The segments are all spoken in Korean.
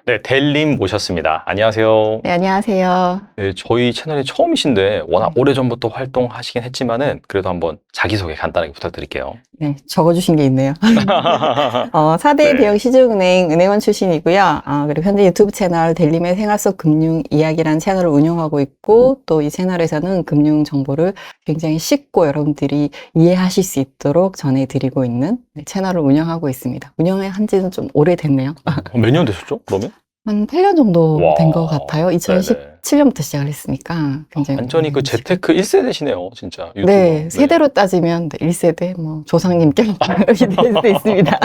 네, 델님 모셨습니다. 안녕하세요. 네, 안녕하세요. 네, 저희 채널이 처음이신데 워낙 오래전부터 활동하시긴 했지만은 그래도 한번 자기소개 간단하게 부탁드릴게요. 네, 적어주신 게 있네요. 4대 네. 대형 시중은행 은행원 출신이고요. 그리고 현재 유튜브 채널 델림의 생활 속 금융 이야기라는 채널을 운영하고 있고, 또 이 채널에서는 금융 정보를 굉장히 쉽고 여러분들이 이해하실 수 있도록 전해드리고 있는 채널을 운영하고 있습니다. 운영한 지는 좀 오래됐네요. 몇 년 되셨죠? 그러면? 한 8년 정도 와. 된 것 같아요. 네네. 2017년부터 시작을 했으니까 굉장히 완전히 그 오랜 시간. 재테크 1세대시네요, 진짜. 유튜버. 네, 세대로 따지면 1세대, 조상님께 이렇게 될 수도 있습니다.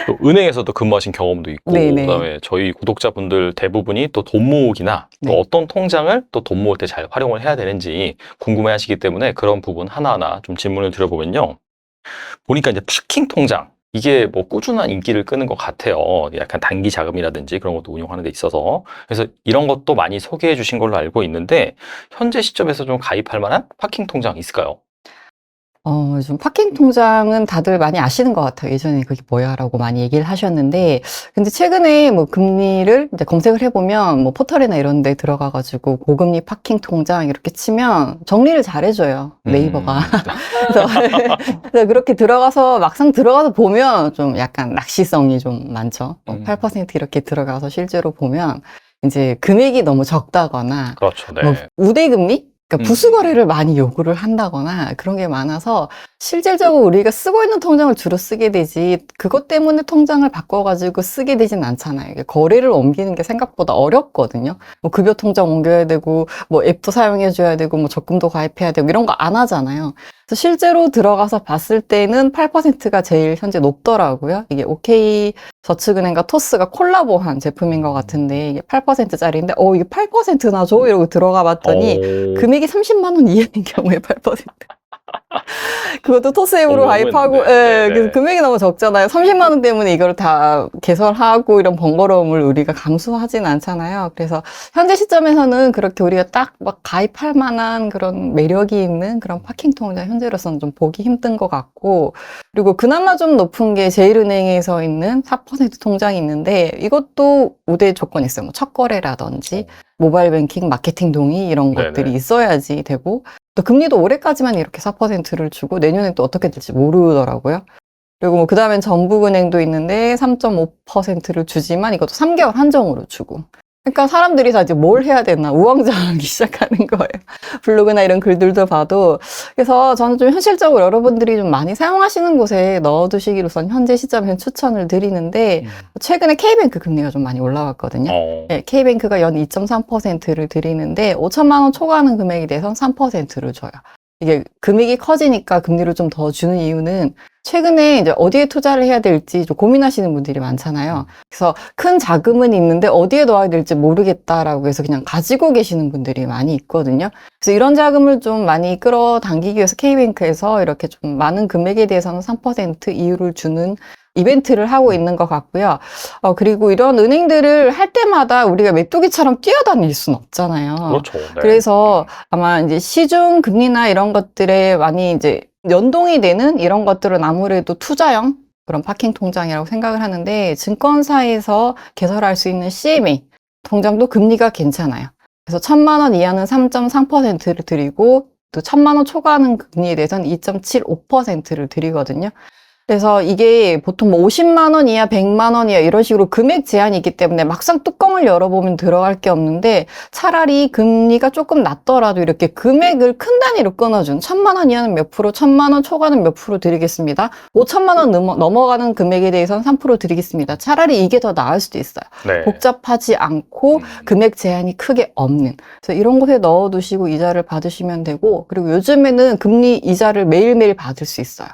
또 은행에서도 근무하신 경험도 있고, 네네. 그다음에 저희 구독자분들 대부분이 또 돈 모으기나 또 네. 어떤 통장을 또 돈 모을 때 잘 활용을 해야 되는지 궁금해 하시기 때문에 그런 부분 하나하나 좀 질문을 드려보면요. 보니까 이제 파킹 통장, 이게 뭐 꾸준한 인기를 끄는 것 같아요. 약간 단기 자금이라든지 그런 것도 운용하는 데 있어서. 그래서 이런 것도 많이 소개해 주신 걸로 알고 있는데, 현재 시점에서 좀 가입할 만한 파킹 통장 있을까요? 요즘 파킹 통장은 다들 많이 아시는 것 같아요. 예전에 그게 뭐야? 라고 많이 얘기를 하셨는데, 근데 최근에 금리를 이제 검색을 해보면, 포털이나 이런 데 들어가가지고, 고금리 파킹 통장 이렇게 치면 정리를 잘 해줘요. 네이버가. 그래서 그렇게 들어가서, 막상 들어가서 보면 좀 약간 낚시성이 좀 많죠. 8% 이렇게 들어가서 실제로 보면, 이제 금액이 너무 적다거나, 그렇죠, 네. 우대금리? 그러니까 부수거래를 많이 요구를 한다거나 그런 게 많아서 실질적으로 우리가 쓰고 있는 통장을 주로 쓰게 되지 그것 때문에 통장을 바꿔가지고 쓰게 되진 않잖아요. 이게 거래를 옮기는 게 생각보다 어렵거든요. 급여 통장 옮겨야 되고 앱도 사용해줘야 되고 적금도 가입해야 되고 이런 거 안 하잖아요. 그래서 실제로 들어가서 봤을 때는 8%가 제일 현재 높더라고요. 이게 OK 저축은행과 토스가 콜라보한 제품인 것 같은데 이게 8%짜리인데 이게 8%나 줘? 이러고 들어가 봤더니 금액이 30만 원 이하인 경우에 8%. 그것도 토스앱으로 가입하고, 예, 그래서 금액이 너무 적잖아요. 30만 원 때문에 이걸 다 개설하고 이런 번거로움을 우리가 감수하진 않잖아요. 그래서 현재 시점에서는 그렇게 우리가 딱 가입할 만한 그런 매력이 있는 그런 파킹 통장 현재로서는 좀 보기 힘든 것 같고, 그리고 그나마 좀 높은 게 제일은행에서 있는 4% 통장이 있는데 이것도 우대 조건이 있어요. 첫 거래라든지 모바일 뱅킹, 마케팅 동의 이런 것들이 있어야지 되고, 또 금리도 올해까지만 이렇게 4%를 주고 내년에 또 어떻게 될지 모르더라고요. 그리고 그 다음엔 전북은행도 있는데 3.5%를 주지만 이것도 3개월 한정으로 주고. 그러니까 사람들이 다 이제 뭘 해야 되나 우왕좌왕하기 시작하는 거예요. 블로그나 이런 글들도 봐도. 그래서 저는 좀 현실적으로 여러분들이 좀 많이 사용하시는 곳에 넣어두시기로선 현재 시점에는 추천을 드리는데 최근에 K뱅크 금리가 좀 많이 올라왔거든요. 네, K뱅크가 연 2.3%를 드리는데 5천만 원 초과하는 금액에 대해서는 3%를 줘요. 이게 금액이 커지니까 금리를 좀 더 주는 이유는 최근에 이제 어디에 투자를 해야 될지 좀 고민하시는 분들이 많잖아요. 그래서 큰 자금은 있는데 어디에 넣어야 될지 모르겠다라고 해서 그냥 가지고 계시는 분들이 많이 있거든요. 그래서 이런 자금을 좀 많이 끌어당기기 위해서 K뱅크에서 이렇게 좀 많은 금액에 대해서는 3% 이율을 주는 이벤트를 하고 있는 것 같고요. 그리고 이런 은행들을 할 때마다 우리가 메뚜기처럼 뛰어다닐 수는 없잖아요. 그렇죠. 네. 그래서 아마 이제 시중 금리나 이런 것들에 많이 이제 연동이 되는 이런 것들은 아무래도 투자형 그런 파킹 통장이라고 생각을 하는데 증권사에서 개설할 수 있는 CMA 통장도 금리가 괜찮아요. 그래서 1,000만 원 이하는 3.3%를 드리고 또 1,000만 원 초과하는 금리에 대해서는 2.75%를 드리거든요. 그래서 이게 보통 50만 원 이하, 100만 원 이하 이런 식으로 금액 제한이 있기 때문에 막상 뚜껑을 열어보면 들어갈 게 없는데 차라리 금리가 조금 낮더라도 이렇게 금액을 큰 단위로 끊어준 1,000만 원 이하는 몇 프로, 1,000만 원 초과는 몇 프로 드리겠습니다. 5천만 원 넘어가는 금액에 대해서는 3% 드리겠습니다. 차라리 이게 더 나을 수도 있어요. 네. 복잡하지 않고 금액 제한이 크게 없는. 그래서 이런 곳에 넣어두시고 이자를 받으시면 되고 그리고 요즘에는 금리 이자를 매일매일 받을 수 있어요.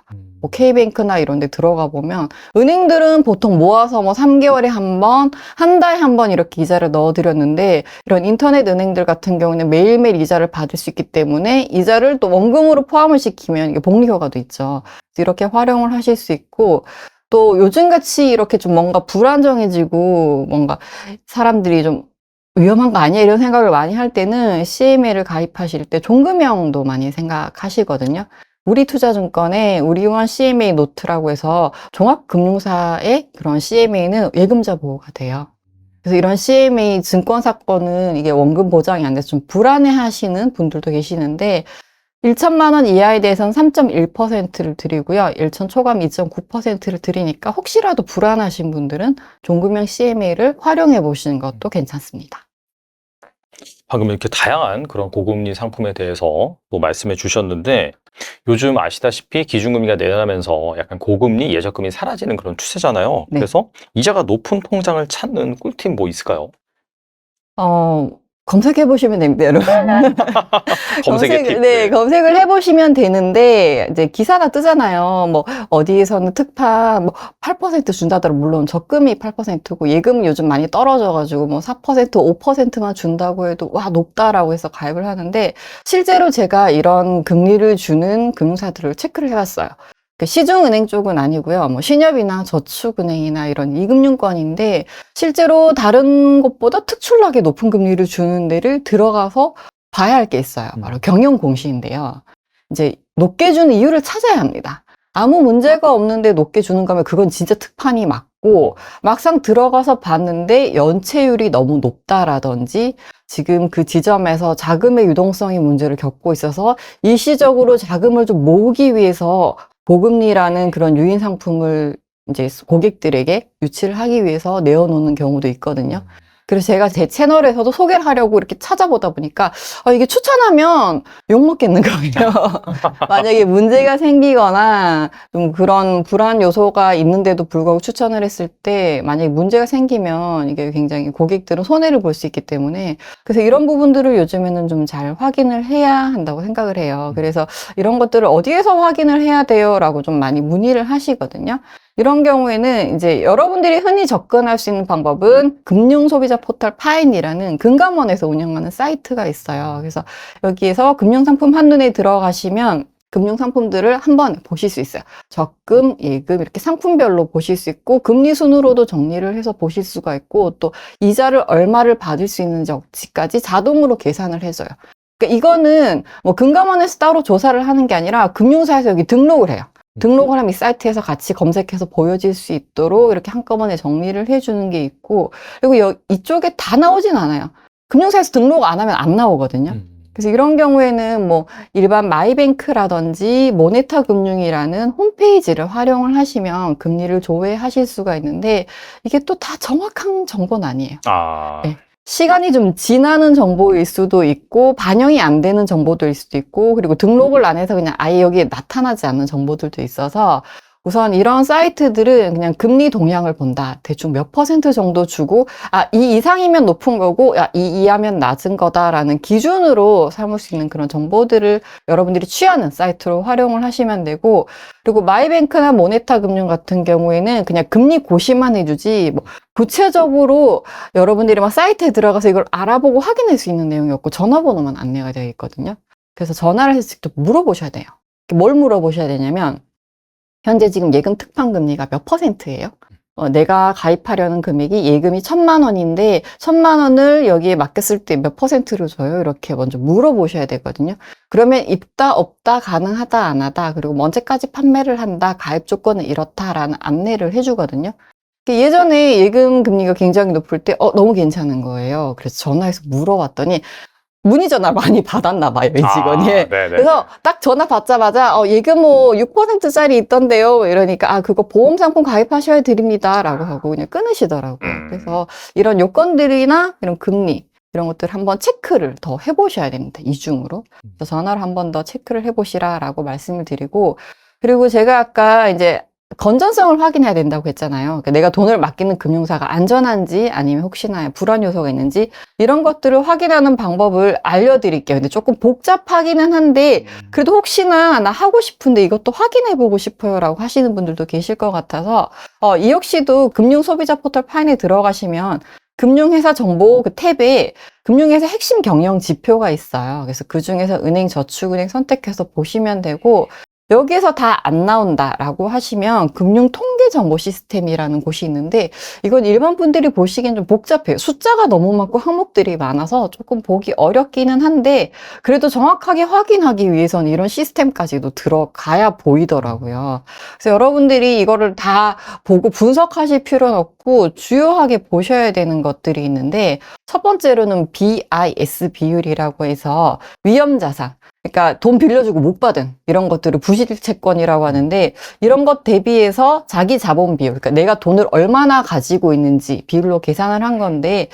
K뱅크나 이런 데 들어가 보면 은행들은 보통 모아서 3개월에 한 번, 한 달에 한 번 이렇게 이자를 넣어드렸는데 이런 인터넷 은행들 같은 경우는 매일매일 이자를 받을 수 있기 때문에 이자를 또 원금으로 포함을 시키면 이게 복리 효과도 있죠. 이렇게 활용을 하실 수 있고 또 요즘같이 이렇게 좀 뭔가 불안정해지고 뭔가 사람들이 좀 위험한 거 아니야? 이런 생각을 많이 할 때는 CMA를 가입하실 때 종금형도 많이 생각하시거든요. 우리투자증권의 우리원 CMA 노트라고 해서 종합금융사의 그런 CMA는 예금자 보호가 돼요. 그래서 이런 CMA 증권 사건은 이게 원금 보장이 안 돼서 좀 불안해 하시는 분들도 계시는데 1천만 원 이하에 대해서는 3.1%를 드리고요. 1천 초과하면 2.9%를 드리니까 혹시라도 불안하신 분들은 종금형 CMA를 활용해 보시는 것도 괜찮습니다. 방금 이렇게 다양한 그런 고금리 상품에 대해서 또 말씀해 주셨는데 요즘 아시다시피 기준금리가 내려가면서 약간 고금리 예적금이 사라지는 그런 추세잖아요. 네. 그래서 이자가 높은 통장을 찾는 꿀팁 뭐 있을까요? 검색해 보시면 됩니다, 여러분. 검색의 팁. 네, 검색을 해보시면 되는데, 이제 기사가 뜨잖아요. 뭐, 어디에서는 특파, 뭐, 8% 준다더라. 물론 적금이 8%고, 예금은 요즘 많이 떨어져가지고, 뭐, 4%, 5%만 준다고 해도, 와, 높다라고 해서 가입을 하는데, 실제로 제가 이런 금리를 주는 금융사들을 체크를 해봤어요. 시중은행 쪽은 아니고요. 뭐 신협이나 저축은행이나 이런 이금융권인데 실제로 다른 곳보다 특출나게 높은 금리를 주는 데를 들어가서 봐야 할 게 있어요. 바로 경영 공시인데요. 이제 높게 주는 이유를 찾아야 합니다. 아무 문제가 없는데 높게 주는 거면 그건 진짜 특판이 맞고 막상 들어가서 봤는데 연체율이 너무 높다라든지 지금 그 지점에서 자금의 유동성이 문제를 겪고 있어서 일시적으로 자금을 좀 모으기 위해서 고금리라는 그런 유인 상품을 이제 고객들에게 유치를 하기 위해서 내어놓는 경우도 있거든요. 그래서 제가 제 채널에서도 소개를 하려고 이렇게 찾아보다 보니까 이게 추천하면 욕먹겠는 거예요. 만약에 문제가 생기거나 좀 그런 불안 요소가 있는데도 불구하고 추천을 했을 때 만약에 문제가 생기면 이게 굉장히 고객들은 손해를 볼 수 있기 때문에 그래서 이런 부분들을 요즘에는 좀 잘 확인을 해야 한다고 생각을 해요. 그래서 이런 것들을 어디에서 확인을 해야 돼요? 라고 좀 많이 문의를 하시거든요. 이런 경우에는 이제 여러분들이 흔히 접근할 수 있는 방법은 금융소비자 포털 파인이라는 금감원에서 운영하는 사이트가 있어요. 그래서 여기에서 금융상품 한눈에 들어가시면 금융상품들을 한번 보실 수 있어요. 적금, 예금 이렇게 상품별로 보실 수 있고 금리 순으로도 정리를 해서 보실 수가 있고 또 이자를 얼마를 받을 수 있는지까지 자동으로 계산을 해줘요. 그러니까 이거는 뭐 금감원에서 따로 조사를 하는 게 아니라 금융사에서 여기 등록을 해요. 등록을 하면 이 사이트에서 같이 검색해서 보여질 수 있도록 이렇게 한꺼번에 정리를 해주는 게 있고 그리고 이쪽에 다 나오진 않아요. 금융사에서 등록 안 하면 안 나오거든요. 그래서 이런 경우에는 뭐 일반 마이뱅크라든지 모네타 금융이라는 홈페이지를 활용을 하시면 금리를 조회하실 수가 있는데 이게 또 다 정확한 정보는 아니에요. 네. 시간이 좀 지나는 정보일 수도 있고 반영이 안 되는 정보들일 수도 있고 그리고 등록을 안 해서 그냥 아예 여기에 나타나지 않는 정보들도 있어서 우선 이런 사이트들은 그냥 금리 동향을 본다. 대충 몇 % 정도 주고 이 이상이면 높은 거고 이 이하면 낮은 거다라는 기준으로 삼을 수 있는 그런 정보들을 여러분들이 취하는 사이트로 활용을 하시면 되고 그리고 마이뱅크나 모네타 금융 같은 경우에는 그냥 금리 고시만 해주지 뭐 구체적으로 여러분들이 막 사이트에 들어가서 이걸 알아보고 확인할 수 있는 내용이 없고 전화번호만 안내가 되어 있거든요. 그래서 전화를 해서 직접 물어보셔야 돼요. 뭘 물어보셔야 되냐면 현재 지금 예금 특판 금리가 몇 %예요? 내가 가입하려는 금액이 예금이 1,000만 원인데 1,000만 원을 여기에 맡겼을 때 몇 %를 줘요? 이렇게 먼저 물어보셔야 되거든요. 그러면 있다, 없다, 가능하다, 안 하다, 그리고 언제까지 판매를 한다, 가입 조건은 이렇다라는 안내를 해주거든요. 예전에 예금 금리가 굉장히 높을 때 너무 괜찮은 거예요. 그래서 전화해서 물어봤더니 문의 전화 많이 받았나 봐요, 이 직원이. 그래서 딱 전화 받자마자 예금 뭐 6%짜리 있던데요. 이러니까 그거 보험 상품 가입하셔야 드립니다. 라고 하고 그냥 끊으시더라고요. 그래서 이런 요건들이나 이런 금리 이런 것들 한번 체크를 더 해보셔야 됩니다. 이중으로. 그래서 전화를 한 번 더 체크를 해보시라라고 말씀을 드리고 그리고 제가 아까 이제 건전성을 확인해야 된다고 했잖아요. 그러니까 내가 돈을 맡기는 금융사가 안전한지 아니면 혹시나 불안 요소가 있는지 이런 것들을 확인하는 방법을 알려드릴게요. 근데 조금 복잡하기는 한데 그래도 혹시나 나 하고 싶은데 이것도 확인해보고 싶어요 라고 하시는 분들도 계실 것 같아서 이 역시도 금융소비자 포털 파인에 들어가시면 금융회사 정보 그 탭에 금융회사 핵심 경영 지표가 있어요. 그래서 그 중에서 은행, 저축은행 선택해서 보시면 되고 여기에서 다 안 나온다라고 하시면 금융통계정보 시스템이라는 곳이 있는데 이건 일반 분들이 보시기엔 좀 복잡해요. 숫자가 너무 많고 항목들이 많아서 조금 보기 어렵기는 한데 그래도 정확하게 확인하기 위해서는 이런 시스템까지도 들어가야 보이더라고요. 그래서 여러분들이 이거를 다 보고 분석하실 필요는 없고 주요하게 보셔야 되는 것들이 있는데 첫 번째로는 BIS 비율이라고 해서 위험자산, 그러니까 돈 빌려주고 못 받은 이런 것들을 부실채권이라고 하는데 이런 것 대비해서 자기 자본 비율, 그러니까 내가 돈을 얼마나 가지고 있는지 비율로 계산을 한 건데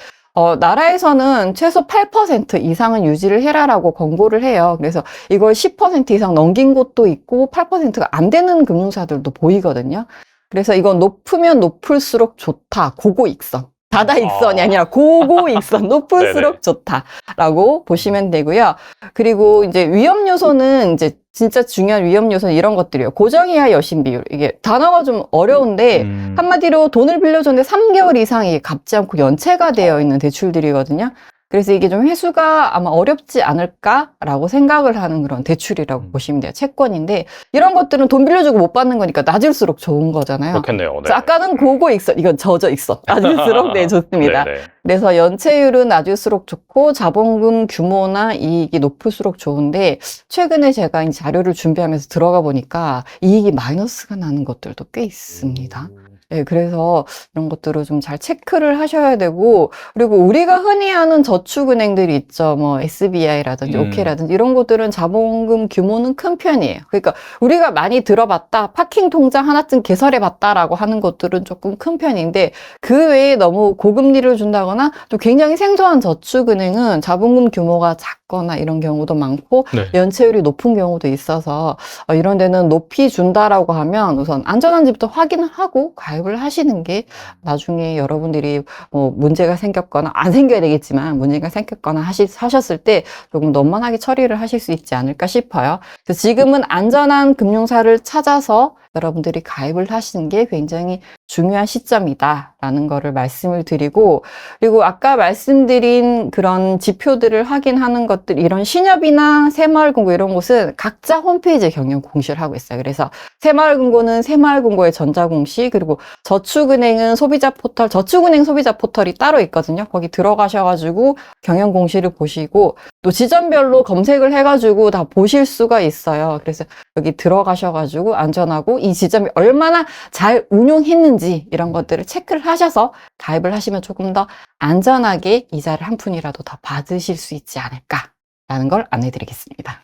나라에서는 최소 8% 이상은 유지를 해라라고 권고를 해요. 그래서 이걸 10% 이상 넘긴 곳도 있고 8%가 안 되는 금융사들도 보이거든요. 그래서 이건 높으면 높을수록 좋다. 고고익선. 다다익선이 아니라 고고익선. 높을수록 좋다라고 보시면 되고요. 그리고 이제 위험 요소는 이제 진짜 중요한 위험 요소는 이런 것들이에요. 고정이하 여신 비율. 이게 단어가 좀 어려운데 한마디로 돈을 빌려줬는데 3개월 이상이 갚지 않고 연체가 되어 있는 대출들이거든요. 그래서 이게 좀 회수가 아마 어렵지 않을까라고 생각을 하는 그런 대출이라고 보시면 돼요. 채권인데 이런 것들은 돈 빌려주고 못 받는 거니까 낮을수록 좋은 거잖아요. 그렇겠네요. 그래서 아까는 고고익선, 이건 저저익선. 낮을수록 네, 좋습니다. 네네. 그래서 연체율은 낮을수록 좋고 자본금 규모나 이익이 높을수록 좋은데 최근에 제가 이 자료를 준비하면서 들어가 보니까 이익이 마이너스가 나는 것들도 꽤 있습니다. 네, 그래서 이런 것들을 좀 잘 체크를 하셔야 되고, 그리고 우리가 흔히 아는 저축은행들이 있죠. 뭐 SBI라든지 OK라든지 이런 것들은 자본금 규모는 큰 편이에요. 그러니까 우리가 많이 들어봤다, 파킹 통장 하나쯤 개설해봤다라고 하는 것들은 조금 큰 편인데 그 외에 너무 고금리를 준다거나 또 굉장히 생소한 저축은행은 자본금 규모가 작거나 이런 경우도 많고 연체율이 높은 경우도 있어서 이런 데는 높이 준다라고 하면 우선 안전한지부터 확인을 하고 가입을 하시는 게 나중에 여러분들이 뭐 문제가 생겼거나 안 생겨야 되겠지만 문제가 생겼거나 하셨을 때 조금 원만하게 처리를 하실 수 있지 않을까 싶어요. 그래서 지금은 안전한 금융사를 찾아서 여러분들이 가입을 하시는 게 굉장히 중요한 시점이다라는 거를 말씀을 드리고, 그리고 아까 말씀드린 그런 지표들을 확인하는 것들, 이런 신협이나 새마을금고 이런 곳은 각자 홈페이지에 경영 공시를 하고 있어요. 그래서 새마을금고는 새마을금고의 전자공시, 그리고 저축은행은 소비자 포털, 저축은행 소비자 포털이 따로 있거든요. 거기 들어가셔가지고 경영 공시를 보시고 또 지점별로 검색을 해가지고 다 보실 수가 있어요. 그래서 여기 들어가셔가지고 안전하고 이 지점이 얼마나 잘 운용했는지 이런 것들을 체크를 하셔서 가입을 하시면 조금 더 안전하게 이자를 한 푼이라도 더 받으실 수 있지 않을까라는 걸 안내드리겠습니다.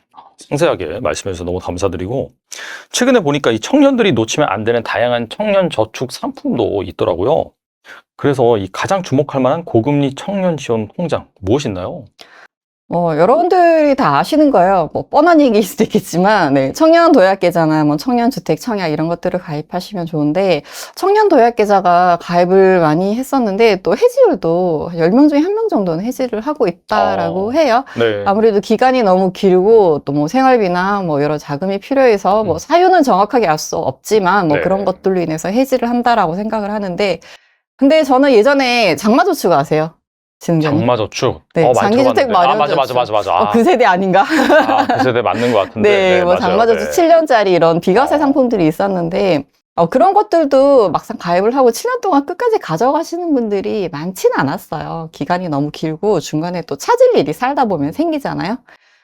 상세하게 말씀해 주셔서 너무 감사드리고, 최근에 보니까 이 청년들이 놓치면 안 되는 다양한 청년 저축 상품도 있더라고요. 그래서 이 가장 주목할 만한 고금리 청년 지원 통장 무엇이 있나요? 여러분들이 다 아시는 거예요. 뭐 뻔한 얘기일 수도 있겠지만, 네, 청년 도약계좌나 뭐 청년주택 청약 이런 것들을 가입하시면 좋은데, 청년 도약계좌가 가입을 많이 했었는데 또 해지율도 10명 중에 1명 정도는 해지를 하고 있다라고 해요. 네. 아무래도 기간이 너무 길고 또 뭐 생활비나 뭐 여러 자금이 필요해서 뭐 사유는 정확하게 알 수 없지만 뭐 그런 것들로 인해서 해지를 한다라고 생각을 하는데, 근데 저는 예전에 장마저축 아세요? 장마저축. 네, 장기주택 마련 맞아. 그 세대 아닌가? 그 세대 맞는 것 같은데. 네, 뭐 장마저축 7년짜리 이런 비과세 상품들이 있었는데 그런 것들도 막상 가입을 하고 7년 동안 끝까지 가져가시는 분들이 많지는 않았어요. 기간이 너무 길고 중간에 또 찾을 일이 살다 보면 생기잖아요.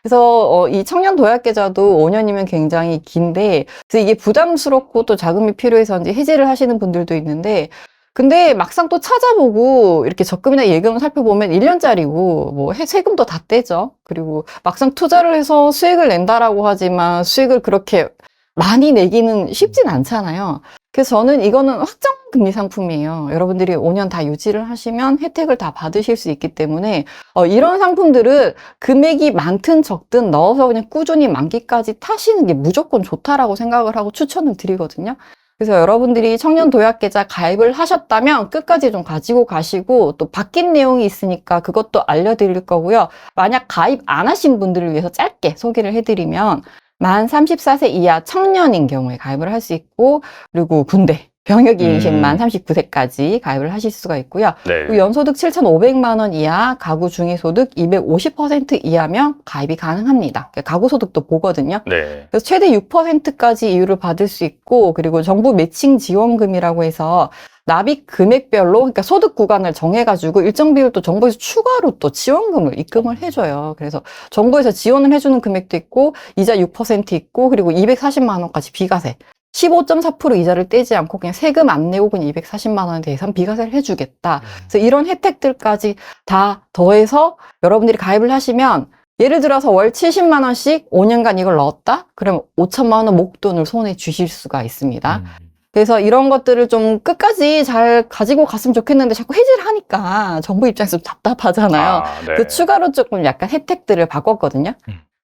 그래서 이 청년 도약계좌도 5년이면 굉장히 긴데, 그래서 이게 부담스럽고 또 자금이 필요해서인지 해지를 하시는 분들도 있는데, 근데 막상 또 찾아보고 이렇게 적금이나 예금을 살펴보면 1년짜리고 뭐 세금도 다 떼죠. 그리고 막상 투자를 해서 수익을 낸다라고 하지만 수익을 그렇게 많이 내기는 쉽진 않잖아요. 그래서 저는 이거는 확정금리 상품이에요. 여러분들이 5년 다 유지를 하시면 혜택을 다 받으실 수 있기 때문에 이런 상품들은 금액이 많든 적든 넣어서 그냥 꾸준히 만기까지 타시는 게 무조건 좋다라고 생각을 하고 추천을 드리거든요. 그래서 여러분들이 청년 도약계좌 가입을 하셨다면 끝까지 좀 가지고 가시고, 또 바뀐 내용이 있으니까 그것도 알려드릴 거고요. 만약 가입 안 하신 분들을 위해서 짧게 소개를 해드리면 만 34세 이하 청년인 경우에 가입을 할 수 있고, 그리고 군대, 병역이행신 만 39세까지 가입을 하실 수가 있고요. 네. 그리고 연소득 7,500만 원 이하, 가구 중위소득 250% 이하면 가입이 가능합니다. 가구 소득도 보거든요. 네. 그래서 최대 6%까지 이율을 받을 수 있고, 그리고 정부 매칭 지원금이라고 해서 납입 금액별로, 그러니까 소득 구간을 정해가지고 일정 비율 또 정부에서 추가로 또 지원금을 입금을 해줘요. 그래서 정부에서 지원을 해주는 금액도 있고, 이자 6% 있고, 그리고 240만 원까지 비과세. 15.4% 이자를 떼지 않고 그냥 세금 안 내고 그냥 240만 원에 대해서는 비과세를 해주겠다. 그래서 이런 혜택들까지 다 더해서 여러분들이 가입을 하시면, 예를 들어서 월 70만 원씩 5년간 이걸 넣었다? 그러면 5천만 원 목돈을 손에 주실 수가 있습니다. 그래서 이런 것들을 좀 끝까지 잘 가지고 갔으면 좋겠는데 자꾸 해지를 하니까 정부 입장에서 좀 답답하잖아요. 아, 네. 그 추가로 조금 약간 혜택들을 바꿨거든요.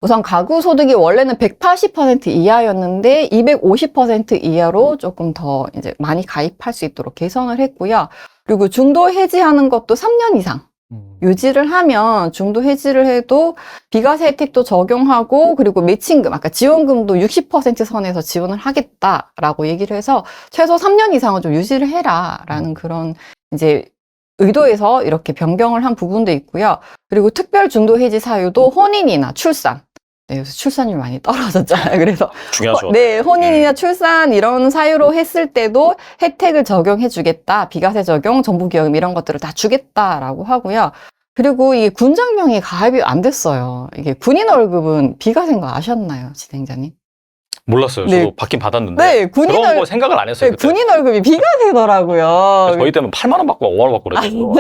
우선 가구 소득이 원래는 180% 이하였는데 250% 이하로 조금 더 이제 많이 가입할 수 있도록 개선을 했고요. 그리고 중도 해지하는 것도 3년 이상 유지를 하면 중도 해지를 해도 비과세 혜택도 적용하고, 그리고 매칭금, 아까 지원금도 60% 선에서 지원을 하겠다라고 얘기를 해서 최소 3년 이상은 좀 유지를 해라라는 그런 이제 의도에서 이렇게 변경을 한 부분도 있고요. 그리고 특별 중도 해지 사유도 혼인이나 출산. 네, 요새 출산율 많이 떨어졌잖아요. 그래서 중요하죠. 네, 혼인이나 출산 이런 사유로 했을 때도 혜택을 적용해 주겠다. 비과세 적용, 정부기여금 이런 것들을 다 주겠다라고 하고요. 그리고 이 군장병이 가입이 안 됐어요. 이게 군인 월급은 비과세인 거 아셨나요, 진행자님? 몰랐어요. 네. 저도 받긴 받았는데 네, 군인 그런 거 월 생각을 안 했어요. 네, 그때. 군인 월급이 비과세더라고요. 저희 때는 8만 원 받고 5만 원 받고 그랬죠.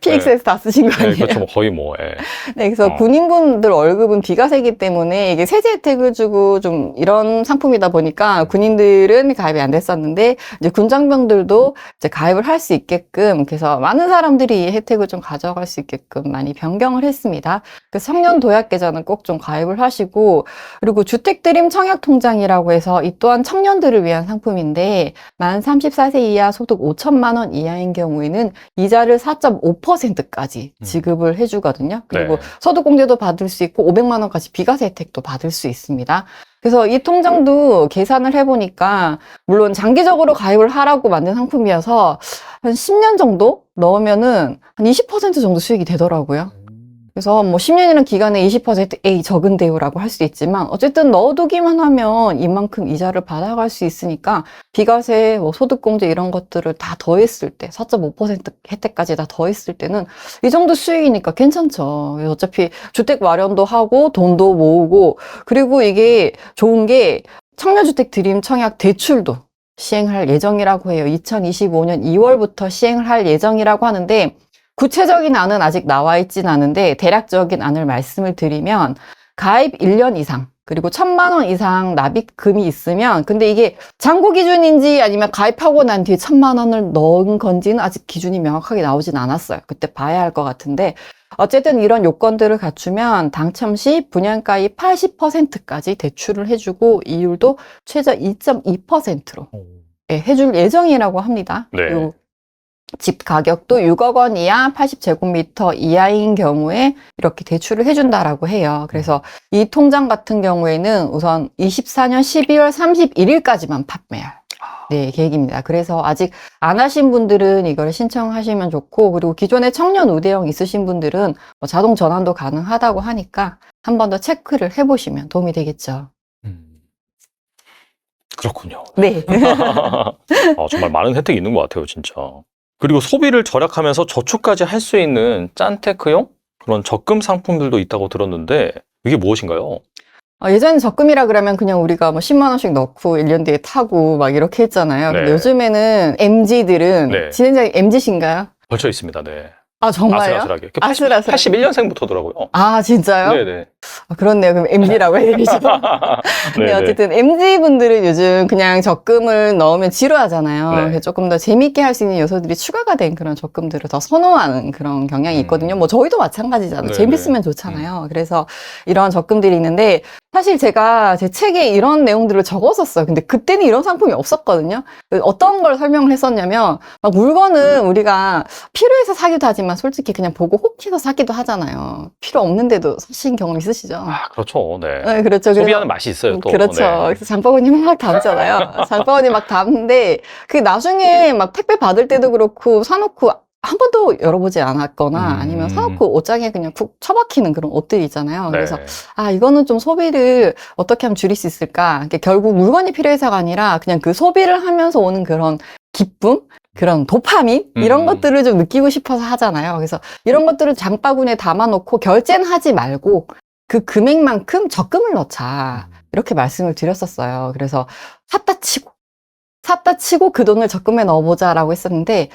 PXS 다 쓰신 거 네, 아니에요? 그렇죠. 뭐 거의 뭐. 예. 네, 그래서 군인분들 월급은 비과세이기 때문에 이게 세제 혜택을 주고 좀 이런 상품이다 보니까 군인들은 가입이 안 됐었는데, 이제 군장병들도 이제 가입을 할 수 있게끔, 그래서 많은 사람들이 이 혜택을 좀 가져갈 수 있게끔 많이 변경을 했습니다. 그래서 청년 도약 계좌는 꼭 좀 가입을 하시고, 그리고 주택드림 청약통장이라고 해서 이 또한 청년들을 위한 상품인데, 만 34세 이하 소득 5천만 원 이하인 경우에는 이자를 4.5%까지 지급을 해주거든요. 그리고 네. 소득공제도 받을 수 있고 500만 원까지 비과세 혜택도 받을 수 있습니다. 그래서 이 통장도 계산을 해보니까, 물론 장기적으로 가입을 하라고 만든 상품이어서 한 10년 정도 넣으면은 한 20% 정도 수익이 되더라고요. 그래서 뭐 10년이라는 기간에 20% 에이 적은데요라고 할 수 있지만, 어쨌든 넣어두기만 하면 이만큼 이자를 받아갈 수 있으니까 비과세, 뭐 소득공제 이런 것들을 다 더했을 때 4.5% 혜택까지 다 더했을 때는 이 정도 수익이니까 괜찮죠. 그래서 어차피 주택 마련도 하고 돈도 모으고, 그리고 이게 좋은 게 청년주택 드림 청약 대출도 시행할 예정이라고 해요. 2025년 2월부터 시행을 할 예정이라고 하는데, 구체적인 안은 아직 나와 있진 않은데 대략적인 안을 말씀을 드리면, 가입 1년 이상, 그리고 1,000만 원 이상 납입금이 있으면, 근데 이게 잔고 기준인지 아니면 가입하고 난 뒤에 1,000만 원을 넣은 건지는 아직 기준이 명확하게 나오진 않았어요. 그때 봐야 할 것 같은데, 어쨌든 이런 요건들을 갖추면 당첨 시 분양가의 80%까지 대출을 해주고 이율도 최저 2.2%로 해줄 예정이라고 합니다. 네. 그리고 집 가격도 6억 원 이하 80제곱미터 이하인 경우에 이렇게 대출을 해준다라고 해요. 그래서 이 통장 같은 경우에는 우선 24년 12월 31일까지만 판매할 계획입니다. 그래서 아직 안 하신 분들은 이걸 신청하시면 좋고, 그리고 기존에 청년 우대형 있으신 분들은 뭐 자동 전환도 가능하다고 하니까 한 번 더 체크를 해보시면 도움이 되겠죠. 그렇군요. 네. 정말 많은 혜택이 있는 것 같아요, 진짜. 그리고 소비를 절약하면서 저축까지 할 수 있는 짠테크용 그런 적금 상품들도 있다고 들었는데, 이게 무엇인가요? 예전에 적금이라 그러면 그냥 우리가 뭐 10만 원씩 넣고 1년 뒤에 타고 막 이렇게 했잖아요. 근데 네. 요즘에는 MZ들은, 네. 진행자님 MZ신가요? 걸쳐 있습니다. 네. 아, 정말요? 아슬아슬하게. 아슬아슬하게. 81년생부터더라고요. 아, 진짜요? 네네. 그렇네요. 그럼 MZ라고 해야 되죠. 근데 어쨌든 MZ분들은 요즘 그냥 적금을 넣으면 지루하잖아요. 네. 그래서 조금 더 재밌게 할 수 있는 요소들이 추가가 된 그런 적금들을 더 선호하는 그런 경향이 있거든요. 뭐 저희도 마찬가지잖아요. 네네. 재밌으면 좋잖아요. 그래서 이런 적금들이 있는데, 사실 제가 제 책에 이런 내용들을 적었었어요. 근데 그때는 이런 상품이 없었거든요. 어떤 걸 설명을 했었냐면, 막 물건은 우리가 필요해서 사기도 하지만 솔직히 그냥 보고 혹해서 사기도 하잖아요. 필요 없는데도 사신 경험 있으시죠? 아, 그렇죠. 네. 네, 그렇죠. 소비하는 맛이 있어요, 또. 그렇죠. 네. 그래서 장바구니 막 담잖아요. 장바구니 막 담는데, 그게 나중에 막 택배 받을 때도 그렇고, 사놓고 한 번도 열어보지 않았거나, 아니면 사놓고 옷장에 그냥 푹 처박히는 그런 옷들이 있잖아요. 네. 그래서, 아, 이거는 좀 소비를 어떻게 하면 줄일 수 있을까? 그러니까 결국 물건이 필요해서가 아니라, 그냥 그 소비를 하면서 오는 그런 기쁨? 그런 도파민? 이런 것들을 좀 느끼고 싶어서 하잖아요. 그래서 이런 것들을 장바구니에 담아놓고 결제는 하지 말고, 그 금액만큼 적금을 넣자. 이렇게 말씀을 드렸었어요. 그래서 샀다 치고 그 돈을 적금에 넣어보자라고 했었는데,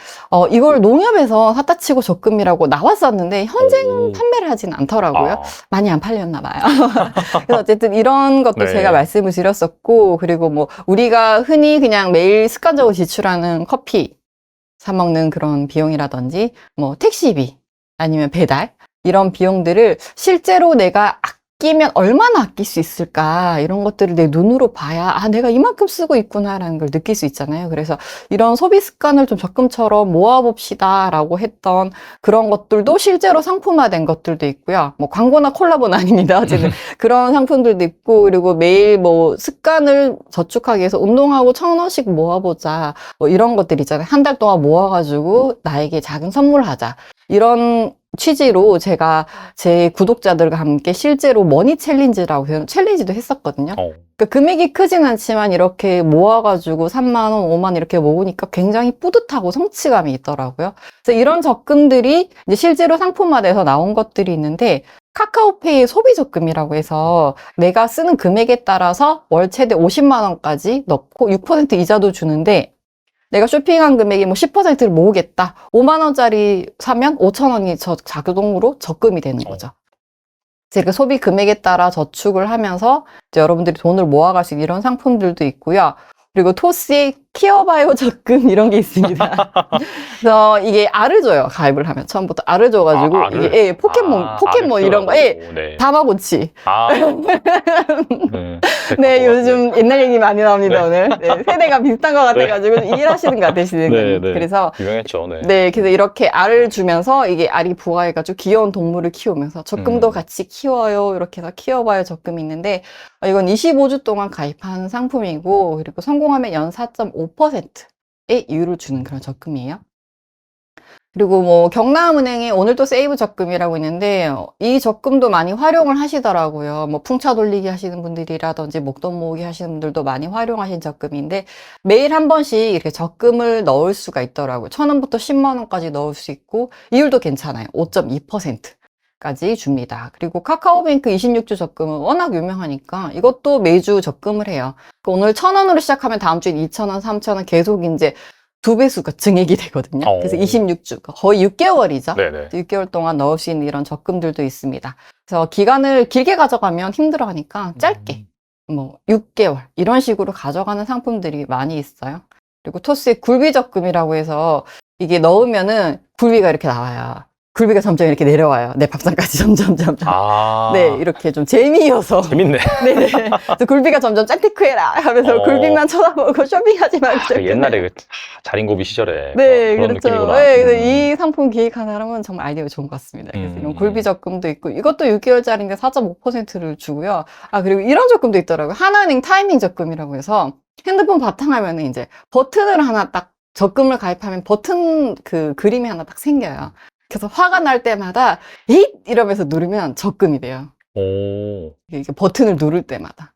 이걸 농협에서 샀다 치고 적금이라고 나왔었는데, 현재는 판매를 하진 않더라고요. 아, 많이 안 팔렸나 봐요. 그래서 어쨌든 이런 것도 네. 제가 말씀을 드렸었고, 그리고 뭐, 우리가 흔히 그냥 매일 습관적으로 지출하는 커피 사먹는 그런 비용이라든지, 뭐, 택시비, 아니면 배달, 이런 비용들을 실제로 내가 아끼면 얼마나 아낄 수 있을까 이런 것들을 내 눈으로 봐야 아 내가 이만큼 쓰고 있구나라는 걸 느낄 수 있잖아요. 그래서 이런 소비 습관을 좀 적금처럼 모아봅시다 라고 했던 그런 것들도 실제로 상품화된 것들도 있고요. 뭐 광고나 콜라보는 아닙니다. 어쨌든 그런 상품들도 있고 그리고 매일 뭐 습관을 저축하기 위해서 운동하고 1,000원씩 모아보자 뭐 이런 것들 있잖아요. 한 달 동안 모아가지고 나에게 작은 선물하자 이런 취지로 제가 제 구독자들과 함께 실제로 머니 챌린지라고 해서 챌린지도 했었거든요. 그러니까 금액이 크진 않지만 이렇게 모아가지고 3만 원, 5만 원 이렇게 모으니까 굉장히 뿌듯하고 성취감이 있더라고요. 그래서 이런 적금들이 이제 실제로 상품화돼서 나온 것들이 있는데 카카오페이 소비 적금이라고 해서 내가 쓰는 금액에 따라서 월 최대 50만 원까지 넣고 6% 이자도 주는데 내가 쇼핑한 금액이 뭐 10%를 모으겠다. 5만 원짜리 사면 5천 원이 자동으로 적금이 되는 거죠. 제가 소비 금액에 따라 저축을 하면서 이제 여러분들이 돈을 모아갈 수 있는 이런 상품들도 있고요. 그리고 토스의 키어바이오 적금 이런 게 있습니다. 그래서 이게 알을 줘요. 가입을 하면 처음부터 알을 줘가지고 알을? 이게 예, 포켓몬 이런 거, 예, 네. 다마고치. 네, 네, 요즘 옛날 얘기 많이 나옵니다 오늘. 네, 세대가 비슷한 것 같아가지고 일하시는 것 같으시는 거예요. 그래서 유명했죠. 네. 네, 그래서 이렇게 알을 주면서 이게 알이 부화해가지고 귀여운 동물을 키우면서 적금도 같이 키워요. 이렇게 해서 키워봐요 적금이 있는데 이건 25주 동안 가입하는 상품이고 그리고 성공하면 연 4.5%의 이율을 주는 그런 적금이에요. 그리고 뭐 경남은행에 오늘도 세이브 적금이라고 있는데 이 적금도 많이 활용을 하시더라고요. 뭐 풍차 돌리기 하시는 분들이라든지 목돈 모으기 하시는 분들도 많이 활용하신 적금인데 매일 한 번씩 이렇게 적금을 넣을 수가 있더라고요. 1,000원부터 10만 원까지 넣을 수 있고 이율도 괜찮아요. 5.2%까지 줍니다. 그리고 카카오뱅크 26주 적금은 워낙 유명하니까 이것도 매주 적금을 해요. 오늘 1,000원으로 시작하면 다음 주엔 2,000원, 3,000원 계속 이제 2배수가 증액이 되거든요. 그래서 26주, 거의 6개월이죠. 네네. 6개월 동안 넣을 수 있는 이런 적금들도 있습니다. 그래서 기간을 길게 가져가면 힘들어하니까 짧게, 뭐 6개월 이런 식으로 가져가는 상품들이 많이 있어요. 그리고 토스의 굴비 적금이라고 해서 이게 넣으면은 굴비가 이렇게 나와요. 굴비가 점점 이렇게 내려와요. 내 밥상까지 점점. 네, 이렇게 좀 재미여서. 재밌네. 네네. 그래서 굴비가 점점 짠테크해라 하면서 굴비만 쳐다보고 쇼핑하지 말고. 옛날에 그 자린고비 시절에 네, 그런 그렇죠. 느낌이구나. 네, 그래서 이 상품 기획하는 사람은 정말 아이디어가 좋은 것 같습니다. 그래서 이런 굴비 적금도 있고, 이것도 6개월짜리인데 4.5%를 주고요. 아, 그리고 이런 적금도 있더라고요. 하나은행 타이밍 적금이라고 해서 핸드폰 바탕화면에 이제 버튼을 하나 딱 적금을 가입하면 버튼 그 그림이 하나 딱 생겨요. 그래서 화가 날 때마다 잇 이러면서 누르면 적금이 돼요. 이게 버튼을 누를 때마다.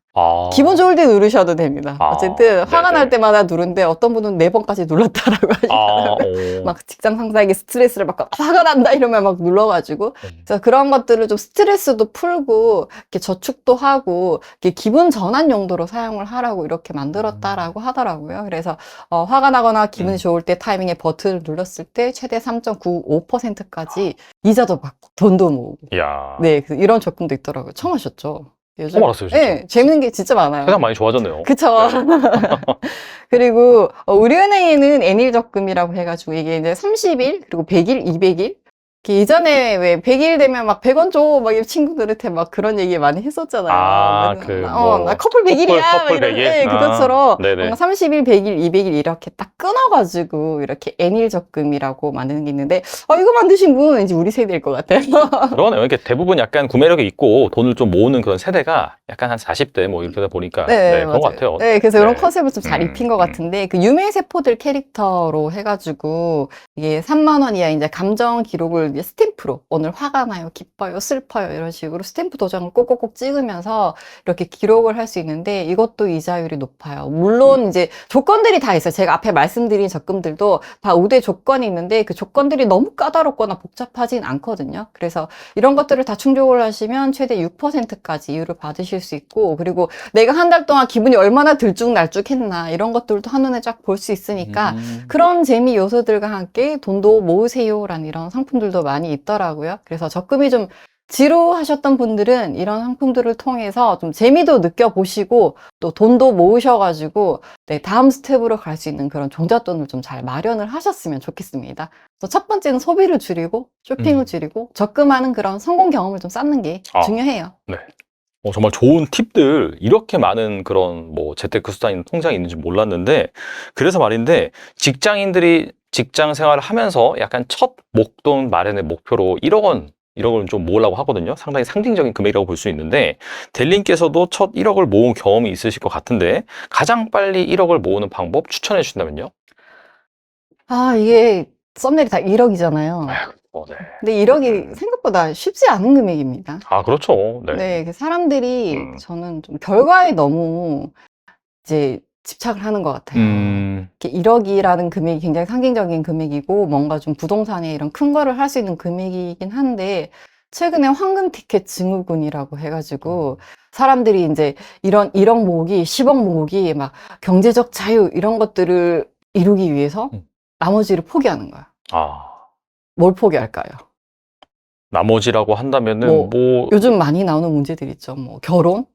기분 좋을 때 누르셔도 됩니다. 어쨌든 화가 날 때마다 누른데 어떤 분은 4번까지 눌렀다라고 하시더라고요. 막 직장 상사에게 스트레스를 받고 화가 난다 이러면 막 눌러가지고 그래서 그런 것들을 좀 스트레스도 풀고 이렇게 저축도 하고 이렇게 기분 전환 용도로 사용을 하라고 이렇게 만들었다라고 하더라고요. 그래서 화가 나거나 기분이 좋을 때 타이밍에 버튼을 눌렀을 때 최대 3.95%까지 이자도 받고 돈도 모으고 네, 그래서 이런 적금도 있더라고요. 처음 하셨죠? 요즘? 처음 알았어요, 진짜. 네, 재밌는 게 진짜 많아요. 세상 많이 좋아졌네요. 그쵸. 그리고, 우리은행에는 N일 적금이라고 해가지고, 이게 이제 30일, 그리고 100일, 200일, 예전에 왜 100일 되면 막 100원 줘, 막 이 친구들한테 막 그런 얘기 많이 했었잖아요. 아, 나 커플 100일이야. 커플 100일? 네, 아, 그것처럼 네네. 뭔가 30일, 100일, 200일 이렇게 딱 끊어가지고 이렇게 N일 적금이라고 만드는 게 있는데, 이거 만드신 분은 왠지 우리 세대일 것 같아요. 그러네요. 이게 대부분 약간 구매력이 있고 돈을 좀 모으는 그런 세대가 약간 한 40대 뭐 이렇게 되다 보니까 네, 그런 것 맞아요. 같아요. 네, 그래서 이런 네. 컨셉을 좀 잘 입힌 것 같은데, 그 유명 세포들 캐릭터로 해가지고, 이게 3만 원 이하 이제 감정 기록을 이제 스탬프로, 오늘 화가 나요, 기뻐요, 슬퍼요, 이런 식으로 스탬프 도장을 꼭꼭꼭 찍으면서 이렇게 기록을 할 수 있는데, 이것도 이자율이 높아요. 물론 이제 조건들이 다 있어요. 제가 앞에 말씀드린 적금들도 다 우대 조건이 있는데, 그 조건들이 너무 까다롭거나 복잡하진 않거든요. 그래서 이런 것들을 다 충족을 하시면 최대 6%까지 이율을 받으실 수 있고, 그리고 내가 한 달 동안 기분이 얼마나 들쭉날쭉했나 이런 것들도 한눈에 쫙 볼 수 있으니까 그런 재미 요소들과 함께 돈도 모으세요라는 이런 상품들도 많이 있더라고요. 그래서 적금이 좀 지루하셨던 분들은 이런 상품들을 통해서 좀 재미도 느껴보시고 또 돈도 모으셔가지고 네, 다음 스텝으로 갈 수 있는 그런 종잣돈을 좀 잘 마련을 하셨으면 좋겠습니다. 그래서 첫 번째는 소비를 줄이고 쇼핑을 줄이고 적금하는 그런 성공 경험을 좀 쌓는 게 중요해요. 네. 정말 좋은 팁들, 이렇게 많은 그런 뭐 재테크 수단인 통장이 있는지 몰랐는데, 그래서 말인데, 직장인들이 직장 생활을 하면서 약간 첫 목돈 마련의 목표로 1억 원, 1억을 좀 모으려고 하거든요. 상당히 상징적인 금액이라고 볼 수 있는데, 델님께서도 첫 1억을 모은 경험이 있으실 것 같은데, 가장 빨리 1억을 모으는 방법 추천해 주신다면요? 이게 썸네일이 다 1억이잖아요. 네. 근데 1억이 생각보다 쉽지 않은 금액입니다. 아, 그렇죠. 네. 네, 그 사람들이 저는 좀 결과에 너무 이제 집착을 하는 것 같아요. 이렇게 1억이라는 금액이 굉장히 상징적인 금액이고 뭔가 좀 부동산에 이런 큰 거를 할 수 있는 금액이긴 한데 최근에 황금 티켓 증후군이라고 해가지고 사람들이 이제 이런 1억 모으기, 10억 모으기, 막 경제적 자유 이런 것들을 이루기 위해서 나머지를 포기하는 거야. 뭘 포기할까요? 나머지라고 한다면은 요즘 많이 나오는 문제들 있죠. 뭐 결혼,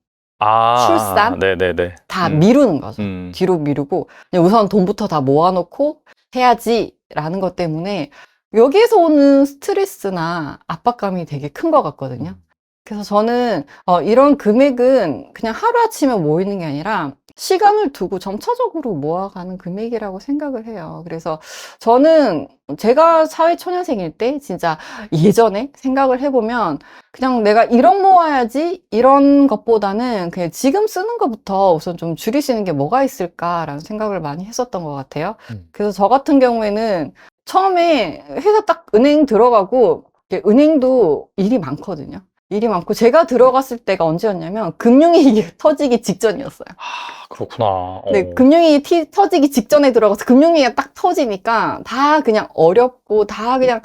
출산, 네네네. 다 미루는 거죠. 뒤로 미루고 그냥 우선 돈부터 다 모아놓고 해야지라는 것 때문에 여기에서 오는 스트레스나 압박감이 되게 큰 것 같거든요. 그래서 저는 이런 금액은 그냥 하루아침에 모이는 게 아니라 시간을 두고 점차적으로 모아가는 금액이라고 생각을 해요. 그래서 저는 제가 사회초년생일 때 진짜 예전에 생각을 해보면 그냥 내가 1억 모아야지 이런 것보다는 그냥 지금 쓰는 것부터 우선 좀 줄일 수 있는 게 뭐가 있을까라는 생각을 많이 했었던 것 같아요. 그래서 저 같은 경우에는 처음에 회사 딱 은행 들어가고 은행도 일이 많거든요. 일이 많고 제가 들어갔을 때가 언제였냐면 금융위기 터지기 직전이었어요. 그렇구나. 네, 금융위기 터지기 직전에 들어가서 금융위기가 딱 터지니까 다 그냥 어렵고 다 그냥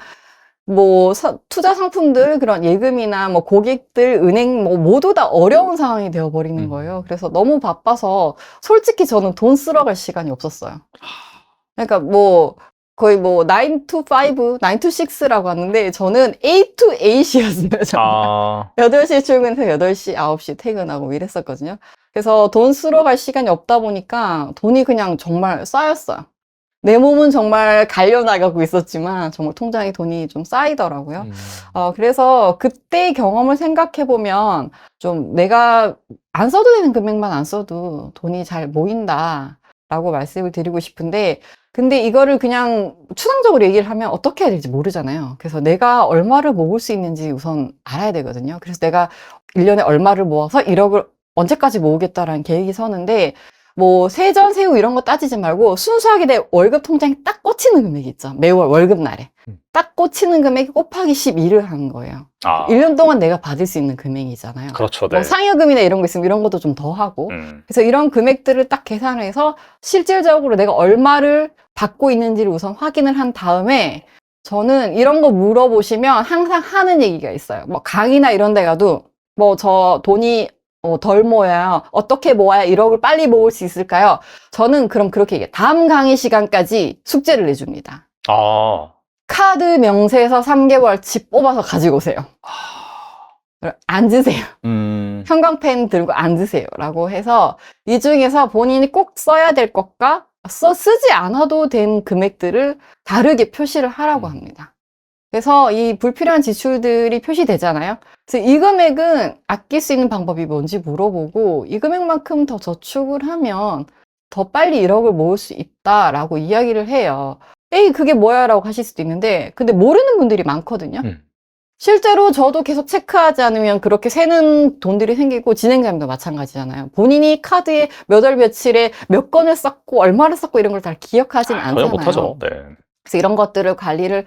뭐 투자 상품들 그런 예금이나 뭐 고객들 은행 뭐 모두 다 어려운 상황이 되어 버리는 거예요. 그래서 너무 바빠서 솔직히 저는 돈 쓸어 갈 시간이 없었어요. 그러니까 뭐 거의 뭐 9 to 5, 9 to 6라고 하는데 저는 8 to 8이었어요. 정말. 8시에 출근해서 8시, 9시 퇴근하고 이랬었거든요. 그래서 돈 쓰러 갈 시간이 없다 보니까 돈이 그냥 정말 쌓였어요. 내 몸은 정말 갈려나가고 있었지만 정말 통장에 돈이 좀 쌓이더라고요. 그래서 그때 경험을 생각해보면 좀 내가 안 써도 되는 금액만 안 써도 돈이 잘 모인다라고 말씀을 드리고 싶은데 근데 이거를 그냥 추상적으로 얘기를 하면 어떻게 해야 될지 모르잖아요. 그래서 내가 얼마를 모을 수 있는지 우선 알아야 되거든요. 그래서 내가 1년에 얼마를 모아서 1억을 언제까지 모으겠다라는 계획이 서는데 뭐 세전, 세후 이런 거 따지지 말고 순수하게 내 월급 통장에 딱 꽂히는 금액이 있죠. 매월 월급날에. 딱 꽂히는 금액이 곱하기 12를 하는 거예요. 1년 동안 내가 받을 수 있는 금액이잖아요. 그렇죠. 뭐 상여금이나 이런 거 있으면 이런 것도 좀 더 하고. 그래서 이런 금액들을 딱 계산해서 실질적으로 내가 얼마를 받고 있는지를 우선 확인을 한 다음에 저는 이런 거 물어보시면 항상 하는 얘기가 있어요. 뭐 강의나 이런 데 가도 뭐 저 돈이 덜 모여요. 어떻게 모아야 1억을 빨리 모을 수 있을까요? 저는 그럼 그렇게 얘기해요. 다음 강의 시간까지 숙제를 내줍니다. 카드 명세서 3개월치 뽑아서 가지고 오세요. 앉으세요. 형광펜 들고 앉으세요. 라고 해서 이 중에서 본인이 꼭 써야 될 것과 쓰지 않아도 된 금액들을 다르게 표시를 하라고 합니다. 그래서 이 불필요한 지출들이 표시되잖아요. 그래서 이 금액은 아낄 수 있는 방법이 뭔지 물어보고 이 금액만큼 더 저축을 하면 더 빨리 1억을 모을 수 있다라고 이야기를 해요. 에이, 그게 뭐야? 라고 하실 수도 있는데, 근데 모르는 분들이 많거든요. 실제로 저도 계속 체크하지 않으면 그렇게 새는 돈들이 생기고 진행자님도 마찬가지잖아요. 본인이 카드에 몇 월 며칠에 몇 건을 썼고 얼마를 썼고 이런 걸 잘 기억하진 전혀 않잖아요. 못하죠. 네. 그래서 이런 것들을 관리를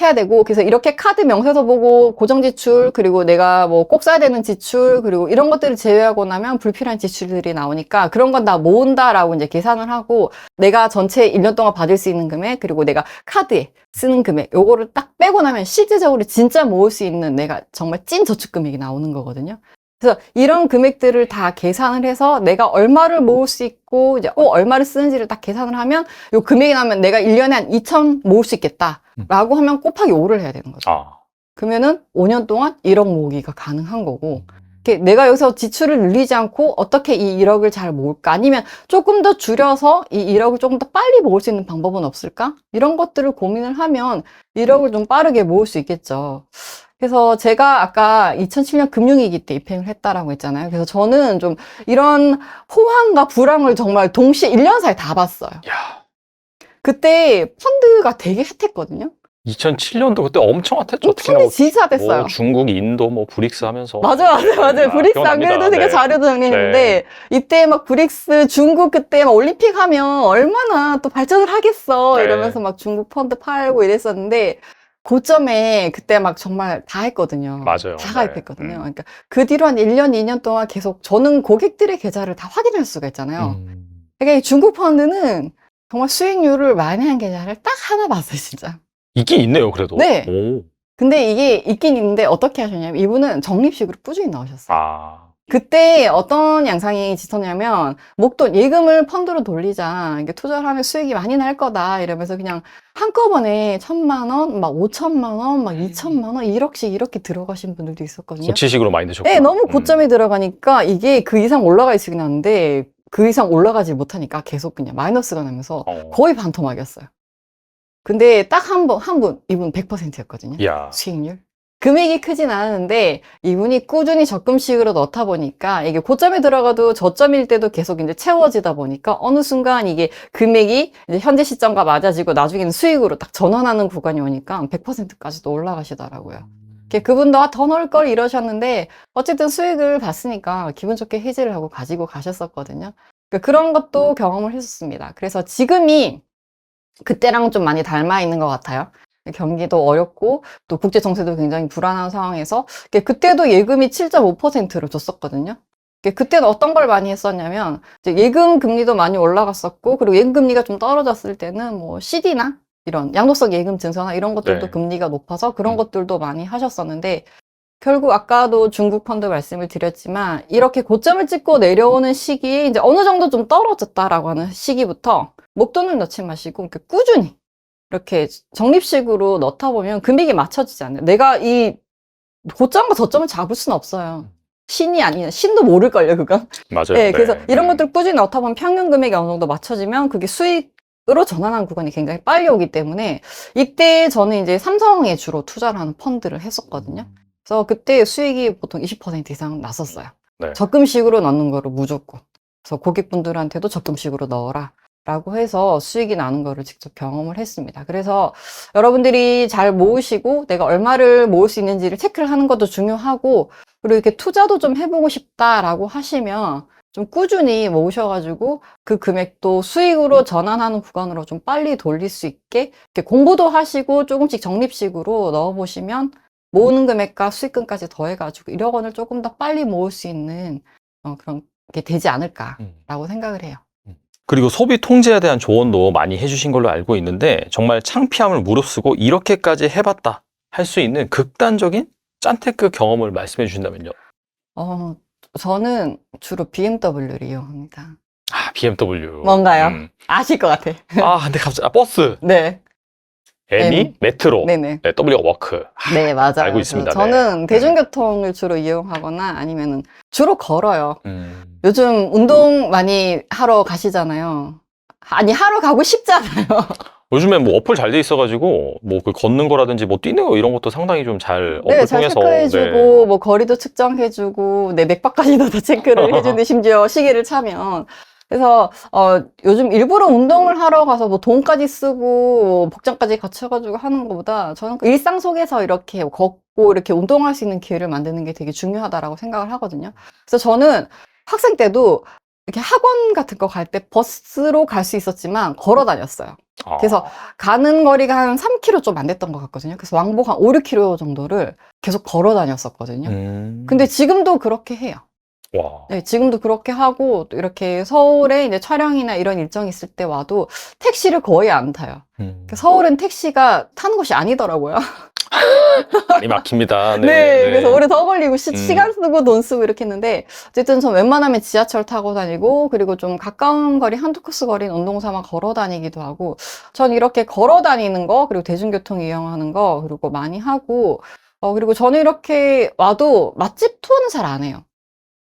해야 되고, 그래서 이렇게 카드 명세서 보고 고정 지출, 그리고 내가 뭐 꼭 써야 되는 지출, 그리고 이런 것들을 제외하고 나면 불필요한 지출들이 나오니까 그런 건 다 모은다라고 이제 계산을 하고 내가 전체 1년 동안 받을 수 있는 금액, 그리고 내가 카드에 쓰는 금액, 요거를 딱 빼고 나면 실제적으로 진짜 모을 수 있는 내가 정말 찐 저축 금액이 나오는 거거든요. 그래서 이런 금액들을 다 계산을 해서 내가 얼마를 모을 수 있고 이제 얼마를 쓰는지를 딱 계산을 하면 요 금액이 나면 내가 1년에 한 2천 모을 수 있겠다라고 하면 곱하기 5를 해야 되는 거죠. 아, 그러면은 5년 동안 1억 모으기가 가능한 거고 이렇게 내가 여기서 지출을 늘리지 않고 어떻게 이 1억을 잘 모을까? 아니면 조금 더 줄여서 이 1억을 조금 더 빨리 모을 수 있는 방법은 없을까? 이런 것들을 고민을 하면 1억을 좀 빠르게 모을 수 있겠죠. 그래서 제가 아까 2007년 금융위기 때 입행을 했다라고 했잖아요. 그래서 저는 좀 이런 호황과 불황을 정말 동시에 1년 사이에 다 봤어요. 야, 그때 펀드가 되게 핫했거든요. 2007년도 그때 엄청 핫했죠. 특히나 펀드 진짜 핫했어요. 뭐 중국, 인도, 뭐 브릭스 하면서. 맞아요. 브릭스 안 기억납니다. 그래도 제가 네. 자료도 정리했는데, 이때 막 브릭스, 중국 그때 막 올림픽 하면 얼마나 또 발전을 하겠어. 네. 이러면서 막 중국 펀드 팔고 이랬었는데, 고점에 그때 막 정말 다 했거든요. 맞아요. 다 네. 가입했거든요. 그러니까 그 뒤로 한 1년, 2년 동안 계속 저는 고객들의 계좌를 다 확인할 수가 있잖아요. 그러니까 이 중국 펀드는 정말 수익률을 많이 한 계좌를 딱 하나 봤어요, 진짜. 있긴 있네요, 그래도. 네. 오. 근데 이게 있긴 있는데 어떻게 하셨냐면 이분은 적립식으로 꾸준히 나오셨어요. 아, 그때 어떤 양상이 짙었냐면 목돈 예금을 펀드로 돌리자, 이게 투자를 하면 수익이 많이 날 거다 이러면서 그냥 한꺼번에 1,000만 원, 막 5천만 원, 막 2천만 원, 1억씩 이렇게 들어가신 분들도 있었거든요. 저치식으로 많이 드셨고. 네, 너무 고점에 들어가니까 이게 그 이상 올라가 있으긴 하는데 그 이상 올라가지 못하니까 계속 그냥 마이너스가 나면서 거의 반토막이었어요. 근데 딱 한 분, 이분 100%였거든요. 이야. 수익률. 금액이 크진 않았는데 이분이 꾸준히 적금식으로 넣다 보니까 이게 고점에 들어가도 저점일 때도 계속 이제 채워지다 보니까 어느 순간 이게 금액이 이제 현재 시점과 맞아지고 나중에는 수익으로 딱 전환하는 구간이 오니까 100%까지도 올라가시더라고요. 그분도 더 넣을 걸 이러셨는데 어쨌든 수익을 봤으니까 기분 좋게 해지를 하고 가지고 가셨었거든요. 그러니까 그런 것도 경험을 했었습니다. 그래서 지금이 그때랑 좀 많이 닮아 있는 것 같아요. 경기도 어렵고 또 국제 정세도 굉장히 불안한 상황에서 그때도 예금이 7.5%를 줬었거든요. 그때는 어떤 걸 많이 했었냐면 이제 예금 금리도 많이 올라갔었고 그리고 예금 금리가 좀 떨어졌을 때는 뭐 CD나 이런 양도성 예금 증서나 이런 것들도 네. 금리가 높아서 그런 것들도 많이 하셨었는데 결국 아까도 중국 펀드 말씀을 드렸지만 이렇게 고점을 찍고 내려오는 시기에 이제 어느 정도 좀 떨어졌다라고 하는 시기부터 목돈을 넣지 마시고 이렇게 꾸준히 이렇게 적립식으로 넣다 보면 금액이 맞춰지지 않아요. 내가 이 고점과 저점을 잡을 수는 없어요. 신이 아니라 신도 모를걸요, 그건. 맞아요. 네, 그래서 이런 것들 꾸준히 넣다 보면 평균 금액이 어느 정도 맞춰지면 그게 수익으로 전환하는 구간이 굉장히 빨리 오기 때문에 이때 저는 이제 삼성에 주로 투자를 하는 펀드를 했었거든요. 그래서 그때 수익이 보통 20% 이상 났었어요. 네. 적금식으로 넣는 거를 무조건. 그래서 고객분들한테도 적금식으로 넣어라. 라고 해서 수익이 나는 거를 직접 경험을 했습니다. 그래서 여러분들이 잘 모으시고 내가 얼마를 모을 수 있는지를 체크를 하는 것도 중요하고 그리고 이렇게 투자도 좀 해보고 싶다라고 하시면 좀 꾸준히 모으셔가지고 그 금액도 수익으로 전환하는 구간으로 좀 빨리 돌릴 수 있게 이렇게 공부도 하시고 조금씩 적립식으로 넣어보시면 모으는 금액과 수익금까지 더해가지고 1억 원을 조금 더 빨리 모을 수 있는 그런 게 되지 않을까라고 생각을 해요. 그리고 소비 통제에 대한 조언도 많이 해주신 걸로 알고 있는데 정말 창피함을 무릅쓰고 이렇게까지 해봤다 할 수 있는 극단적인 짠테크 경험을 말씀해 주신다면요. 저는 주로 BMW를 이용합니다. 아, BMW. 뭔가요? 아실 것 같아. 아, 근데 갑자기 버스. 네. 애니, 메트로, 네네. 네, W가 워크. 네, 맞아요. 알고 있습니다. 저는 네. 대중교통을 주로 이용하거나 아니면은 주로 걸어요. 요즘 운동 많이 하러 가시잖아요. 아니, 하러 가고 싶잖아요. 요즘에 뭐 어플 잘 돼 있어가지고 뭐 그 걷는 거라든지 뭐 뛰는 거 이런 것도 상당히 좀 잘 네, 어플 잘 통해서 체크해주고, 뭐, 거리도 측정해주고, 내 맥박까지도 다 체크를 해주는데, 심지어 시계를 차면. 그래서, 요즘 일부러 운동을 하러 가서 뭐 돈까지 쓰고, 복장까지 갖춰가지고 하는 것보다, 저는 그 일상 속에서 이렇게 걷고, 이렇게 운동할 수 있는 기회를 만드는 게 되게 중요하다라고 생각을 하거든요. 그래서 저는 학생 때도 이렇게 학원 같은 거 갈 때 버스로 갈 수 있었지만, 걸어 다녔어요. 아, 그래서 가는 거리가 한 3km 좀 안 됐던 것 같거든요. 그래서 왕복 한 5, 6km 정도를 계속 걸어 다녔었거든요. 근데 지금도 그렇게 해요. 와, 네, 지금도 그렇게 하고, 또 이렇게 서울에 이제 촬영이나 이런 일정이 있을 때 와도 택시를 거의 안 타요. 서울은 택시가 타는 곳이 아니더라고요. 많이 막힙니다. 네, 네, 네. 그래서 오래 더 걸리고 시간 음, 쓰고 돈 쓰고 이렇게 했는데 어쨌든 전 웬만하면 지하철 타고 다니고 그리고 좀 가까운 거리 한두 코스 거리는 운동 삼아 걸어 다니기도 하고 전 이렇게 걸어 다니는 거 그리고 대중교통 이용하는 거 그리고 많이 하고 그리고 저는 이렇게 와도 맛집 투어는 잘 안 해요.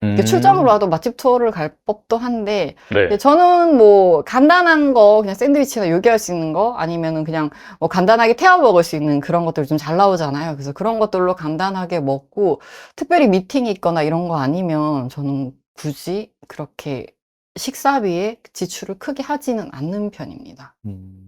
이렇게 출장을 와도 맛집 투어를 갈 법도 한데 네. 저는 뭐 간단한 거 그냥 샌드위치나 요기할 수 있는 거 아니면은 그냥 뭐 간단하게 태워 먹을 수 있는 그런 것들 좀 잘 나오잖아요. 그래서 그런 것들로 간단하게 먹고 특별히 미팅이 있거나 이런 거 아니면 저는 굳이 그렇게 식사비에 지출을 크게 하지는 않는 편입니다.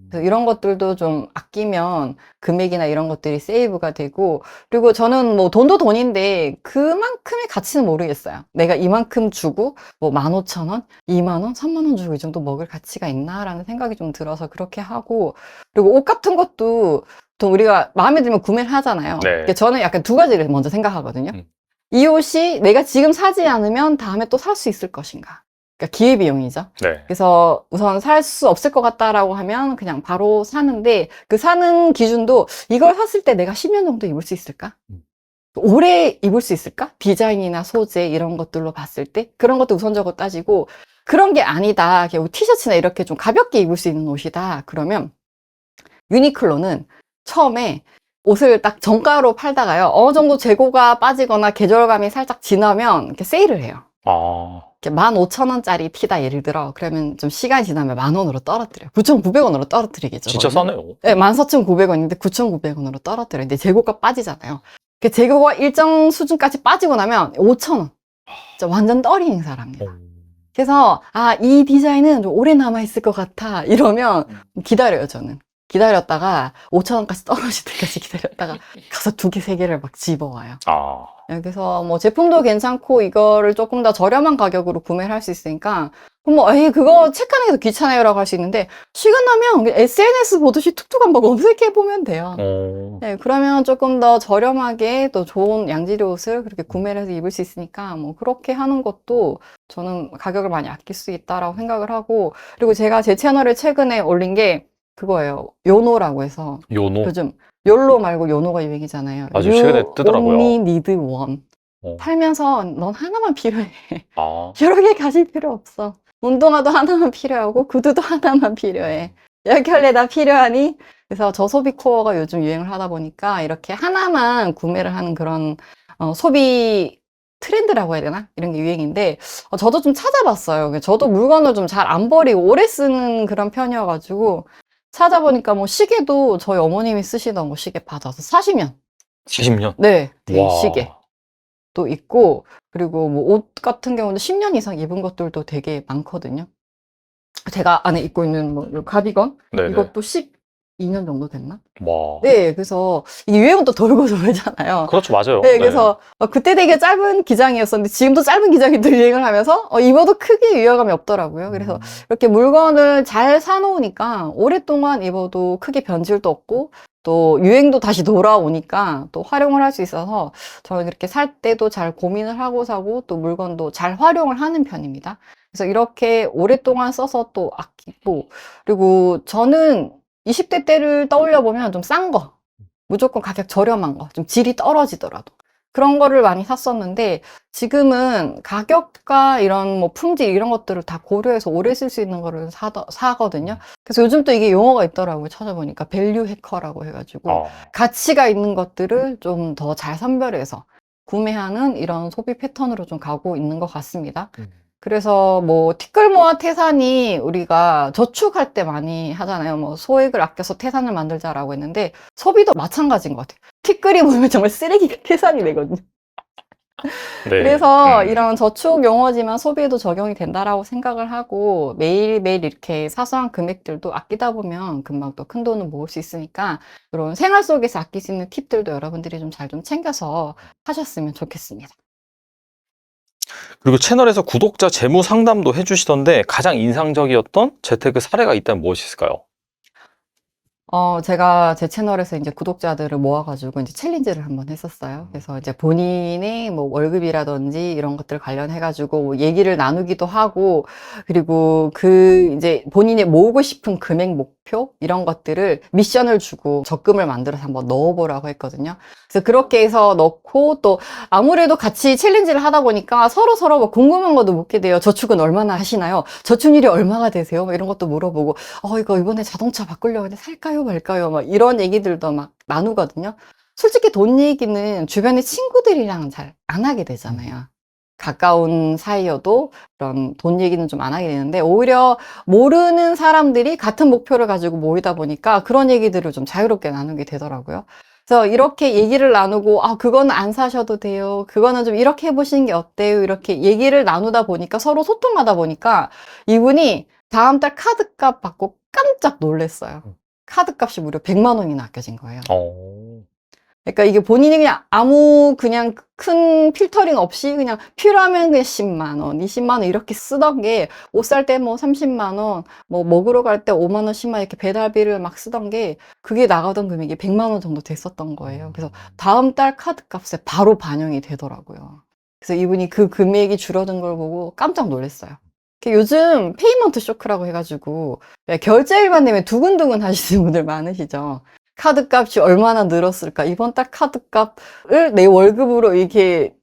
그래서 이런 것들도 좀 아끼면 금액이나 이런 것들이 세이브가 되고 그리고 저는 뭐 돈도 돈인데 그만큼의 가치는 모르겠어요. 내가 이만큼 주고 뭐 15,000원, 2만 원, 3만 원 주고 이 정도 먹을 가치가 있나라는 생각이 좀 들어서 그렇게 하고 그리고 옷 같은 것도 또 우리가 마음에 들면 구매를 하잖아요. 네. 그러니까 저는 약간 두 가지를 먼저 생각하거든요. 음. 이 옷이 내가 지금 사지 않으면 다음에 또 살 수 있을 것인가. 그러니까 기회비용이죠. 네. 그래서 우선 살 수 없을 것 같다라고 하면 그냥 바로 사는데 그 사는 기준도 이걸 샀을 때 내가 10년 정도 입을 수 있을까? 오래 입을 수 있을까? 디자인이나 소재 이런 것들로 봤을 때 그런 것도 우선적으로 따지고 그런 게 아니다. 그냥 티셔츠나 이렇게 좀 가볍게 입을 수 있는 옷이다. 그러면 유니클로는 처음에 옷을 딱 정가로 팔다가요. 어느 정도 재고가 빠지거나 계절감이 살짝 지나면 이렇게 세일을 해요. 아, 15,000원짜리 티다 예를 들어 그러면 좀 시간이 지나면 10,000원으로 떨어뜨려요. 9,900원으로 떨어뜨리겠죠. 진짜 그러면? 싸네요. 네, 14,900원인데 9,900원으로 떨어뜨려요. 근데 재고가 빠지잖아요. 그 재고가 일정 수준까지 빠지고 나면 5,000원. 진짜 완전 떨이는 사람이에요. 그래서 이 디자인은 좀 오래 남아있을 것 같아 이러면 기다려요. 저는 기다렸다가 5,000원까지 떨어질 때까지 기다렸다가 가서 2개, 3개를 막 집어와요. 아, 그래서 뭐 제품도 괜찮고 이거를 조금 더 저렴한 가격으로 구매를 할 수 있으니까 뭐 에이 그거 체크하는 게 더 귀찮아요 라고 할 수 있는데 시간 나면 SNS 보듯이 툭툭 한번 검색해 보면 돼요. 네, 그러면 조금 더 저렴하게 또 좋은 양질의 옷을 그렇게 구매를 해서 입을 수 있으니까 뭐 그렇게 하는 것도 저는 가격을 많이 아낄 수 있다라고 생각을 하고 그리고 제가 제 채널에 최근에 올린 게 그거예요. 요노라고 해서 요노. 요즘 욜로 말고 요노가 유행이잖아요. 아주 최근에 뜨더라고요. only need one. 어. 살면서 넌 하나만 필요해. 아, 여러 개 가질 필요 없어. 운동화도 하나만 필요하고 구두도 하나만 필요해. 10켤레 다 필요하니? 그래서 저소비 코어가 요즘 유행을 하다 보니까 이렇게 하나만 구매를 하는 그런 소비 트렌드라고 해야 되나? 이런 게 유행인데 저도 좀 찾아봤어요. 저도 물건을 좀 잘 안 버리고 오래 쓰는 그런 편이어가지고 찾아보니까 뭐 시계도 저희 어머님이 쓰시던 거 시계 받아서 사시면 70년? 네, 와. 시계도 있고 그리고 뭐 옷 같은 경우는 10년 이상 입은 것들도 되게 많거든요. 제가 안에 입고 있는 뭐 이 가디건 네네. 이것도 12년 정도 됐나? 와. 네, 그래서 이 유행은 또 돌고 돌잖아요. 그렇죠, 맞아요. 네, 그래서 그때 되게 짧은 기장이었었는데 지금도 짧은 기장이 또 유행을 하면서 입어도 크게 위화감이 없더라고요. 그래서 이렇게 물건을 잘 사놓으니까 오랫동안 입어도 크게 변질도 없고 또 유행도 다시 돌아오니까 또 활용을 할 수 있어서 저는 이렇게 살 때도 잘 고민을 하고 사고 또 물건도 잘 활용을 하는 편입니다. 그래서 이렇게 오랫동안 써서 또 아끼고 그리고 저는 20대 때를 떠올려 보면 좀 싼 거, 무조건 가격 저렴한 거, 좀 질이 떨어지더라도 그런 거를 많이 샀었는데 지금은 가격과 이런 뭐 품질 이런 것들을 다 고려해서 오래 쓸 수 있는 거를 사거든요. 그래서 요즘 또 이게 용어가 있더라고요. 찾아보니까 밸류 해커라고 해가지고 가치가 있는 것들을 좀 더 잘 선별해서 구매하는 이런 소비 패턴으로 좀 가고 있는 것 같습니다. 그래서 뭐 티끌모아 태산이 우리가 저축할 때 많이 하잖아요. 뭐 소액을 아껴서 태산을 만들자라고 했는데 소비도 마찬가지인 것 같아요. 티끌이 모이면 정말 쓰레기가 태산이 되거든요. 네. 그래서 이런 저축 용어지만 소비에도 적용이 된다라고 생각을 하고 매일매일 이렇게 사소한 금액들도 아끼다 보면 금방 또 큰 돈을 모을 수 있으니까 이런 생활 속에서 아낄 수 있는 팁들도 여러분들이 좀 잘 좀 챙겨서 하셨으면 좋겠습니다. 그리고 채널에서 구독자 재무 상담도 해주시던데 가장 인상적이었던 재테크 사례가 있다면 무엇이 있을까요? 제가 제 채널에서 이제 구독자들을 모아가지고 이제 챌린지를 한번 했었어요. 그래서 이제 본인의 뭐 월급이라든지 이런 것들 관련해가지고 뭐 얘기를 나누기도 하고, 그리고 그 이제 본인이 모으고 싶은 금액 목표 이런 것들을 미션을 주고 적금을 만들어서 한번 넣어보라고 했거든요. 그래서 그렇게 해서 넣고 또 아무래도 같이 챌린지를 하다 보니까 서로 뭐 궁금한 것도 묻게 돼요. 저축은 얼마나 하시나요? 저축률이 얼마가 되세요? 뭐 이런 것도 물어보고, 이거 이번에 자동차 바꾸려고 하는데 살까요 말까요? 막 이런 얘기들도 막 나누거든요. 솔직히 돈 얘기는 주변의 친구들이랑 잘 안 하게 되잖아요. 가까운 사이여도 그런 돈 얘기는 좀 안 하게 되는데 오히려 모르는 사람들이 같은 목표를 가지고 모이다 보니까 그런 얘기들을 좀 자유롭게 나누게 되더라고요. 그래서 이렇게 얘기를 나누고, 그거는 안 사셔도 돼요. 그거는 좀 이렇게 해보시는 게 어때요? 이렇게 얘기를 나누다 보니까 서로 소통하다 보니까 이분이 다음 달 카드값 받고 깜짝 놀랐어요. 카드값이 무려 100만 원이나 아껴진 거예요. 그러니까 이게 본인이 그냥 큰 필터링 없이 그냥 필요하면 그냥 10만 원, 20만 원 이렇게 쓰던 게 옷 살 때 뭐 30만 원, 뭐 먹으러 갈 때 5만 원, 10만 원 이렇게 배달비를 막 쓰던 게 그게 나가던 금액이 100만 원 정도 됐었던 거예요. 그래서 다음 달 카드 값에 바로 반영이 되더라고요. 그래서 이분이 그 금액이 줄어든 걸 보고 깜짝 놀랐어요. 요즘 페이먼트 쇼크라고 해가지고 결제 일반 되면 두근두근 하시는 분들 많으시죠. 카드값이 얼마나 늘었을까? 이번 달 카드값을 내 월급으로 이렇게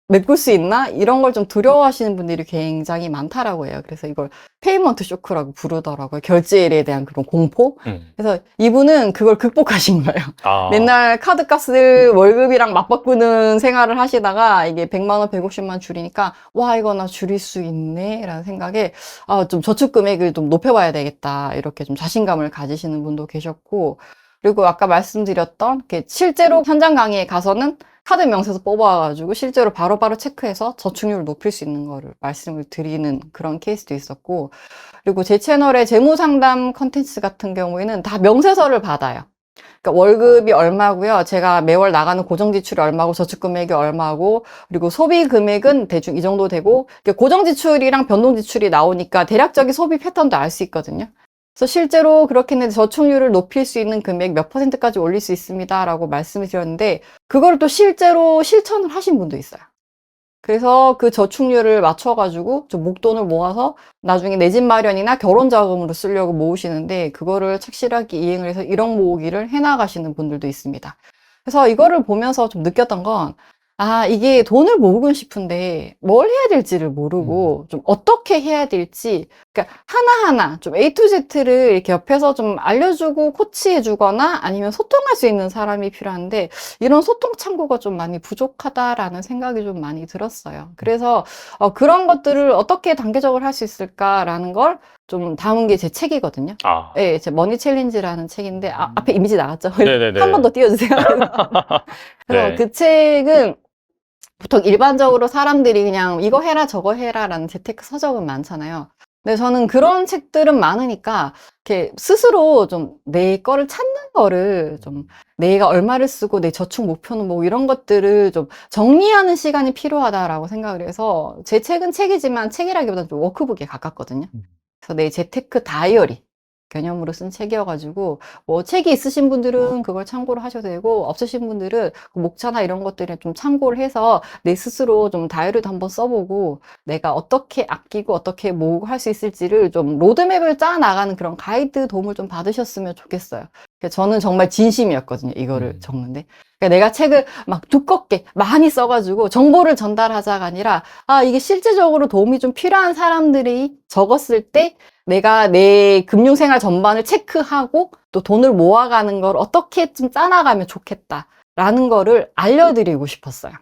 메꿀 수 있나? 이런 걸 좀 두려워하시는 분들이 굉장히 많다라고 해요. 그래서 이걸 페이먼트 쇼크라고 부르더라고요. 결제일에 대한 그런 공포? 그래서 이분은 그걸 극복하신 거예요. 맨날 카드값을 월급이랑 맞바꾸는 생활을 하시다가 이게 100만 원, 150만 원 줄이니까 와, 이거 나 줄일 수 있네? 라는 생각에 좀 저축 금액을 좀 높여봐야 되겠다. 이렇게 좀 자신감을 가지시는 분도 계셨고, 그리고 아까 말씀드렸던 실제로 현장 강의에 가서는 카드 명세서 뽑아가지고 실제로 바로바로 체크해서 저축률을 높일 수 있는 거를 말씀을 드리는 그런 케이스도 있었고, 그리고 제 채널의 재무상담 컨텐츠 같은 경우에는 다 명세서를 받아요. 그러니까 월급이 얼마고요. 제가 매월 나가는 고정지출이 얼마고 저축금액이 얼마고, 그리고 소비 금액은 대충 이 정도 되고, 고정지출이랑 변동지출이 나오니까 대략적인 소비 패턴도 알 수 있거든요. 그래서 실제로 그렇게 했는데 저축률을 높일 수 있는 금액 몇 %까지 올릴 수 있습니다 라고 말씀을 드렸는데 그걸 또 실제로 실천을 하신 분도 있어요. 그래서 그 저축률을 맞춰가지고 좀 목돈을 모아서 나중에 내 집 마련이나 결혼 자금으로 쓰려고 모으시는데 그거를 착실하게 이행을 해서 1억 모으기를 해나가시는 분들도 있습니다. 그래서 이거를 보면서 좀 느꼈던 건 이게 돈을 모으고 싶은데 뭘 해야 될지를 모르고 좀 어떻게 해야 될지, 그러니까 하나하나 좀 A to Z를 이렇게 옆에서 좀 알려주고 코치해주거나 아니면 소통할 수 있는 사람이 필요한데 이런 소통 창구가 좀 많이 부족하다라는 생각이 좀 많이 들었어요. 그래서 그런 것들을 어떻게 단계적으로 할 수 있을까라는 걸 좀 담은 게 제 책이거든요. 네, 제 머니 챌린지라는 책인데 앞에 이미지 나왔죠? 한 번 더 띄워주세요. 그래서 네. 그 책은 보통 일반적으로 사람들이 그냥 이거 해라 저거 해라 라는 재테크 서적은 많잖아요. 근데 저는 그런 책들은 많으니까 이렇게 스스로 좀 내 거를 찾는 거를 좀 내가 얼마를 쓰고 내 저축 목표는 뭐 이런 것들을 좀 정리하는 시간이 필요하다라고 생각을 해서 제 책은 책이지만 책이라기보다는 좀 워크북에 가깝거든요. 그래서 내 재테크 다이어리 개념으로 쓴 책이어가지고 뭐 책이 있으신 분들은 그걸 참고를 하셔도 되고 없으신 분들은 그 목차나 이런 것들을 좀 참고를 해서 내 스스로 좀 다이어리도 한번 써보고 내가 어떻게 아끼고 어떻게 모으고 할 수 있을지를 좀 로드맵을 짜 나가는 그런 가이드 도움을 좀 받으셨으면 좋겠어요. 저는 정말 진심이었거든요. 이거를 적는데. 그러니까 내가 책을 막 두껍게 많이 써가지고 정보를 전달하자가 아니라 이게 실제적으로 도움이 좀 필요한 사람들이 적었을 때 내가 내 금융생활 전반을 체크하고 또 돈을 모아가는 걸 어떻게 좀 짜나가면 좋겠다라는 거를 알려드리고 싶었어요.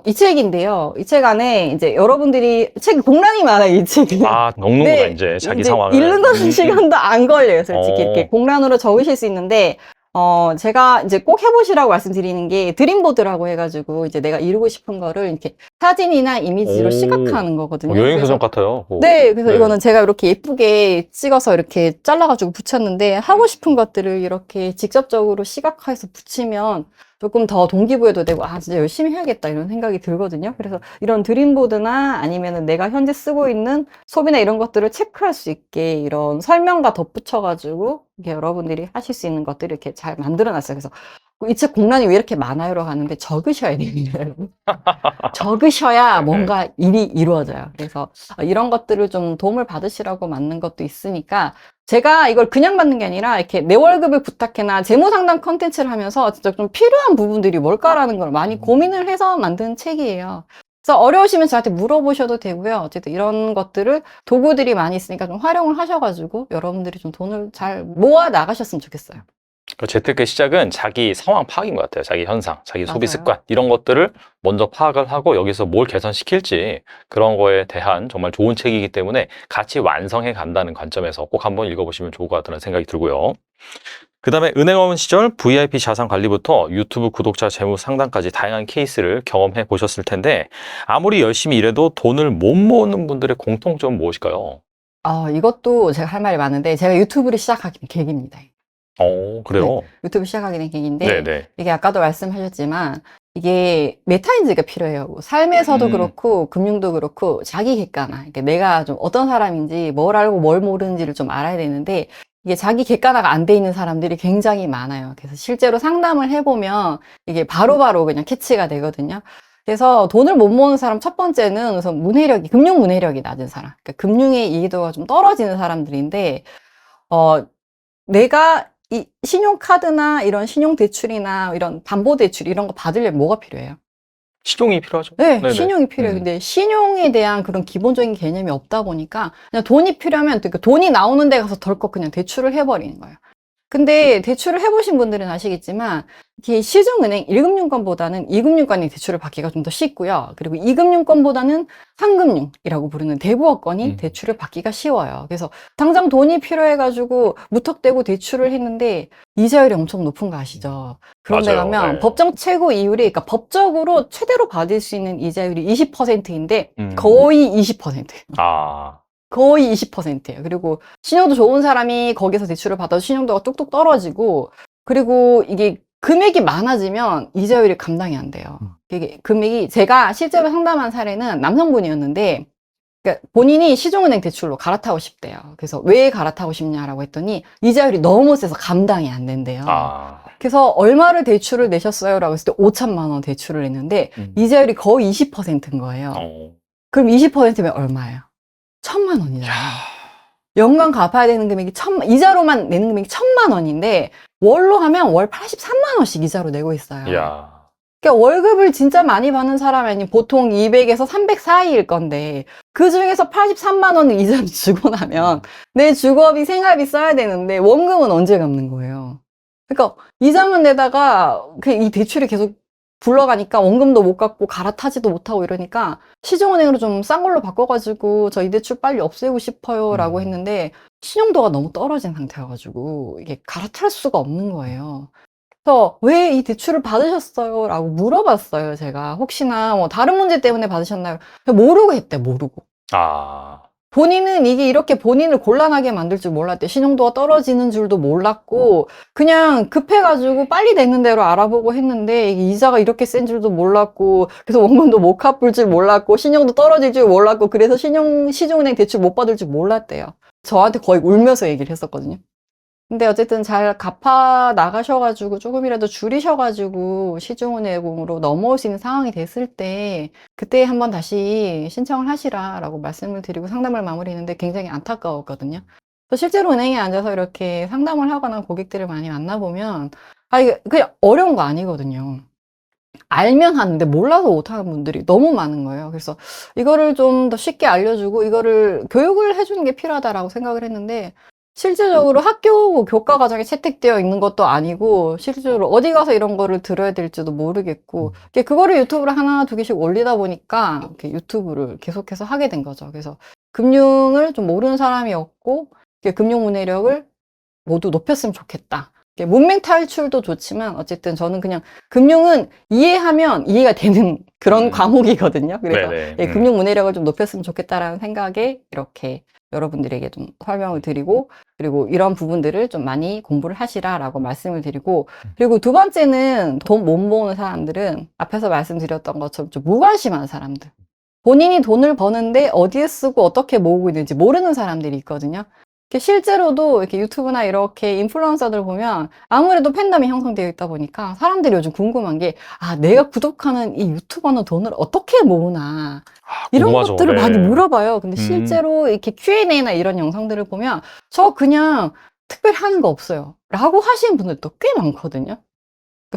이 책인데요. 이 책 안에 이제 여러분들이 책이 공란이 많아요, 이 책이. 아, 적는구나, 네, 이제 자기 이제 상황을. 읽는 시간도 안 걸려요, 솔직히. 어. 이렇게 공란으로 적으실 수 있는데, 제가 이제 꼭 해보시라고 말씀드리는 게 드림보드라고 해가지고, 이제 내가 이루고 싶은 거를 이렇게 사진이나 이미지로 오. 시각화하는 거거든요. 여행사전 그래서 같아요. 네, 그래서 네. 이거는 제가 이렇게 예쁘게 찍어서 이렇게 잘라가지고 붙였는데, 하고 싶은 것들을 이렇게 직접적으로 시각화해서 붙이면 조금 더 동기부여도 되고, 아, 진짜 열심히 해야겠다, 이런 생각이 들거든요. 그래서 이런 드림보드나 아니면은 내가 현재 쓰고 있는 소비나 이런 것들을 체크할 수 있게 이런 설명과 덧붙여가지고, 이렇게 여러분들이 하실 수 있는 것들을 이렇게 잘 만들어 놨어요. 그래서 이 책 공란이 왜 이렇게 많아요로 가는데 적으셔야 됩니다, 여러분. 적으셔야 네. 뭔가 일이 이루어져요. 그래서 이런 것들을 좀 도움을 받으시라고 만든 것도 있으니까 제가 이걸 그냥 받는 게 아니라 이렇게 내 월급을 부탁해나 재무상담 컨텐츠를 하면서 진짜 좀 필요한 부분들이 뭘까라는 걸 많이 고민을 해서 만든 책이에요. 그래서 어려우시면 저한테 물어보셔도 되고요. 어쨌든 이런 것들을 도구들이 많이 있으니까 좀 활용을 하셔가지고 여러분들이 좀 돈을 잘 모아 나가셨으면 좋겠어요. 그 재테크의 시작은 자기 상황 파악인 것 같아요. 자기 현상, 자기 소비 맞아요. 습관 이런 것들을 먼저 파악을 하고 여기서 뭘 개선시킬지 그런 거에 대한 정말 좋은 책이기 때문에 같이 완성해 간다는 관점에서 꼭 한번 읽어보시면 좋을 것 같다는 생각이 들고요. 그 다음에 은행원 시절 VIP 자산 관리부터 유튜브 구독자 재무 상담까지 다양한 케이스를 경험해 보셨을 텐데 아무리 열심히 일해도 돈을 못 모으는 분들의 공통점은 무엇일까요? 이것도 제가 할 말이 많은데 제가 유튜브를 시작하게 된 계기입니다. 그래요? 유튜브 시작하게 된 계기인데 네네. 이게 아까도 말씀하셨지만 이게 메타인지가 필요해요. 뭐 삶에서도 그렇고 금융도 그렇고 자기 객관화. 그러니까 내가 좀 어떤 사람인지 뭘 알고 뭘 모르는지를 좀 알아야 되는데 이게 자기 객관화가 안 돼 있는 사람들이 굉장히 많아요. 그래서 실제로 상담을 해보면 이게 바로바로 그냥 캐치가 되거든요. 그래서 돈을 못 모으는 사람 첫 번째는 우선 금융 문해력이 낮은 사람. 그러니까 금융의 이해도가 좀 떨어지는 사람들인데 내가 이 신용카드나 이런 신용대출이나 이런 담보대출 이런 거 받으려면 뭐가 필요해요? 신용이 필요하죠? 네, 네네. 신용이 필요해요. 근데 신용에 대한 그런 기본적인 개념이 없다 보니까 그냥 돈이 필요하면 그러니까 돈이 나오는 데 가서 덜컥 그냥 대출을 해버리는 거예요. 근데 대출을 해보신 분들은 아시겠지만 이게 시중은행 1금융권보다는 2금융권이 대출을 받기가 좀 더 쉽고요. 그리고 2금융권보다는 3금융이라고 부르는 대부업권이 대출을 받기가 쉬워요. 그래서 당장 돈이 필요해가지고 무턱대고 대출을 했는데 이자율이 엄청 높은 거 아시죠? 그런 데 맞아요. 가면 네. 법정 최고 이율이 그러니까 법적으로 최대로 받을 수 있는 이자율이 20%인데 음. 거의 20%예요. 아, 거의 20%예요. 그리고 신용도 좋은 사람이 거기서 대출을 받아도 신용도가 뚝뚝 떨어지고 그리고 이게 금액이 많아지면 이자율이 감당이 안 돼요. 이게 금액이 제가 실제로 상담한 사례는 남성분이었는데 그러니까 본인이 시중은행 대출로 갈아타고 싶대요. 그래서 왜 갈아타고 싶냐라고 했더니 이자율이 너무 세서 감당이 안 된대요. 그래서 얼마를 대출을 내셨어요? 라고 했을 때 5천만 원 대출을 했는데 이자율이 거의 20%인 거예요. 그럼 20%면 얼마예요? 1,000만 원이잖아요. 연간 갚아야 되는 금액이 이자로만 내는 금액이 1,000만 원인데 월로 하면 월 83만 원씩 이자로 내고 있어요. 야. 그러니까 월급을 진짜 많이 받는 사람이 보통 200에서 300 사이일 건데 그 중에서 83만 원을 이자를 주고 나면 내 주거비, 생활비 써야 되는데 원금은 언제 갚는 거예요? 그러니까 이자만 내다가 이 대출이 계속 굴러가니까 원금도 못 갚고 갈아타지도 못하고 이러니까 시중은행으로 좀 싼 걸로 바꿔가지고 저 이 대출 빨리 없애고 싶어요 라고 했는데 신용도가 너무 떨어진 상태여가지고 이게 갈아탈 수가 없는 거예요. 그래서 왜 이 대출을 받으셨어요? 라고 물어봤어요, 제가. 혹시나 뭐 다른 문제 때문에 받으셨나요? 모르고 했대, 모르고. 본인은 이게 이렇게 본인을 곤란하게 만들 줄 몰랐대. 신용도가 떨어지는 줄도 몰랐고, 그냥 급해가지고 빨리 되는 대로 알아보고 했는데, 이게 이자가 이렇게 센 줄도 몰랐고, 그래서 원금도 못 갚을 줄 몰랐고, 신용도 떨어질 줄 몰랐고, 그래서 시중은행 대출 못 받을 줄 몰랐대요. 저한테 거의 울면서 얘기를 했었거든요. 근데 어쨌든 잘 갚아 나가셔가지고 조금이라도 줄이셔가지고 시중은행으로 넘어올 수 있는 상황이 됐을 때 그때 한번 다시 신청을 하시라라고 말씀을 드리고 상담을 마무리했는데 굉장히 안타까웠거든요. 그래서 실제로 은행에 앉아서 이렇게 상담을 하거나 고객들을 많이 만나보면 이게 그냥 어려운 거 아니거든요. 알면 하는데 몰라서 못하는 분들이 너무 많은 거예요. 그래서 이거를 좀 더 쉽게 알려주고 이거를 교육을 해주는 게 필요하다라고 생각을 했는데 실질적으로 학교 교과 과정에 채택되어 있는 것도 아니고 실질적으로 어디 가서 이런 거를 들어야 될지도 모르겠고 그거를 유튜브를 하나 두 개씩 올리다 보니까 이렇게 유튜브를 계속해서 하게 된 거죠. 그래서 금융을 좀 모르는 사람이었고 금융 문해력을 모두 높였으면 좋겠다. 문맹 탈출도 좋지만 어쨌든 저는 그냥 금융은 이해하면 이해가 되는 그런 과목이거든요. 그래서 네네. 금융 문해력을 좀 높였으면 좋겠다라는 생각에 이렇게 여러분들에게 좀 설명을 드리고 그리고 이런 부분들을 좀 많이 공부를 하시라라고 말씀을 드리고 그리고 두 번째는 돈 못 모으는 사람들은 앞에서 말씀드렸던 것처럼 좀 무관심한 사람들. 본인이 돈을 버는데 어디에 쓰고 어떻게 모으고 있는지 모르는 사람들이 있거든요. 실제로도 이렇게 유튜브나 이렇게 인플루언서들 보면 아무래도 팬덤이 형성되어 있다 보니까 사람들이 요즘 궁금한 게, 아, 내가 구독하는 이 유튜버는 돈을 어떻게 모으나. 이런 궁금하죠. 것들을 네. 많이 물어봐요. 근데 음. 실제로 이렇게 Q&A나 이런 영상들을 보면 저 그냥 특별히 하는 거 없어요. 라고 하시는 분들도 꽤 많거든요.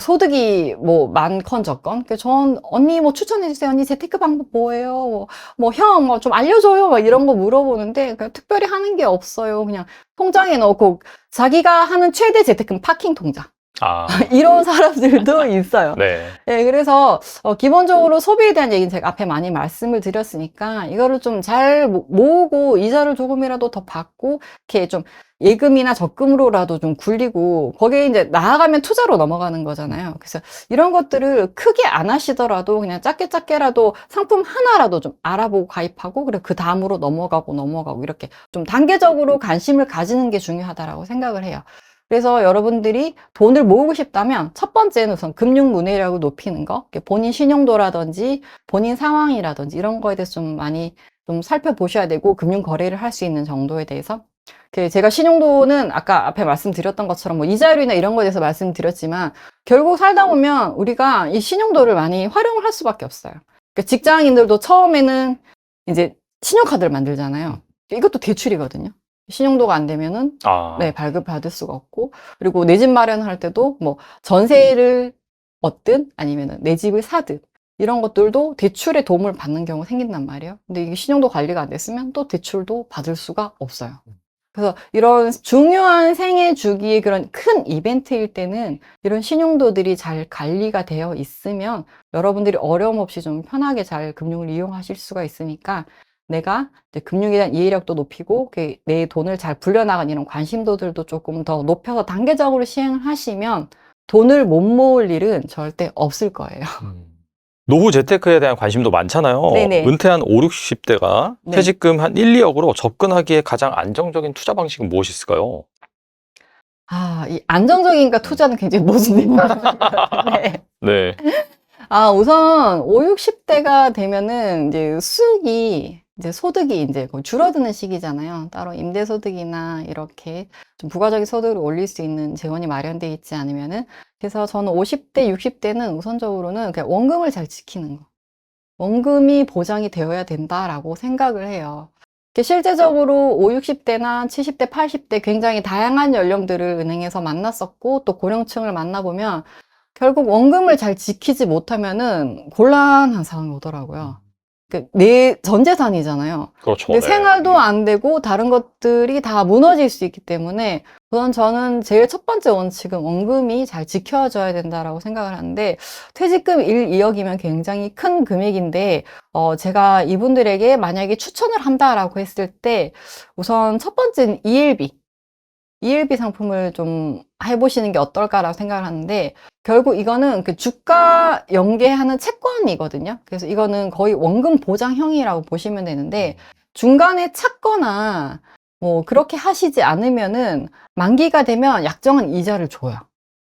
소득이 뭐 많건 적건. 전 언니 뭐 추천해주세요. 언니 재테크 방법 뭐예요? 형 뭐 좀 알려줘요. 막 이런 거 물어보는데 그냥 특별히 하는 게 없어요. 그냥 통장에 넣고 자기가 하는 최대 재테크는 파킹 통장. 아, 이런 사람들도 있어요. 네. 네, 그래서 기본적으로 소비에 대한 얘기는 제가 앞에 많이 말씀을 드렸으니까 이거를 좀 잘 모으고 이자를 조금이라도 더 받고 이렇게 좀 예금이나 적금으로라도 좀 굴리고 거기에 이제 나아가면 투자로 넘어가는 거잖아요. 그래서 이런 것들을 크게 안 하시더라도 그냥 작게라도 상품 하나라도 좀 알아보고 가입하고 그리고 그 다음으로 넘어가고 이렇게 좀 단계적으로 관심을 가지는 게 중요하다라고 생각을 해요. 그래서 여러분들이 돈을 모으고 싶다면 첫 번째는 우선 금융 문해력을 높이는 거, 본인 신용도라든지 본인 상황이라든지 이런 거에 대해서 좀 많이 좀 살펴보셔야 되고 금융 거래를 할 수 있는 정도에 대해서 제가 신용도는 아까 앞에 말씀드렸던 것처럼 뭐 이자율이나 이런 거에 대해서 말씀드렸지만 결국 살다 보면 우리가 이 신용도를 많이 활용을 할 수밖에 없어요. 직장인들도 처음에는 이제 신용카드를 만들잖아요. 이것도 대출이거든요. 신용도가 안 되면은 네, 발급받을 수가 없고 그리고 내 집 마련할 때도 뭐 전세를 얻든 아니면은 내 집을 사든 이런 것들도 대출의 도움을 받는 경우가 생긴단 말이에요. 근데 이게 신용도 관리가 안 됐으면 또 대출도 받을 수가 없어요. 그래서 이런 중요한 생애 주기의 그런 큰 이벤트일 때는 이런 신용도들이 잘 관리가 되어 있으면 여러분들이 어려움 없이 좀 편하게 잘 금융을 이용하실 수가 있으니까 내가 이제 금융에 대한 이해력도 높이고 내 돈을 잘 불려나가는 이런 관심도들도 조금 더 높여서 단계적으로 시행하시면 돈을 못 모을 일은 절대 없을 거예요. 노후 재테크에 대한 관심도 많잖아요. 네네. 은퇴한 5, 60대가 네. 퇴직금 한 1, 2억으로 접근하기에 가장 안정적인 투자 방식은 무엇이 있을까요? 이 안정적인가 투자는 굉장히 모순된 것 같아요. 네. 우선 5, 60대가 되면은 이제 소득이 이제 거의 줄어드는 시기잖아요. 따로 임대소득이나 이렇게 좀 부가적인 소득을 올릴 수 있는 재원이 마련되어 있지 않으면은. 그래서 저는 50대, 60대는 우선적으로는 그냥 원금을 잘 지키는 거. 원금이 보장이 되어야 된다라고 생각을 해요. 실제적으로 5, 60대나 70대, 80대 굉장히 다양한 연령들을 은행에서 만났었고 또 고령층을 만나보면 결국 원금을 잘 지키지 못하면은 곤란한 상황이 오더라고요. 내 전 재산이잖아요. 그렇죠. 근데 네. 생활도 안 되고 다른 것들이 다 무너질 수 있기 때문에 우선 저는 제일 첫 번째 원칙은 원금이 잘 지켜져야 된다라고 생각을 하는데 퇴직금 1, 2억이면 굉장히 큰 금액인데 제가 이분들에게 만약에 추천을 한다라고 했을 때 우선 첫 번째는 ELB 상품을 좀 해보시는 게 어떨까라고 생각을 하는데 결국 이거는 그 주가 연계하는 채권이거든요. 그래서 이거는 거의 원금 보장형이라고 보시면 되는데 중간에 찾거나 뭐 그렇게 하시지 않으면은 만기가 되면 약정한 이자를 줘요.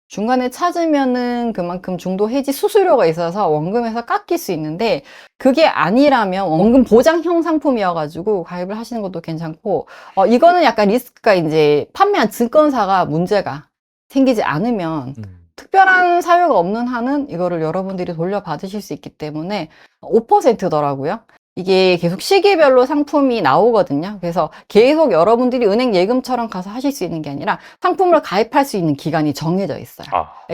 중간에 찾으면은 그만큼 중도 해지 수수료가 있어서 원금에서 깎일 수 있는데 그게 아니라면 원금 보장형 상품이어가지고 가입을 하시는 것도 괜찮고 이거는 약간 리스크가 이제 판매한 증권사가 문제가 생기지 않으면 특별한 사유가 없는 한은 이거를 여러분들이 돌려받으실 수 있기 때문에 5%더라고요. 이게 계속 시기별로 상품이 나오거든요. 그래서 계속 여러분들이 은행 예금처럼 가서 하실 수 있는 게 아니라 상품을 가입할 수 있는 기간이 정해져 있어요.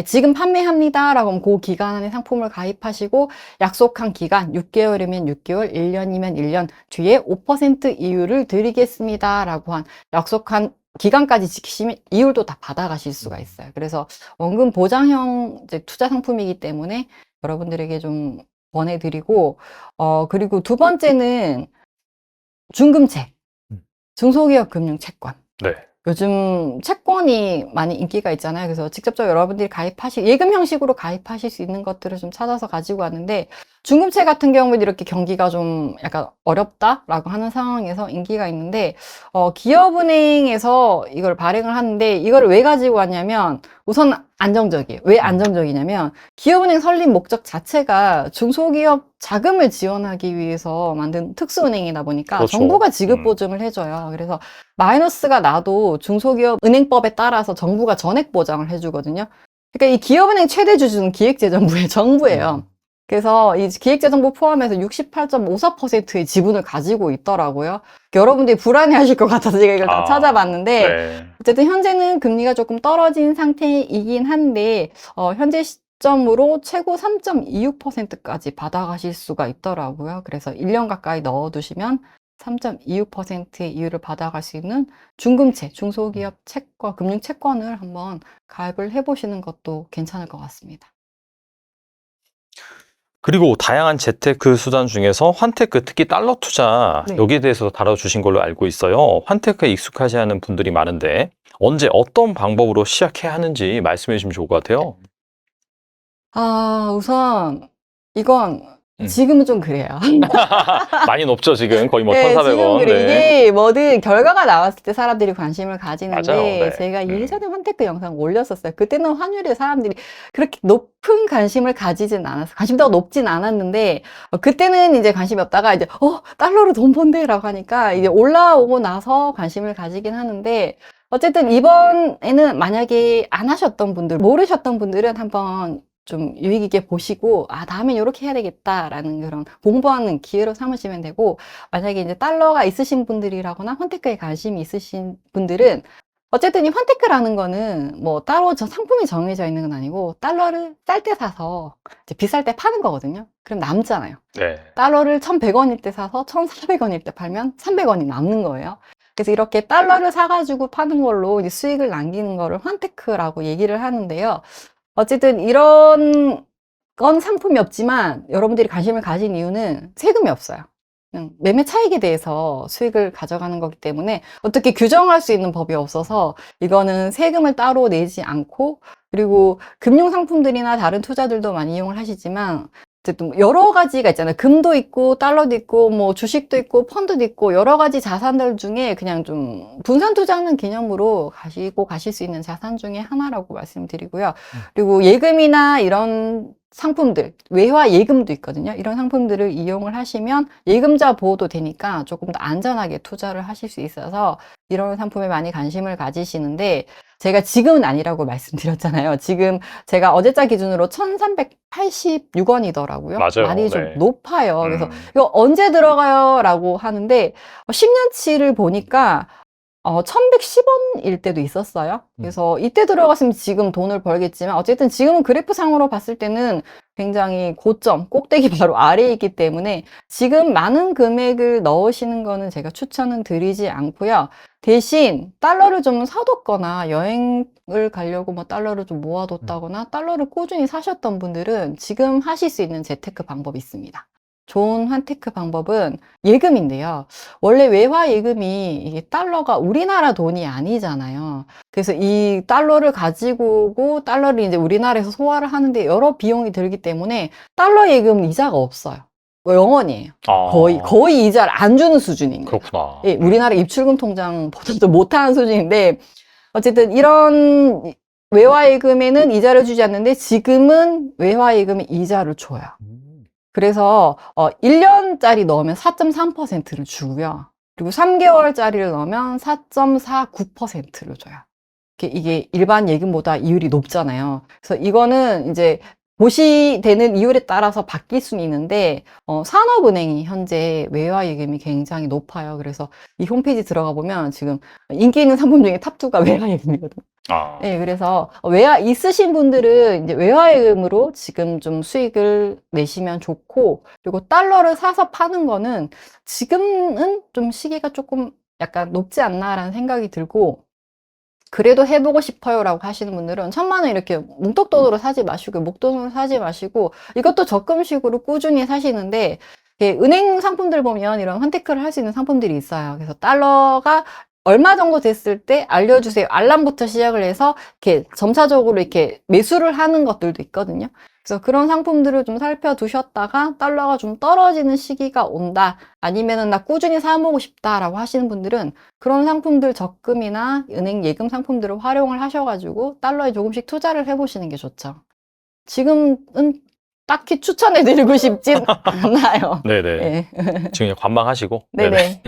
지금 판매합니다 라고 하면 그 기간 안에 상품을 가입하시고 약속한 기간 6개월이면 6개월, 1년이면 1년 뒤에 5% 이율을 드리겠습니다 라고 한 약속한 기간까지 지키시면 이율도 다 받아가실 수가 있어요. 그래서 원금 보장형 이제 투자 상품이기 때문에 여러분들에게 좀 권해드리고, 그리고 두 번째는 중금채, 중소기업 금융 채권. 네. 요즘 채권이 많이 인기가 있잖아요. 그래서 직접적으로 여러분들이 예금 형식으로 가입하실 수 있는 것들을 좀 찾아서 가지고 왔는데, 중금채 같은 경우는 이렇게 경기가 좀 약간 어렵다라고 하는 상황에서 인기가 있는데, 기업은행에서 이걸 발행을 하는데, 이걸 왜 가지고 왔냐면, 우선 안정적이에요. 왜 안정적이냐면, 기업은행 설립 목적 자체가 중소기업 자금을 지원하기 위해서 만든 특수은행이다 보니까 그렇죠. 정부가 지급 보증을 해줘요. 그래서 마이너스가 나도 중소기업 은행법에 따라서 정부가 전액 보장을 해주거든요. 그러니까 이 기업은행 최대 주주는 기획재정부의 정부예요. 그래서 이 기획재정부 포함해서 68.54%의 지분을 가지고 있더라고요. 여러분들이 불안해하실 것 같아서 제가 이걸 다 찾아봤는데, 네. 어쨌든 현재는 금리가 조금 떨어진 상태이긴 한데, 현재 시점으로 최고 3.26%까지 받아가실 수가 있더라고요. 그래서 1년 가까이 넣어두시면 3.26%의 이율을 받아갈 수 있는 중금채, 중소기업 채권, 금융 채권을 한번 가입을 해보시는 것도 괜찮을 것 같습니다. 그리고 다양한 재테크 수단 중에서 환테크, 특히 달러 투자, 네. 여기에 대해서 다뤄주신 걸로 알고 있어요. 환테크에 익숙하지 않은 분들이 많은데 언제 어떤 방법으로 시작해야 하는지 말씀해 주시면 좋을 것 같아요. 우선 이건 지금은 좀 그래요. 많이 높죠, 지금. 거의 뭐 네, 1,400원. 지금 그래. 네. 이게 뭐든 결과가 나왔을 때 사람들이 관심을 가지는데, 맞아요. 네. 제가 예전에 환테크 영상 올렸었어요. 그때는 환율에 사람들이 그렇게 높은 관심을 가지진 않았어요. 관심도가 높진 않았는데, 그때는 이제 관심이 없다가 이제, 달러로 돈 번대 라고 하니까 이제 올라오고 나서 관심을 가지긴 하는데, 어쨌든 이번에는 만약에 안 하셨던 분들, 모르셨던 분들은 한번 좀 유익 있게 보시고, 다음엔 이렇게 해야 되겠다라는 그런 공부하는 기회로 삼으시면 되고, 만약에 이제 달러가 있으신 분들이라거나 환테크에 관심이 있으신 분들은, 어쨌든 이 환테크라는 거는 뭐 따로 상품이 정해져 있는 건 아니고, 달러를 쌀 때 사서 이제 비쌀 때 파는 거거든요. 그럼 남잖아요. 네. 달러를 1,100원일 때 사서 1,400원일 때 팔면 300원이 남는 거예요. 그래서 이렇게 달러를 사가지고 파는 걸로 이제 수익을 남기는 거를 환테크라고 얘기를 하는데요. 어쨌든 이런 건 상품이 없지만 여러분들이 관심을 가진 이유는 세금이 없어요. 그냥 매매 차익에 대해서 수익을 가져가는 거기 때문에 어떻게 규정할 수 있는 법이 없어서 이거는 세금을 따로 내지 않고, 그리고 금융상품들이나 다른 투자들도 많이 이용을 하시지만 어쨌든 여러 가지가 있잖아요. 금도 있고 달러도 있고 뭐 주식도 있고 펀드도 있고 여러 가지 자산들 중에 그냥 좀 분산 투자하는 개념으로 가실 수 있는 자산 중에 하나라고 말씀드리고요. 그리고 예금이나 이런 상품들, 외화 예금도 있거든요. 이런 상품들을 이용을 하시면 예금자 보호도 되니까 조금 더 안전하게 투자를 하실 수 있어서 이런 상품에 많이 관심을 가지시는데, 제가 지금은 아니라고 말씀드렸잖아요. 지금 제가 어제자 기준으로 1,386원이더라고요. 맞아요. 많이 좀 네. 높아요. 그래서 이거 언제 들어가요? 라고 하는데, 10년치를 보니까 1,110원일 때도 있었어요. 그래서 이때 들어갔으면 지금 돈을 벌겠지만, 어쨌든 지금은 그래프상으로 봤을 때는 굉장히 고점, 꼭대기 바로 아래에 있기 때문에 지금 많은 금액을 넣으시는 거는 제가 추천은 드리지 않고요. 대신 달러를 좀 사뒀거나 여행을 가려고 뭐 달러를 좀 모아뒀다거나 달러를 꾸준히 사셨던 분들은 지금 하실 수 있는 재테크 방법이 있습니다. 좋은 환테크 방법은 예금인데요. 원래 외화 예금이 이게 달러가 우리나라 돈이 아니잖아요. 그래서 이 달러를 가지고 오고 달러를 이제 우리나라에서 소화를 하는데 여러 비용이 들기 때문에 달러 예금 이자가 없어요. 0원이에요. 거의 이자를 안 주는 수준입니다. 그렇구나. 예, 우리나라 입출금 통장보다도 못하는 수준인데, 어쨌든 이런 외화 예금에는 이자를 주지 않는데 지금은 외화 예금에 이자를 줘요. 그래서 1년짜리 넣으면 4.3%를 주고요. 그리고 3개월짜리를 넣으면 4.49%를 줘요. 이게 일반 예금보다 이율이 높잖아요. 그래서 이거는 이제 고시되는 이율에 따라서 바뀔 수는 있는데, 산업은행이 현재 외화 예금이 굉장히 높아요. 그래서 이 홈페이지 들어가 보면 지금 인기 있는 상품 중에 탑2가 외화 예금이거든요. 네, 그래서 외화 있으신 분들은 이제 외화 예금으로 지금 좀 수익을 내시면 좋고, 그리고 달러를 사서 파는 거는 지금은 좀 시기가 조금 약간 높지 않나라는 생각이 들고, 그래도 해보고 싶어요라고 하시는 분들은 1,000만 원 이렇게 뭉떡돈으로 사지 마시고 목돈으로 사지 마시고 이것도 적금식으로 꾸준히 사시는데 은행 상품들 보면 이런 환테크를 할 수 있는 상품들이 있어요. 그래서 달러가 얼마 정도 됐을 때 알려주세요. 알람부터 시작을 해서 이렇게 점차적으로 이렇게 매수를 하는 것들도 있거든요. 그래서 그런 상품들을 좀 살펴두셨다가 달러가 좀 떨어지는 시기가 온다. 아니면은 나 꾸준히 사모으고 싶다라고 하시는 분들은 그런 상품들 적금이나 은행 예금 상품들을 활용을 하셔가지고 달러에 조금씩 투자를 해보시는 게 좋죠. 지금은 딱히 추천해드리고 싶진 않아요. 네네. 네. 지금 그냥 관망하시고. 네네.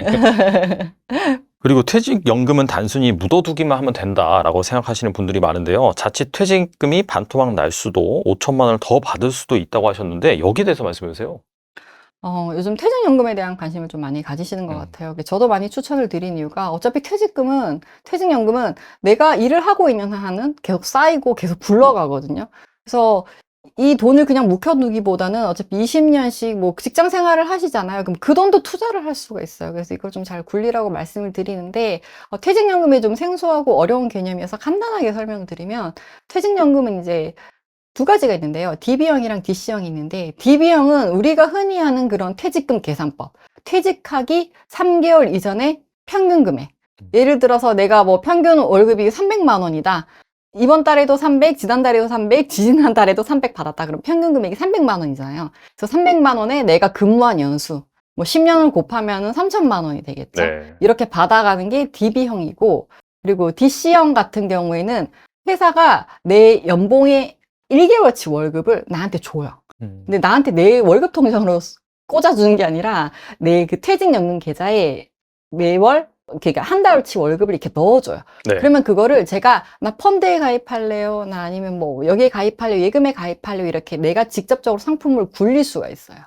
그리고 퇴직연금은 단순히 묻어두기만 하면 된다라고 생각하시는 분들이 많은데요. 자칫 퇴직금이 반토막 날 수도 5천만 원을 더 받을 수도 있다고 하셨는데 여기에 대해서 말씀해 주세요. 요즘 퇴직연금에 대한 관심을 좀 많이 가지시는 것 같아요. 저도 많이 추천을 드린 이유가 어차피 퇴직연금은 내가 일을 하고 있는 한은 계속 쌓이고 계속 굴러가거든요. 그래서 이 돈을 그냥 묵혀두기보다는 어차피 20년씩 뭐 직장 생활을 하시잖아요. 그럼 그 돈도 투자를 할 수가 있어요. 그래서 이걸 좀 잘 굴리라고 말씀을 드리는데, 퇴직연금이 좀 생소하고 어려운 개념이어서 간단하게 설명을 드리면, 퇴직연금은 이제 두 가지가 있는데요. DB형이랑 DC형이 있는데, DB형은 우리가 흔히 하는 그런 퇴직금 계산법. 퇴직하기 3개월 이전에 평균 금액. 예를 들어서 내가 뭐 평균 월급이 300만 원이다. 이번 달에도 300, 지난달에도 300, 지지난 달에도 300 받았다. 그럼 평균 금액이 300만 원이잖아요. 그래서 300만 원에 내가 근무한 연수, 뭐 10년을 곱하면은 3천만 원이 되겠죠. 네. 이렇게 받아가는 게 DB형이고, 그리고 DC형 같은 경우에는 회사가 내 연봉의 1개월치 월급을 나한테 줘요. 근데 나한테 내 월급 통장으로 꽂아주는 게 아니라 내 그 퇴직연금 계좌에 매월 그러니까 한 달치 월급을 이렇게 넣어줘요. 네. 그러면 그거를 제가 나 펀드에 가입할래요? 나 아니면 뭐 여기에 가입할래요? 예금에 가입할래요? 이렇게 내가 직접적으로 상품을 굴릴 수가 있어요.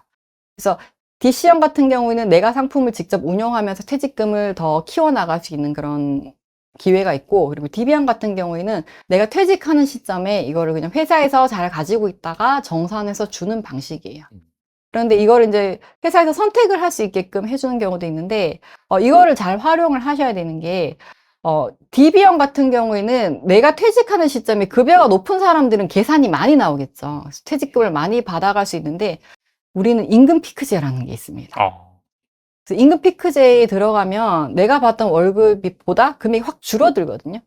그래서 DC형 같은 경우에는 내가 상품을 직접 운영하면서 퇴직금을 더 키워나갈 수 있는 그런 기회가 있고, 그리고 DB형 같은 경우에는 내가 퇴직하는 시점에 이거를 그냥 회사에서 잘 가지고 있다가 정산해서 주는 방식이에요. 그런데 이걸 이제 회사에서 선택을 할 수 있게끔 해주는 경우도 있는데, 이거를 잘 활용을 하셔야 되는 게, DB형 같은 경우에는 내가 퇴직하는 시점에 급여가 높은 사람들은 계산이 많이 나오겠죠. 그래서 퇴직금을 많이 받아갈 수 있는데, 우리는 임금 피크제라는 게 있습니다. 그래서 임금 피크제에 들어가면 내가 받던 월급보다 금액이 확 줄어들거든요.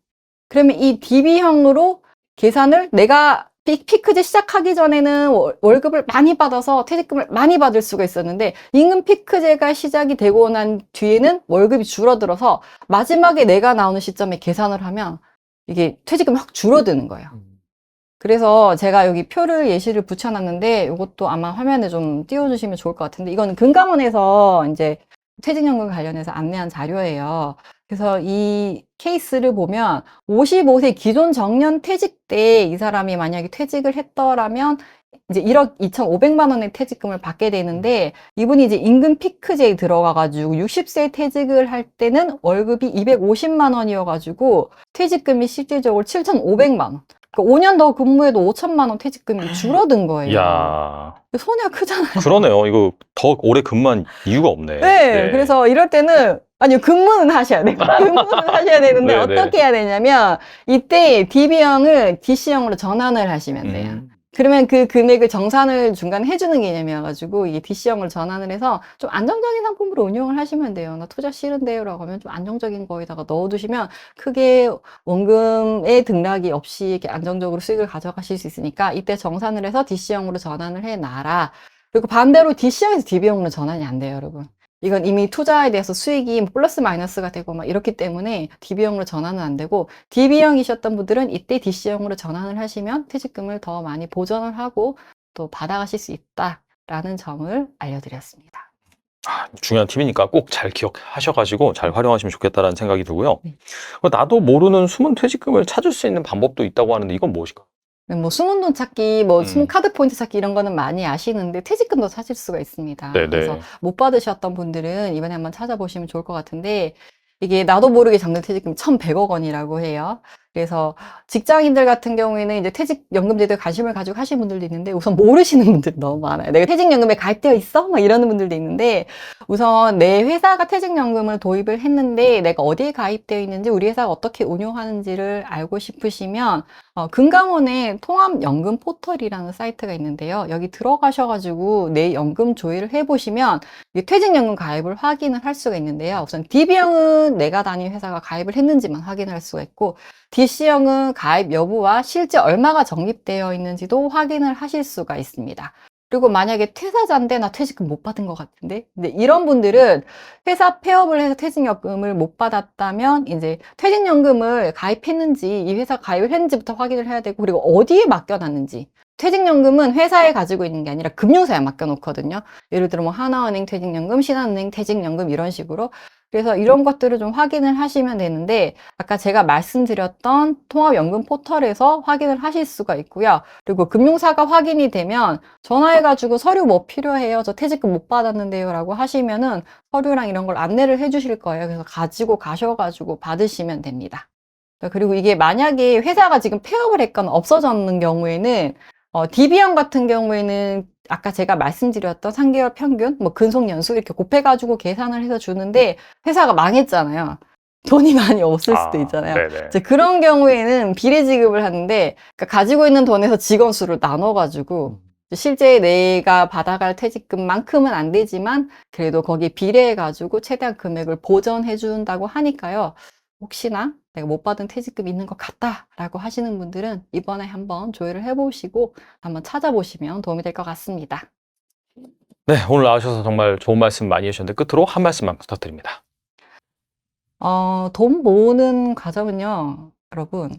그러면 이 DB형으로 계산을 내가 피크제 시작하기 전에는 월급을 많이 받아서 퇴직금을 많이 받을 수가 있었는데 임금 피크제가 시작이 되고 난 뒤에는 월급이 줄어들어서 마지막에 내가 나오는 시점에 계산을 하면 이게 퇴직금이 확 줄어드는 거예요. 그래서 제가 여기 표를 예시를 붙여놨는데 이것도 아마 화면에 좀 띄워주시면 좋을 것 같은데 이거는 금감원에서 이제 퇴직연금 관련해서 안내한 자료예요. 그래서 이 케이스를 보면 55세 기존 정년 퇴직 때 이 사람이 만약에 퇴직을 했더라면 이제 1억 2,500만 원의 퇴직금을 받게 되는데 이분이 이제 임금 피크제에 들어가가지고 60세 퇴직을 할 때는 월급이 250만 원이어가지고 퇴직금이 실질적으로 7,500만 원. 그러니까 5년 더 근무해도 5천만 원 퇴직금이 줄어든 거예요. 이야. 손해가 크잖아요. 그러네요. 이거 더 오래 근무한 이유가 없네. 네, 그래서 이럴 때는 아니요, 근무는 하셔야 돼요. 근무는 하셔야 되는데 네, 어떻게 해야 되냐면 이때 DB형을 DC형으로 전환을 하시면 돼요. 그러면 그 금액을 정산을 중간에 해주는 개념이어가지고 이게 DC형을 전환을 해서 좀 안정적인 상품으로 운용을 하시면 돼요. 나 투자 싫은데요 라고 하면 좀 안정적인 거에다가 넣어두시면 크게 원금의 등락이 없이 이렇게 안정적으로 수익을 가져가실 수 있으니까 이때 정산을 해서 DC형으로 전환을 해놔라. 그리고 반대로 DC형에서 DB형으로 전환이 안 돼요, 여러분. 이건 이미 투자에 대해서 수익이 플러스 마이너스가 되고 막 이렇기 때문에 DB형으로 전환은 안 되고 DB형이셨던 분들은 이때 DC형으로 전환을 하시면 퇴직금을 더 많이 보전을 하고 또 받아가실 수 있다라는 점을 알려드렸습니다. 중요한 팁이니까 꼭 잘 기억하셔가지고 잘 활용하시면 좋겠다라는 생각이 들고요. 나도 모르는 숨은 퇴직금을 찾을 수 있는 방법도 있다고 하는데 이건 무엇일까요? 뭐 숨은 돈 찾기, 뭐 숨은 카드 포인트 찾기 이런 거는 많이 아시는데 퇴직금도 찾을 수가 있습니다. 네네. 그래서 못 받으셨던 분들은 이번에 한번 찾아보시면 좋을 것 같은데 이게 나도 모르게 잠든 퇴직금 1,100억 원이라고 해요. 그래서 직장인들 같은 경우에는 이제 퇴직연금제도에 관심을 가지고 하시는 분들도 있는데 우선 모르시는 분들이 너무 많아요. 내가 퇴직연금에 가입되어 있어? 막 이러는 분들도 있는데 우선 내 회사가 퇴직연금을 도입을 했는데 내가 어디에 가입되어 있는지 우리 회사가 어떻게 운용하는지를 알고 싶으시면 금감원의 통합연금 포털이라는 사이트가 있는데요. 여기 들어가셔가지고 내 연금 조회를 해보시면 퇴직연금 가입을 확인을 할 수가 있는데요. 우선 DB형은 내가 다닌 회사가 가입을 했는지만 확인할 수가 있고 DC형은 가입 여부와 실제 얼마가 적립되어 있는지도 확인을 하실 수가 있습니다. 그리고 만약에 퇴사자인데 나 퇴직금 못 받은 것 같은데 근데 이런 분들은 회사 폐업을 해서 퇴직연금을 못 받았다면 이제 퇴직연금을 가입했는지 이 회사 가입을 했는지부터 확인을 해야 되고 그리고 어디에 맡겨놨는지 퇴직연금은 회사에 가지고 있는 게 아니라 금융사에 맡겨놓거든요. 예를 들어 뭐 하나은행 퇴직연금, 신한은행 퇴직연금 이런 식으로 그래서 이런 것들을 좀 확인을 하시면 되는데 아까 제가 말씀드렸던 통합연금 포털에서 확인을 하실 수가 있고요. 그리고 금융사가 확인이 되면 전화해가지고 서류 뭐 필요해요? 저 퇴직금 못 받았는데요 라고 하시면은 서류랑 이런 걸 안내를 해주실 거예요. 그래서 가지고 가셔가지고 받으시면 됩니다. 그리고 이게 만약에 회사가 지금 폐업을 했거나 없어졌는 경우에는 DB형 같은 경우에는 아까 제가 말씀드렸던 3개월 평균, 뭐 근속연수 이렇게 곱해가지고 계산을 해서 주는데 회사가 망했잖아요. 돈이 많이 없을 수도 있잖아요. 네네. 이제 그런 경우에는 비례 지급을 하는데 그러니까 가지고 있는 돈에서 직원 수를 나눠가지고 실제 내가 받아갈 퇴직금만큼은 안 되지만 그래도 거기에 비례해가지고 최대한 금액을 보전해 준다고 하니까요. 혹시나 내가 못 받은 퇴직금이 있는 것 같다라고 하시는 분들은 이번에 한번 조회를 해보시고 한번 찾아보시면 도움이 될 것 같습니다. 네, 오늘 나와주셔서 정말 좋은 말씀 많이 해주셨는데 끝으로 한 말씀만 부탁드립니다. 돈 모으는 과정은요, 여러분,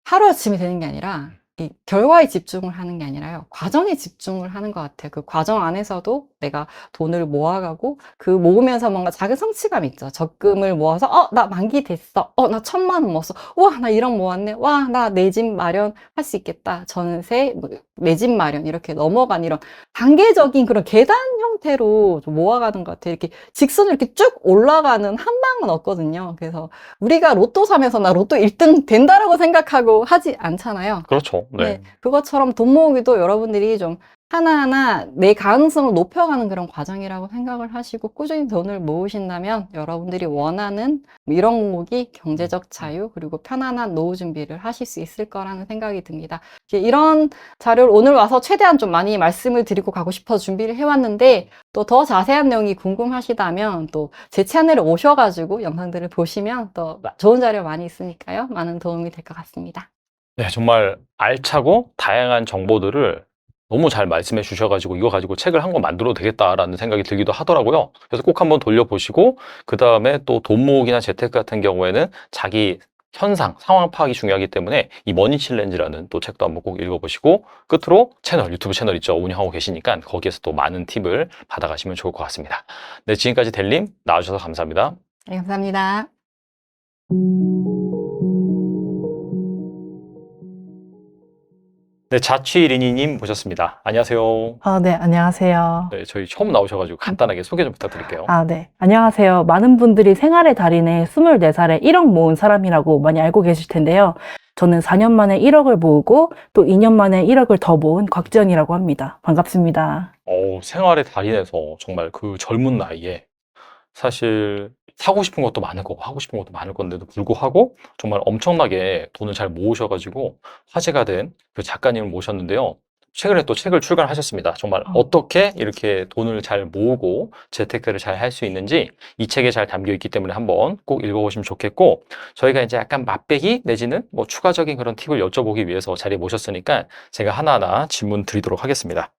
하루아침에 되는 게 아니라 이 결과에 집중을 하는 게 아니라요. 과정에 집중을 하는 것 같아요. 그 과정 안에서도 내가 돈을 모아가고 그 모으면서 뭔가 작은 성취감 있죠. 적금을 모아서 나 만기 됐어. 나 1,000만 원 모았어. 와, 나 1억 모았네. 와, 나 내 집 마련할 수 있겠다. 전세, 내 집 마련 이렇게 넘어간 이런 단계적인 그런 계단 형태로 좀 모아가는 것 같아요. 이렇게 직선으로 이렇게 쭉 올라가는 한 방은 없거든요. 그래서 우리가 로또 사면서 나 로또 1등 된다라고 생각하고 하지 않잖아요. 그렇죠. 네. 네, 그것처럼 돈 모으기도 여러분들이 좀 하나하나 내 가능성을 높여가는 그런 과정이라고 생각을 하시고 꾸준히 돈을 모으신다면 여러분들이 원하는 이런 종목이 경제적 자유 그리고 편안한 노후 준비를 하실 수 있을 거라는 생각이 듭니다. 이런 자료를 오늘 와서 최대한 좀 많이 말씀을 드리고 가고 싶어서 준비를 해왔는데 또 더 자세한 내용이 궁금하시다면 또 제 채널에 오셔가지고 영상들을 보시면 또 좋은 자료 많이 있으니까요. 많은 도움이 될 것 같습니다. 네, 정말 알차고 다양한 정보들을 너무 잘 말씀해 주셔가지고 이거 가지고 책을 한 권 만들어도 되겠다라는 생각이 들기도 하더라고요. 그래서 꼭 한번 돌려보시고 그 다음에 또 돈 모으기나 재테크 같은 경우에는 자기 현상, 상황 파악이 중요하기 때문에 이 머니 챌린지라는 또 책도 한번 꼭 읽어보시고 끝으로 유튜브 채널 있죠. 운영하고 계시니까 거기에서 또 많은 팁을 받아가시면 좋을 것 같습니다. 네, 지금까지 델님 나와주셔서 감사합니다. 네, 감사합니다. 네, 자취리니님 모셨습니다. 안녕하세요. 네, 안녕하세요. 네, 저희 처음 나오셔가지고 간단하게 소개 좀 부탁드릴게요. 네. 안녕하세요. 많은 분들이 생활의 달인에 24살에 1억 모은 사람이라고 많이 알고 계실 텐데요. 저는 4년 만에 1억을 모으고 또 2년 만에 1억을 더 모은 곽지연이라고 합니다. 반갑습니다. 생활의 달인에서 정말 그 젊은 나이에 사실 사고 싶은 것도 많을 거고 하고 싶은 것도 많을 건데도 불구하고 정말 엄청나게 돈을 잘 모으셔가지고 화제가 된 그 작가님을 모셨는데요. 최근에 또 책을 출간하셨습니다. 정말 어떻게 이렇게 돈을 잘 모으고 재테크를 잘 할 수 있는지 이 책에 잘 담겨 있기 때문에 한번 꼭 읽어보시면 좋겠고 저희가 이제 약간 맛배기 내지는 뭐 추가적인 그런 팁을 여쭤보기 위해서 자리에 모셨으니까 제가 하나하나 질문 드리도록 하겠습니다.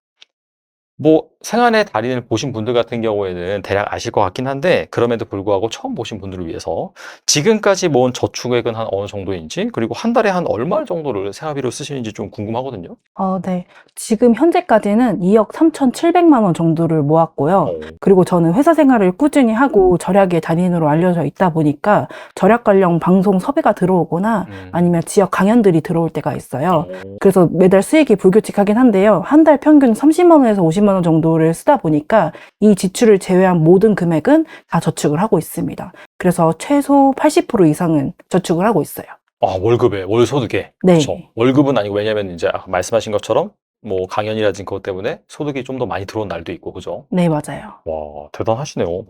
뭐 생활의 달인을 보신 분들 같은 경우에는 대략 아실 것 같긴 한데 그럼에도 불구하고 처음 보신 분들을 위해서 지금까지 모은 저축액은 한 어느 정도인지 그리고 한 달에 한 얼마 정도를 생활비로 쓰시는지 좀 궁금하거든요. 네. 지금 현재까지는 2억 3,700만 원 정도를 모았고요. 그리고 저는 회사 생활을 꾸준히 하고 절약의 달인으로 알려져 있다 보니까 절약 관련 방송 섭외가 들어오거나 아니면 지역 강연들이 들어올 때가 있어요. 그래서 매달 수익이 불규칙하긴 한데요. 한 달 평균 30만 원에서 50만 원 정도를 쓰다 보니까 이 지출을 제외한 모든 금액은 다 저축을 하고 있습니다. 그래서 최소 80% 이상은 저축을 하고 있어요. 월급에, 월소득에. 네. 그렇죠. 월급은 아니고, 왜냐면 이제 아까 말씀하신 것처럼 뭐 강연이라든지 그것 때문에 소득이 좀 더 많이 들어온 날도 있고, 그죠? 네, 맞아요. 와, 대단하시네요.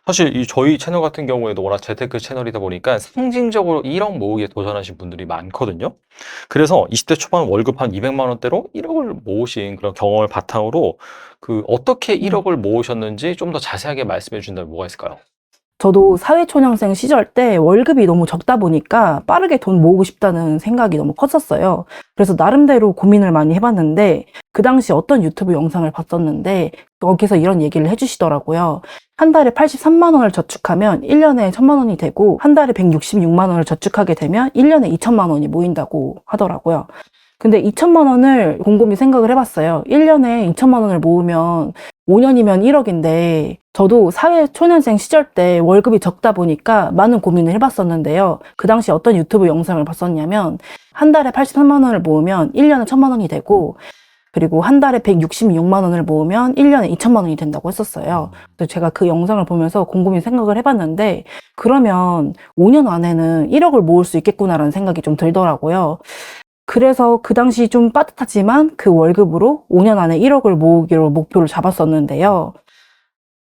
사실 이 저희 채널 같은 경우에도 워낙 재테크 채널이다 보니까 상징적으로 1억 모으기에 도전하신 분들이 많거든요. 그래서 20대 초반 월급 한 200만 원대로 1억을 모으신 그런 경험을 바탕으로 어떻게 1억을 모으셨는지 좀 더 자세하게 말씀해 주신다면 뭐가 있을까요? 저도 사회초년생 시절 때 월급이 너무 적다 보니까 빠르게 돈 모으고 싶다는 생각이 너무 컸었어요. 그래서 나름대로 고민을 많이 해봤는데 그 당시 어떤 유튜브 영상을 봤었는데 거기서 이런 얘기를 해주시더라고요. 한 달에 83만 원을 저축하면 1년에 1000만 원이 되고 한 달에 166만 원을 저축하게 되면 1년에 2000만 원이 모인다고 하더라고요. 근데 2천만 원을 곰곰이 생각을 해봤어요. 1년에 2천만 원을 모으면 5년이면 1억인데 저도 사회 초년생 시절 때 월급이 적다 보니까 많은 고민을 해봤었는데요. 그 당시 어떤 유튜브 영상을 봤었냐면 한 달에 83만 원을 모으면 1년에 1000만 원이 되고 그리고 한 달에 166만 원을 모으면 1년에 2천만 원이 된다고 했었어요. 그래서 제가 그 영상을 보면서 곰곰이 생각을 해봤는데 그러면 5년 안에는 1억을 모을 수 있겠구나라는 생각이 좀 들더라고요. 그래서 그 당시 좀 빠듯하지만 그 월급으로 5년 안에 1억을 모으기로 목표를 잡았었는데요.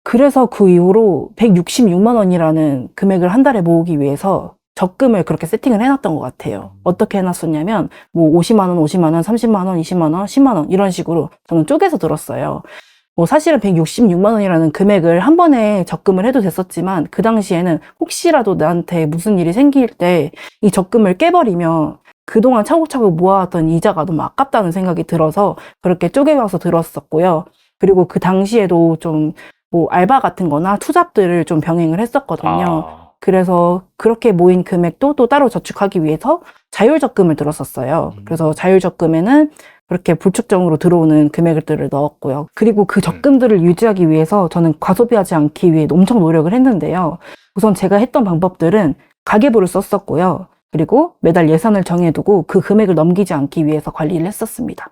그래서 그 이후로 166만 원이라는 금액을 한 달에 모으기 위해서 적금을 그렇게 세팅을 해놨던 것 같아요. 어떻게 해놨었냐면 뭐 50만 원, 50만 원, 30만 원, 20만 원, 10만 원 이런 식으로 저는 쪼개서 들었어요. 뭐 사실은 166만 원이라는 금액을 한 번에 적금을 해도 됐었지만 그 당시에는 혹시라도 나한테 무슨 일이 생길 때 이 적금을 깨버리면 그동안 차곡차곡 모아왔던 이자가 너무 아깝다는 생각이 들어서 그렇게 쪼개와서 들었었고요. 그리고 그 당시에도 좀 뭐 알바 같은 거나 투잡들을 좀 병행을 했었거든요. 그래서 그렇게 모인 금액도 또 따로 저축하기 위해서 자율적금을 들었었어요. 그래서 자율적금에는 그렇게 불특정으로 들어오는 금액들을 넣었고요. 그리고 그 적금들을 유지하기 위해서 저는 과소비하지 않기 위해 엄청 노력을 했는데요. 우선 제가 했던 방법들은 가계부를 썼었고요. 그리고 매달 예산을 정해두고 그 금액을 넘기지 않기 위해서 관리를 했었습니다.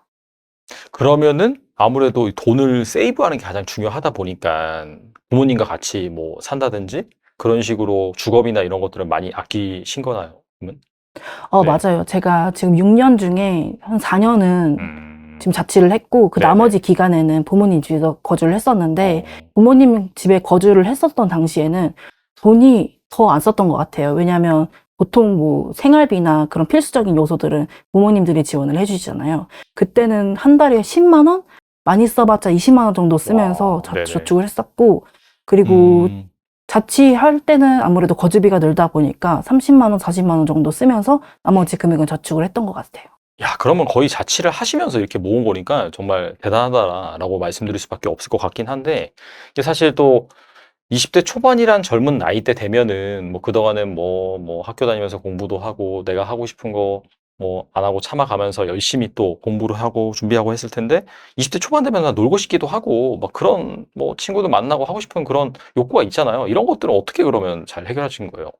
그러면은 아무래도 돈을 세이브하는 게 가장 중요하다 보니까 부모님과 같이 뭐 산다든지 그런 식으로 주거비나 이런 것들은 많이 아끼신 거나요? 그러면? 네. 맞아요. 제가 지금 6년 중에 한 4년은 지금 자취를 했고 그 네네. 나머지 기간에는 부모님 집에서 거주를 했었는데 부모님 집에 거주를 했었던 당시에는 돈이 더 안 썼던 것 같아요. 왜냐하면 보통 뭐 생활비나 그런 필수적인 요소들은 부모님들이 지원을 해주시잖아요. 그때는 한 달에 10만 원? 많이 써봤자 20만 원 정도 쓰면서 와, 네네. 저축을 했었고 그리고 자취할 때는 아무래도 거주비가 늘다 보니까 30만 원, 40만 원 정도 쓰면서 나머지 금액은 저축을 했던 것 같아요. 야, 그러면 거의 자취를 하시면서 이렇게 모은 거니까 정말 대단하다라고 말씀드릴 수밖에 없을 것 같긴 한데, 이게 사실 또 20대 초반이란 젊은 나이대 되면은 뭐 그동안은 뭐 학교 다니면서 공부도 하고 내가 하고 싶은 거 뭐 안 하고 참아가면서 열심히 또 공부를 하고 준비하고 했을 텐데 20대 초반 되면 그냥 놀고 싶기도 하고 막 그런 뭐 친구들 만나고 하고 싶은 그런 욕구가 있잖아요. 이런 것들은 어떻게 그러면 잘 해결하신 거예요?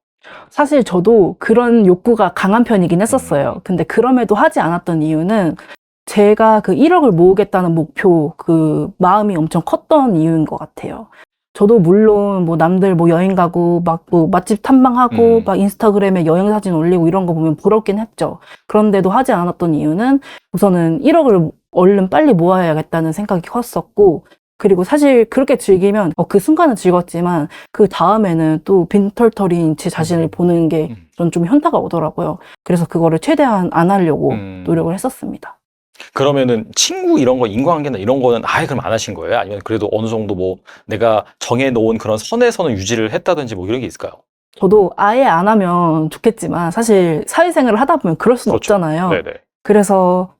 사실 저도 그런 욕구가 강한 편이긴 했었어요. 근데 그럼에도 하지 않았던 이유는 제가 그 1억을 모으겠다는 목표, 그 마음이 엄청 컸던 이유인 것 같아요. 저도 물론 뭐 남들 뭐 여행 가고 막 뭐 맛집 탐방하고 막 인스타그램에 여행 사진 올리고 이런 거 보면 부럽긴 했죠. 그런데도 하지 않았던 이유는 우선은 1억을 얼른 빨리 모아야겠다는 생각이 컸었고 그리고 사실 그렇게 즐기면 그 순간은 즐겁지만 그 다음에는 또 빈털터리인 제 자신을 보는 게 전 좀 현타가 오더라고요. 그래서 그거를 최대한 안 하려고 노력을 했었습니다. 그러면은 친구 이런 거 인과관계나 이런 거는 아예 그럼 안 하신 거예요? 아니면 그래도 어느 정도 뭐 내가 정해놓은 그런 선에서는 유지를 했다든지 뭐 이런 게 있을까요? 저도 아예 안 하면 좋겠지만 사실 사회생활을 하다 보면 그럴 수는 그렇죠. 없잖아요. 네네. 그래서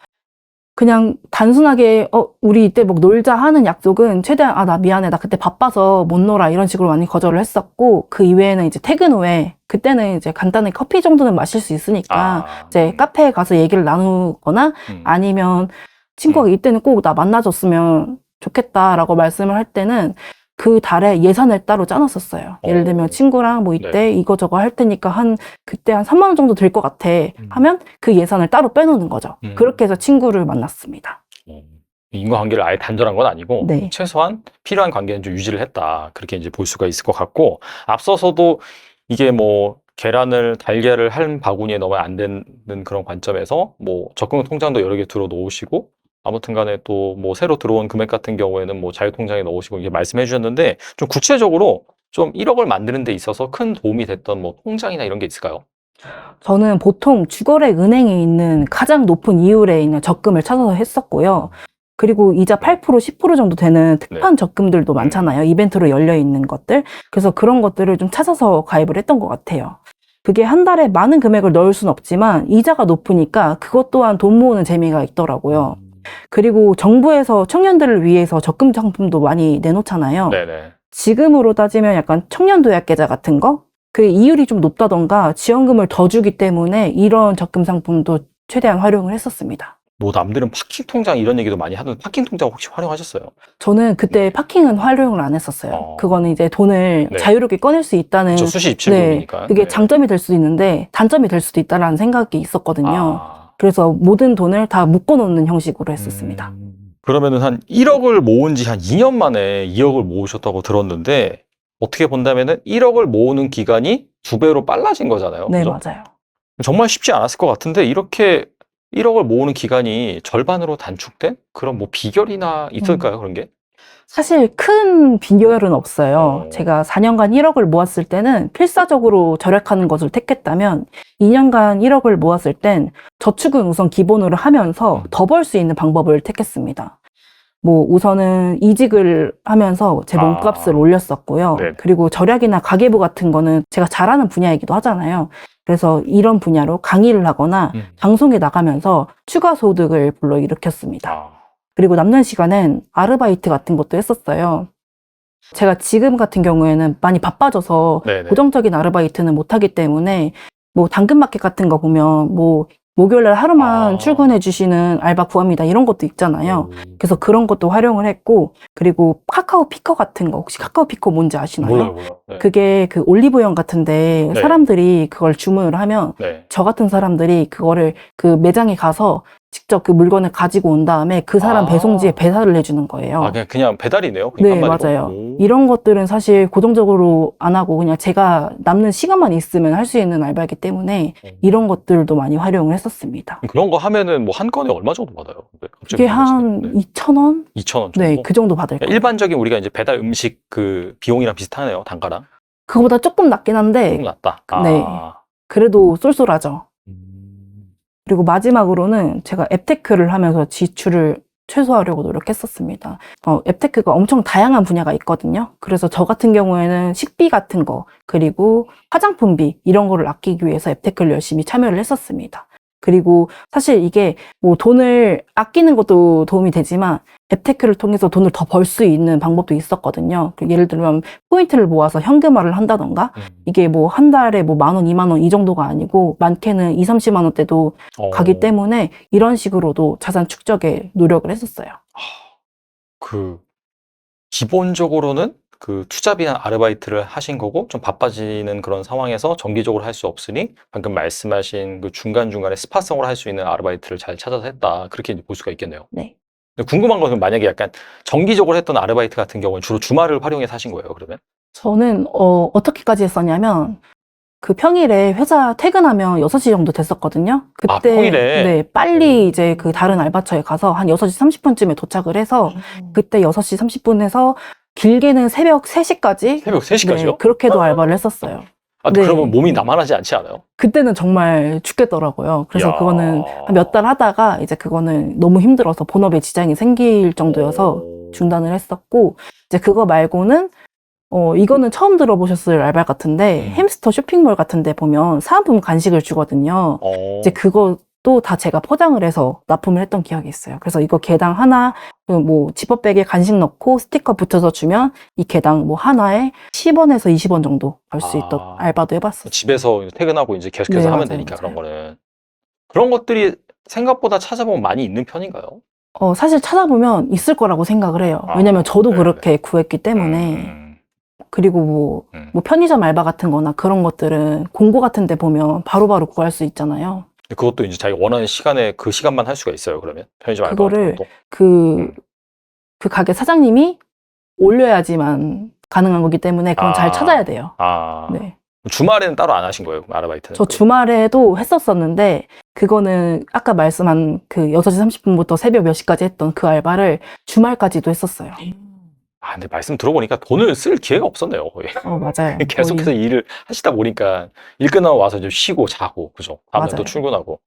그냥 단순하게 우리 이때 뭐 놀자 하는 약속은 최대한 나 미안해 나 그때 바빠서 못 놀아 이런 식으로 많이 거절을 했었고 그 이외에는 이제 퇴근 후에 그때는 이제 간단히 커피 정도는 마실 수 있으니까 이제 카페에 가서 얘기를 나누거나 아니면 친구가 이때는 꼭 나 만나줬으면 좋겠다라고 말씀을 할 때는 그 달에 예산을 따로 짜놨었어요. 예를 들면 친구랑 뭐 이때 이거 저거 할 테니까 그때 한 3만 원 정도 들 것 같아 하면 그 예산을 따로 빼놓는 거죠. 그렇게 해서 친구를 만났습니다. 인과관계를 아예 단절한 건 아니고 네. 최소한 필요한 관계는 좀 유지를 했다. 그렇게 이제 볼 수가 있을 것 같고 앞서서도 이게 뭐 계란을 달걀을 한 바구니에 넣으면 안 되는 그런 관점에서 뭐 적금 통장도 여러 개 들어 놓으시고 아무튼 간에 또 뭐 새로 들어온 금액 같은 경우에는 뭐 자유통장에 넣으시고 이렇게 말씀해 주셨는데 좀 구체적으로 좀 1억을 만드는 데 있어서 큰 도움이 됐던 뭐 통장이나 이런 게 있을까요? 저는 보통 주거래 은행에 있는 가장 높은 이율에 있는 적금을 찾아서 했었고요. 그리고 이자 8%, 10% 정도 되는 특판 적금들도 많잖아요. 이벤트로 열려 있는 것들. 그래서 그런 것들을 좀 찾아서 가입을 했던 것 같아요. 그게 한 달에 많은 금액을 넣을 수는 없지만 이자가 높으니까 그것 또한 돈 모으는 재미가 있더라고요. 그리고 정부에서 청년들을 위해서 적금 상품도 많이 내놓잖아요. 네네. 지금으로 따지면 약간 청년도약계좌 같은 거? 그 이율이 좀 높다던가 지원금을 더 주기 때문에 이런 적금 상품도 최대한 활용을 했었습니다. 뭐 남들은 파킹 통장 이런 얘기도 많이 하는데 파킹 통장 혹시 활용하셨어요? 저는 그때 파킹은 활용을 안 했었어요. 그거는 이제 돈을 네. 자유롭게 꺼낼 수 있다는 저 수시 입출금이니까. 그게 장점이 될 수도 있는데 단점이 될 수도 있다라는 생각이 있었거든요. 아. 그래서 모든 돈을 다 묶어놓는 형식으로 했었습니다. 그러면은 한 1억을 모은 지 한 2년 만에 2억을 모으셨다고 들었는데 어떻게 본다면은 1억을 모으는 기간이 2배로 빨라진 거잖아요. 네, 그죠? 맞아요. 정말 쉽지 않았을 것 같은데 이렇게 1억을 모으는 기간이 절반으로 단축된 그런 뭐 비결이나 있을까요? 그런 게? 사실 큰 비결은 없어요. 제가 4년간 1억을 모았을 때는 필사적으로 절약하는 것을 택했다면 2년간 1억을 모았을 땐 저축은 우선 기본으로 하면서 더 벌 수 있는 방법을 택했습니다. 뭐 우선은 이직을 하면서 제 몸값을 올렸었고요. 네네. 그리고 절약이나 가계부 같은 거는 제가 잘하는 분야이기도 하잖아요. 그래서 이런 분야로 강의를 하거나 방송에 나가면서 추가 소득을 불러일으켰습니다. 아. 그리고 남는 시간엔 아르바이트 같은 것도 했었어요. 제가 지금 같은 경우에는 많이 바빠져서 네네. 고정적인 아르바이트는 못하기 때문에 뭐 당근마켓 같은 거 보면 뭐 목요일날 하루만 아. 출근해 주시는 알바 구합니다 이런 것도 있잖아요. 오. 그래서 그런 것도 활용을 했고 그리고 카카오 피커 같은 거 혹시 카카오 피커 뭔지 아시나요? 몰라요. 네. 그게 그 올리브영 같은데 네. 사람들이 그걸 주문을 하면 네. 저 같은 사람들이 그거를 그 매장에 가서 직접 그 물건을 가지고 온 다음에 그 사람 아. 배송지에 배달을 해주는 거예요. 아, 그냥 배달이네요. 네, 한마디로. 맞아요. 오. 이런 것들은 사실 고정적으로 안 하고 그냥 제가 남는 시간만 있으면 할 수 있는 알바이기 때문에 이런 것들도 많이 활용을 했었습니다. 그런 거 하면은 뭐 한 건에 얼마 정도 받아요? 네, 갑자기 그게 한 궁금해지네. 2,000원? 2,000원 정도? 네, 그 정도 받을 거예요. 일반적인 우리가 이제 배달 음식 그 비용이랑 비슷하네요. 단가랑. 그거보다 조금 낮긴 한데 조금 낫다. 네. 아. 그래도 쏠쏠하죠. 그리고 마지막으로는 제가 앱테크를 하면서 지출을 최소화하려고 노력했었습니다. 앱테크가 엄청 다양한 분야가 있거든요. 그래서 저 같은 경우에는 식비 같은 거, 그리고 화장품비 이런 거를 아끼기 위해서 앱테크를 열심히 참여를 했었습니다. 그리고 사실 이게 뭐 돈을 아끼는 것도 도움이 되지만 앱테크를 통해서 돈을 더 벌 수 있는 방법도 있었거든요. 예를 들면 포인트를 모아서 현금화를 한다던가 이게 뭐 한 달에 뭐 10,000원, 20,000원 이 정도가 아니고 많게는 2, 30만 원대도 가기 때문에 이런 식으로도 자산 축적에 노력을 했었어요. 그 기본적으로는 그 투잡이나 아르바이트를 하신 거고 좀 바빠지는 그런 상황에서 정기적으로 할 수 없으니 방금 말씀하신 그 중간중간에 스파성으로 할 수 있는 아르바이트를 잘 찾아서 했다. 그렇게 볼 수가 있겠네요. 네. 근데 궁금한 것은 만약에 약간 정기적으로 했던 아르바이트 같은 경우는 주로 주말을 활용해서 하신 거예요, 그러면? 저는 어떻게까지 했었냐면 그 평일에 회사 퇴근하면 6시 정도 됐었거든요. 그때 아, 평일에? 네, 빨리 이제 그 다른 알바처에 가서 한 6시 30분쯤에 도착을 해서 그때 6시 30분에서 길게는 새벽 3시까지 새벽 3시까지요? 네, 그렇게도 알바를 했었어요. 아, 네. 그러면 몸이 나만하지 않지 않아요? 그때는 정말 죽겠더라고요. 그래서 이야. 그거는 몇 달 하다가 이제 그거는 너무 힘들어서 본업에 지장이 생길 정도여서 중단을 했었고 이제 그거 말고는 이거는 처음 들어보셨을 알바 같은데 햄스터 쇼핑몰 같은 데 보면 사은품 간식을 주거든요. 이제 그것도 다 제가 포장을 해서 납품을 했던 기억이 있어요. 그래서 이거 개당 하나 뭐 지퍼백에 간식 넣고 스티커 붙여서 주면 이 개당 뭐 하나에 10원에서 20원 정도 벌 수 있던 알바도 해봤어요. 집에서 퇴근하고 이제 계속해서 네, 하면 맞아요, 되니까 맞아요. 그런 거는. 그런 것들이 생각보다 찾아보면 많이 있는 편인가요? 사실 찾아보면 있을 거라고 생각을 해요. 왜냐면 저도 네네. 그렇게 구했기 때문에. 그리고 뭐 편의점 알바 같은 거나 그런 것들은 공고 같은 데 보면 바로바로 구할 수 있잖아요. 그것도 이제 자기가 원하는 시간에 그 시간만 할 수가 있어요, 그러면? 편의점 알바 그거를 같은 것도? 그 가게 사장님이 올려야지만 가능한 거기 때문에 그건 잘 찾아야 돼요. 아. 네. 주말에는 따로 안 하신 거예요? 아르바이트는? 저 주말에도 했었었는데 그거는 아까 말씀한 그 6시 30분부터 새벽 몇 시까지 했던 그 알바를 주말까지도 했었어요. 근데 말씀 들어보니까 돈을 쓸 기회가 없었네요, 거의. 맞아요. 계속해서 거의. 일을 하시다 보니까 일 끝나고 와서 좀 쉬고 자고, 그죠? 다음날 또 맞아요. 출근하고.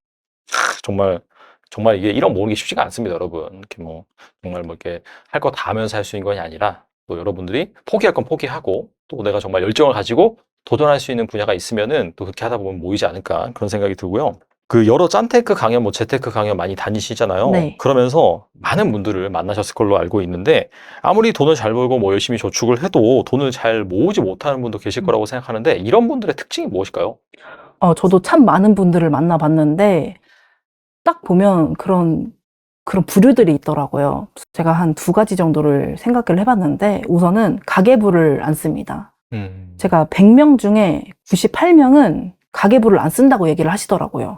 정말 이게 1억 모으는 게 쉽지가 않습니다, 여러분. 이렇게 뭐, 정말 뭐 이렇게 할 거 다 하면서 할 수 있는 것이 아니라 또 여러분들이 포기할 건 포기하고 또 내가 정말 열정을 가지고 도전할 수 있는 분야가 있으면은 또 그렇게 하다 보면 모이지 않을까 그런 생각이 들고요. 그 여러 짠테크 강연, 뭐 재테크 강연 많이 다니시잖아요. 네. 그러면서 많은 분들을 만나셨을 걸로 알고 있는데 아무리 돈을 잘 벌고 뭐 열심히 저축을 해도 돈을 잘 모으지 못하는 분도 계실 거라고 생각하는데 이런 분들의 특징이 무엇일까요? 저도 참 많은 분들을 만나봤는데 딱 보면 그런 부류들이 있더라고요. 제가 한 2가지 정도를 생각을 해봤는데 우선은 가계부를 안 씁니다. 제가 100명 중에 98명은 가계부를 안 쓴다고 얘기를 하시더라고요.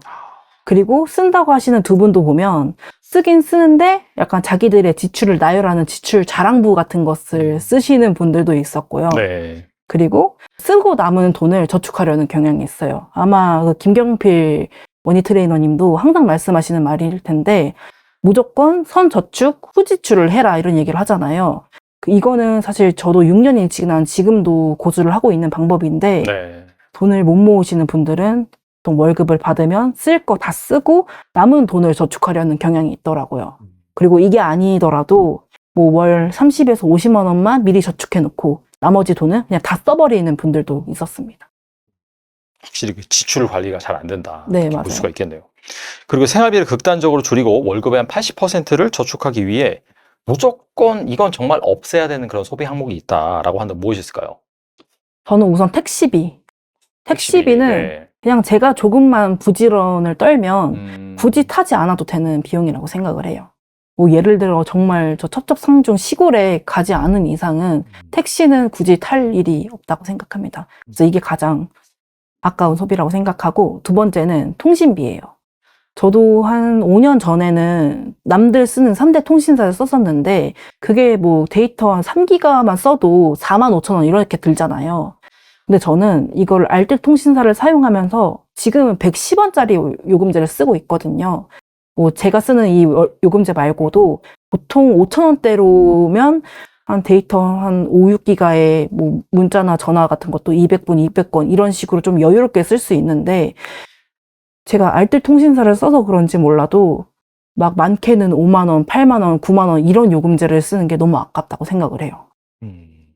그리고 쓴다고 하시는 2분도 보면 쓰긴 쓰는데 약간 자기들의 지출을 나열하는 지출 자랑부 같은 것을 쓰시는 분들도 있었고요. 네. 그리고 쓰고 남은 돈을 저축하려는 경향이 있어요. 아마 그 김경필 머니 트레이너님도 항상 말씀하시는 말일 텐데 무조건 선저축, 후지출을 해라 이런 얘기를 하잖아요. 이거는 사실 저도 6년이 지난 지금도 고수를 하고 있는 방법인데 네. 돈을 못 모으시는 분들은 보통 월급을 받으면 쓸 거 다 쓰고 남은 돈을 저축하려는 경향이 있더라고요. 그리고 이게 아니더라도 뭐 월 30에서 50만 원만 미리 저축해 놓고 나머지 돈은 그냥 다 써버리는 분들도 있었습니다. 확실히 그 지출 관리가 잘 안 된다. 네, 이렇게 볼 맞아요. 수가 있겠네요. 그리고 생활비를 극단적으로 줄이고 월급의 한 80%를 저축하기 위해 무조건 이건 정말 없애야 되는 그런 소비 항목이 있다라고 한다면 무엇이 있을까요? 저는 우선 택시비. 택시비는 네. 그냥 제가 조금만 부지런을 떨면 굳이 타지 않아도 되는 비용이라고 생각을 해요. 뭐 예를 들어 정말 저 첩첩산중 시골에 가지 않은 이상은 택시는 굳이 탈 일이 없다고 생각합니다. 그래서 이게 가장 아까운 소비라고 생각하고 2번째는 통신비예요. 저도 한 5년 전에는 남들 쓰는 3대 통신사를 썼었는데 그게 뭐 데이터 한 3기가만 써도 45,000원 이렇게 들잖아요. 근데 저는 이걸 알뜰 통신사를 사용하면서 지금은 110원짜리 요금제를 쓰고 있거든요. 뭐 제가 쓰는 이 요금제 말고도 보통 5,000원대로면 한 데이터 한 5, 6기가에 뭐 문자나 전화 같은 것도 200분, 200건 이런 식으로 좀 여유롭게 쓸 수 있는데 제가 알뜰 통신사를 써서 그런지 몰라도 막 많게는 5만 원, 8만 원, 9만 원 이런 요금제를 쓰는 게 너무 아깝다고 생각을 해요.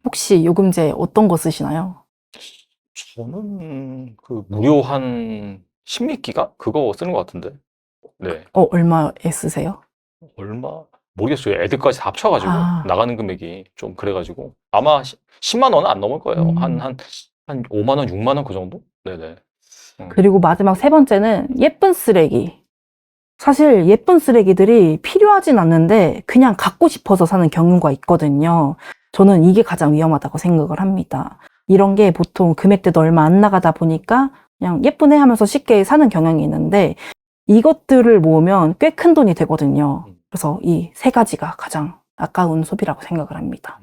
혹시 요금제 어떤 거 쓰시나요? 저는 그 무료한 10기가 그거 쓰는 것 같은데. 네. 얼마에 쓰세요? 얼마? 모르겠어요. 애들까지 다 합쳐가지고 아. 나가는 금액이 좀 그래가지고 아마 10만 원은 안 넘을 거예요. 음. 한 5만 원, 6만 원 그 정도? 네네. 그리고 마지막 3번째는 예쁜 쓰레기. 사실 예쁜 쓰레기들이 필요하진 않는데 그냥 갖고 싶어서 사는 경우가 있거든요. 저는 이게 가장 위험하다고 생각을 합니다. 이런 게 보통 금액대도 얼마 안 나가다 보니까 그냥 예쁘네 하면서 쉽게 사는 경향이 있는데 이것들을 모으면 꽤 큰 돈이 되거든요. 그래서 이 3가지가 가장 아까운 소비라고 생각을 합니다.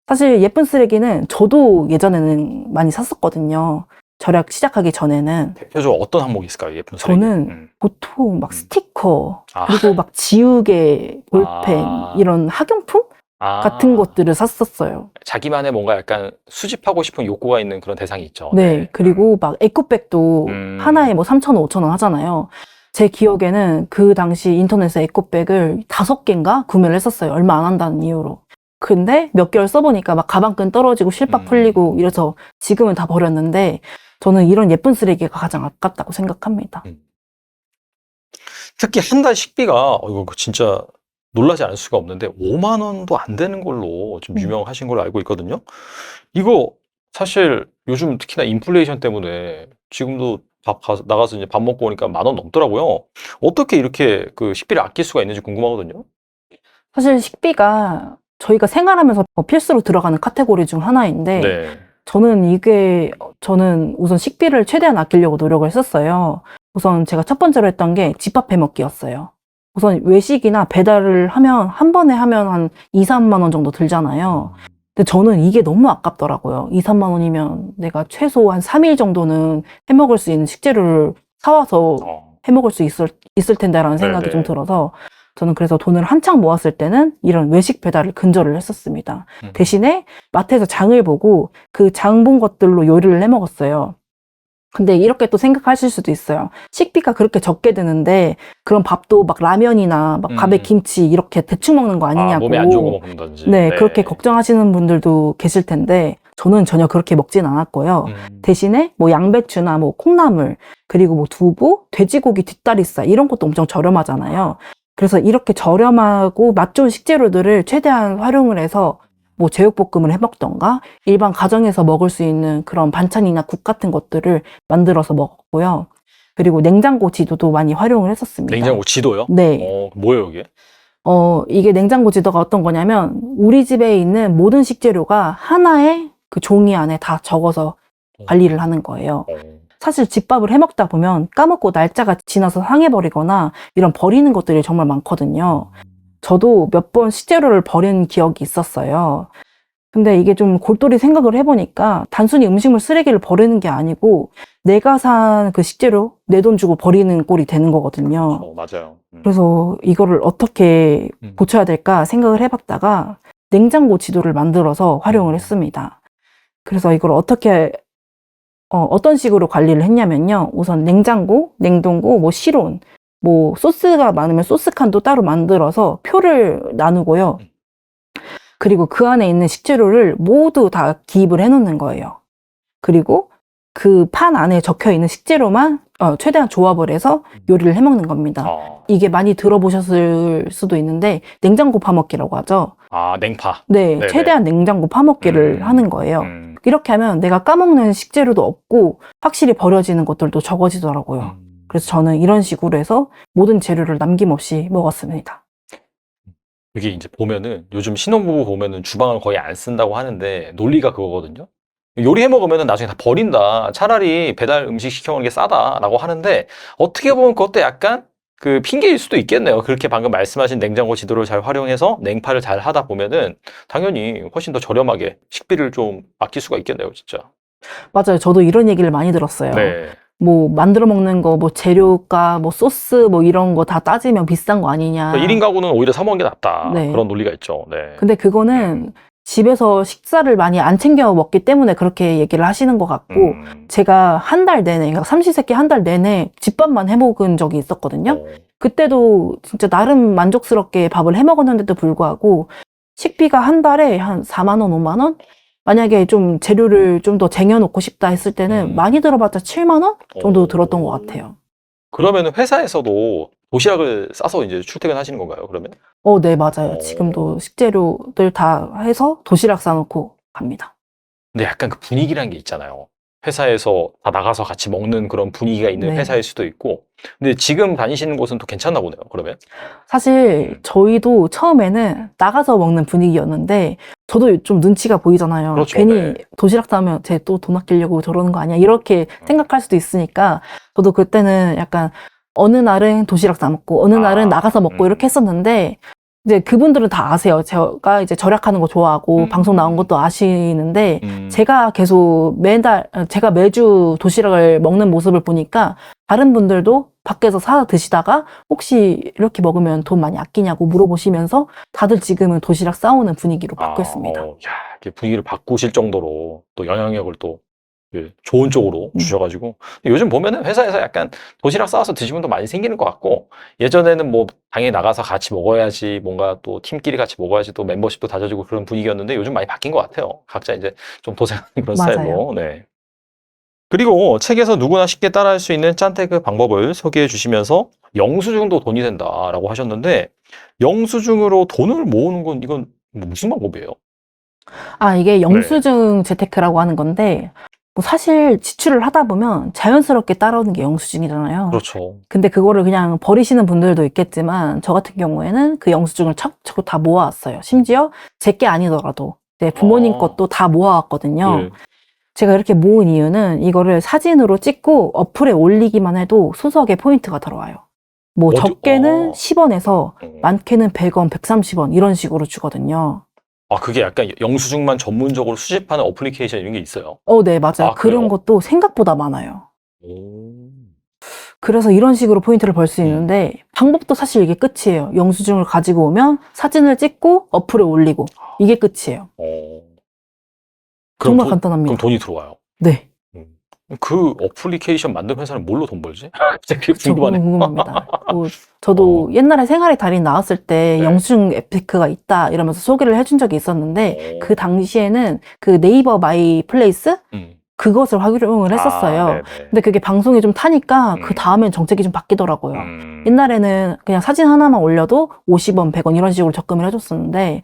사실 예쁜 쓰레기는 저도 예전에는 많이 샀었거든요. 절약 시작하기 전에는. 대표적으로 어떤 항목이 있을까요? 예쁜 쓰레기. 저는 보통 막 스티커, 아. 그리고 막 지우개, 볼펜, 아. 이런 학용품 같은 것들을 샀었어요. 자기만의 뭔가 약간 수집하고 싶은 욕구가 있는 그런 대상이 있죠. 네, 그리고 막 에코백도 하나에 뭐 3,000원, 5,000원 하잖아요. 제 기억에는 그 당시 인터넷에 에코백을 5개인가 구매를 했었어요. 얼마 안 한다는 이유로. 근데 몇 개월 써보니까 막 가방끈 떨어지고 실밥 풀리고 이래서 지금은 다 버렸는데 저는 이런 예쁜 쓰레기가 가장 아깝다고 생각합니다. 특히 한 달 식비가 이거 진짜 놀라지 않을 수가 없는데 5만 원도 안 되는 걸로 좀 유명하신 걸로 알고 있거든요. 이거 사실 요즘 특히나 인플레이션 때문에 지금도 나가서 이제 밥 먹고 오니까 10,000원 넘더라고요. 어떻게 이렇게 그 식비를 아낄 수가 있는지 궁금하거든요. 사실 식비가 저희가 생활하면서 필수로 들어가는 카테고리 중 하나인데 네. 저는 우선 식비를 최대한 아끼려고 노력을 했었어요. 우선 제가 첫 번째로 했던 게 집밥 해먹기였어요. 우선 외식이나 배달을 하면 한 번에 하면 한 2, 3만 원 정도 들잖아요. 근데 저는 이게 너무 아깝더라고요. 2, 3만 원이면 내가 최소 한 3일 정도는 해먹을 수 있는 식재료를 사와서 해먹을 수 있을 텐데라는 생각이 네네. 좀 들어서 저는 그래서 돈을 한창 모았을 때는 이런 외식 배달을 근절을 했었습니다. 대신에 마트에서 장을 보고 그 장 본 것들로 요리를 해 먹었어요. 근데 이렇게 또 생각하실 수도 있어요. 식비가 그렇게 적게 드는데 그런 밥도 막 라면이나 막 밥에 김치 이렇게 대충 먹는 거 아니냐고. 몸에 안 좋은 거 먹는다든지. 네, 그렇게 걱정하시는 분들도 계실 텐데 저는 전혀 그렇게 먹진 않았고요. 대신에 뭐 양배추나 뭐 콩나물 그리고 뭐 두부, 돼지고기 뒷다리살 이런 것도 엄청 저렴하잖아요. 그래서 이렇게 저렴하고 맛 좋은 식재료들을 최대한 활용을 해서 뭐 제육볶음을 해 먹던가 일반 가정에서 먹을 수 있는 그런 반찬이나 국 같은 것들을 만들어서 먹었고요. 그리고 냉장고 지도도 많이 활용을 했었습니다. 냉장고 지도요? 네. 뭐예요 이게? 이게 냉장고 지도가 어떤 거냐면 우리 집에 있는 모든 식재료가 하나의 그 종이 안에 다 적어서 관리를 하는 거예요. 사실 집밥을 해 먹다 보면 까먹고 날짜가 지나서 상해버리거나 이런 버리는 것들이 정말 많거든요. 저도 몇 번 식재료를 버린 기억이 있었어요. 근데 이게 좀 골똘히 생각을 해보니까 단순히 음식물 쓰레기를 버리는 게 아니고 내가 산 그 식재료 내 돈 주고 버리는 꼴이 되는 거거든요. 맞아요. 그래서 이거를 어떻게 고쳐야 될까 생각을 해봤다가 냉장고 지도를 만들어서 활용을 했습니다. 그래서 이걸 어떤 식으로 관리를 했냐면요. 우선 냉장고, 냉동고, 뭐 실온, 뭐 소스가 많으면 소스 칸도 따로 만들어서 표를 나누고요. 그리고 그 안에 있는 식재료를 모두 다 기입을 해놓는 거예요. 그리고 그 판 안에 적혀 있는 식재료만 최대한 조합을 해서 요리를 해먹는 겁니다. 이게 많이 들어보셨을 수도 있는데 냉장고 파먹기라고 하죠. 냉파. 네, 네네. 최대한 냉장고 파먹기를 하는 거예요. 이렇게 하면 내가 까먹는 식재료도 없고 확실히 버려지는 것들도 적어지더라고요. 그래서 저는 이런 식으로 해서 모든 재료를 남김없이 먹었습니다. 이게 이제 보면은 요즘 신혼부부 보면은 주방을 거의 안 쓴다고 하는데 논리가 그거거든요. 요리해 먹으면은 나중에 다 버린다. 차라리 배달 음식 시켜 먹는 게 싸다라고 하는데 어떻게 보면 그것도 약간 그 핑계일 수도 있겠네요. 그렇게 방금 말씀하신 냉장고 지도를 잘 활용해서 냉파를 잘 하다 보면은 당연히 훨씬 더 저렴하게 식비를 좀 아낄 수가 있겠네요, 진짜. 맞아요. 저도 이런 얘기를 많이 들었어요. 네. 뭐 만들어 먹는 거, 뭐 재료가, 뭐 소스, 뭐 이런 거 다 따지면 비싼 거 아니냐. 1인 가구는 오히려 사 먹는 게 낫다. 네. 그런 논리가 있죠. 네. 근데 그거는 집에서 식사를 많이 안 챙겨 먹기 때문에 그렇게 얘기를 하시는 것 같고 제가 한 달 내내, 그러니까 삼시세끼 한 달 내내 집밥만 해 먹은 적이 있었거든요. 그때도 진짜 나름 만족스럽게 밥을 해 먹었는데도 불구하고 식비가 한 달에 한 4만 원, 5만 원? 만약에 좀 재료를 좀 더 쟁여놓고 싶다 했을 때는 많이 들어봤자 7만 원 정도 들었던 것 같아요. 그러면은 회사에서도 도시락을 싸서 이제 출퇴근하시는 건가요? 그러면? 네, 맞아요. 지금도 식재료들 다 해서 도시락 싸놓고 갑니다. 근데 약간 그 분위기라는 게 있잖아요. 회사에서 다 나가서 같이 먹는 그런 분위기가 있는 네. 회사일 수도 있고. 근데 지금 다니시는 곳은 또 괜찮나 보네요, 그러면? 사실 저희도 처음에는 나가서 먹는 분위기였는데 저도 좀 눈치가 보이잖아요. 그렇죠, 괜히 네. 도시락 싸면 쟤 또 돈 아끼려고 저러는 거 아니야? 이렇게 생각할 수도 있으니까 저도 그때는 약간 어느 날은 도시락 싸 먹고 어느 날은 나가서 먹고 이렇게 했었는데 이제 그분들은 다 아세요. 제가 이제 절약하는 거 좋아하고 방송 나온 것도 아시는데 제가 계속 제가 매주 도시락을 먹는 모습을 보니까 다른 분들도 밖에서 사 드시다가 혹시 이렇게 먹으면 돈 많이 아끼냐고 물어보시면서 다들 지금은 도시락 싸오는 분위기로 바뀌었습니다. 이렇게 분위기를 바꾸실 정도로 또 영향력을 또 좋은 쪽으로 주셔가지고 요즘 보면은 회사에서 약간 도시락 싸와서 드시는 분도 많이 생기는 것 같고 예전에는 뭐 당연히 나가서 같이 먹어야지 뭔가 또 팀끼리 같이 먹어야지 또 멤버십도 다져지고 그런 분위기였는데 요즘 많이 바뀐 것 같아요. 각자 이제 좀 도생하는 그런 맞아요. 스타일로. 네. 그리고 책에서 누구나 쉽게 따라할 수 있는 짠테크 방법을 소개해 주시면서 영수증도 돈이 된다라고 하셨는데 영수증으로 돈을 모으는 건 이건 무슨 방법이에요? 이게 영수증 재테크라고 하는 건데 뭐 사실 지출을 하다 보면 자연스럽게 따라오는 게 영수증이잖아요. 그렇죠. 근데 그거를 그냥 버리시는 분들도 있겠지만 저 같은 경우에는 그 영수증을 차곡차곡 다 모아왔어요. 심지어 제 게 아니더라도 내 부모님 것도 다 모아왔거든요. 네. 제가 이렇게 모은 이유는 이거를 사진으로 찍고 어플에 올리기만 해도 소소하게 포인트가 들어와요. 뭐 적게는 10원에서 많게는 100원, 130원 이런 식으로 주거든요. 아, 그게 약간 영수증만 전문적으로 수집하는 어플리케이션 이런 게 있어요. 네, 맞아요. 아, 그런 그래요? 것도 생각보다 많아요. 오. 그래서 이런 식으로 포인트를 벌 수 음. 있는데 방법도 사실 이게 끝이에요. 영수증을 가지고 오면 사진을 찍고 어플에 올리고 이게 끝이에요. 어. 정말 그럼 간단합니다. 돈이 들어와요. 네. 그 어플리케이션 만든 회사는 뭘로 돈 벌지? 갑자기 그쵸, 궁금하네. 궁금합니다. 저도 어. 옛날에 생활의 달인 나왔을 때 네. 영수증 에피크가 있다 이러면서 소개를 해준 적이 있었는데 어. 그 당시에는 그 네이버 마이 플레이스 그것을 활용을 했었어요. 네네. 근데 그게 방송이 좀 타니까 음. 그 다음엔 정책이 좀 바뀌더라고요. 음. 옛날에는 그냥 사진 하나만 올려도 50원, 100원 이런 식으로 적금을 해줬었는데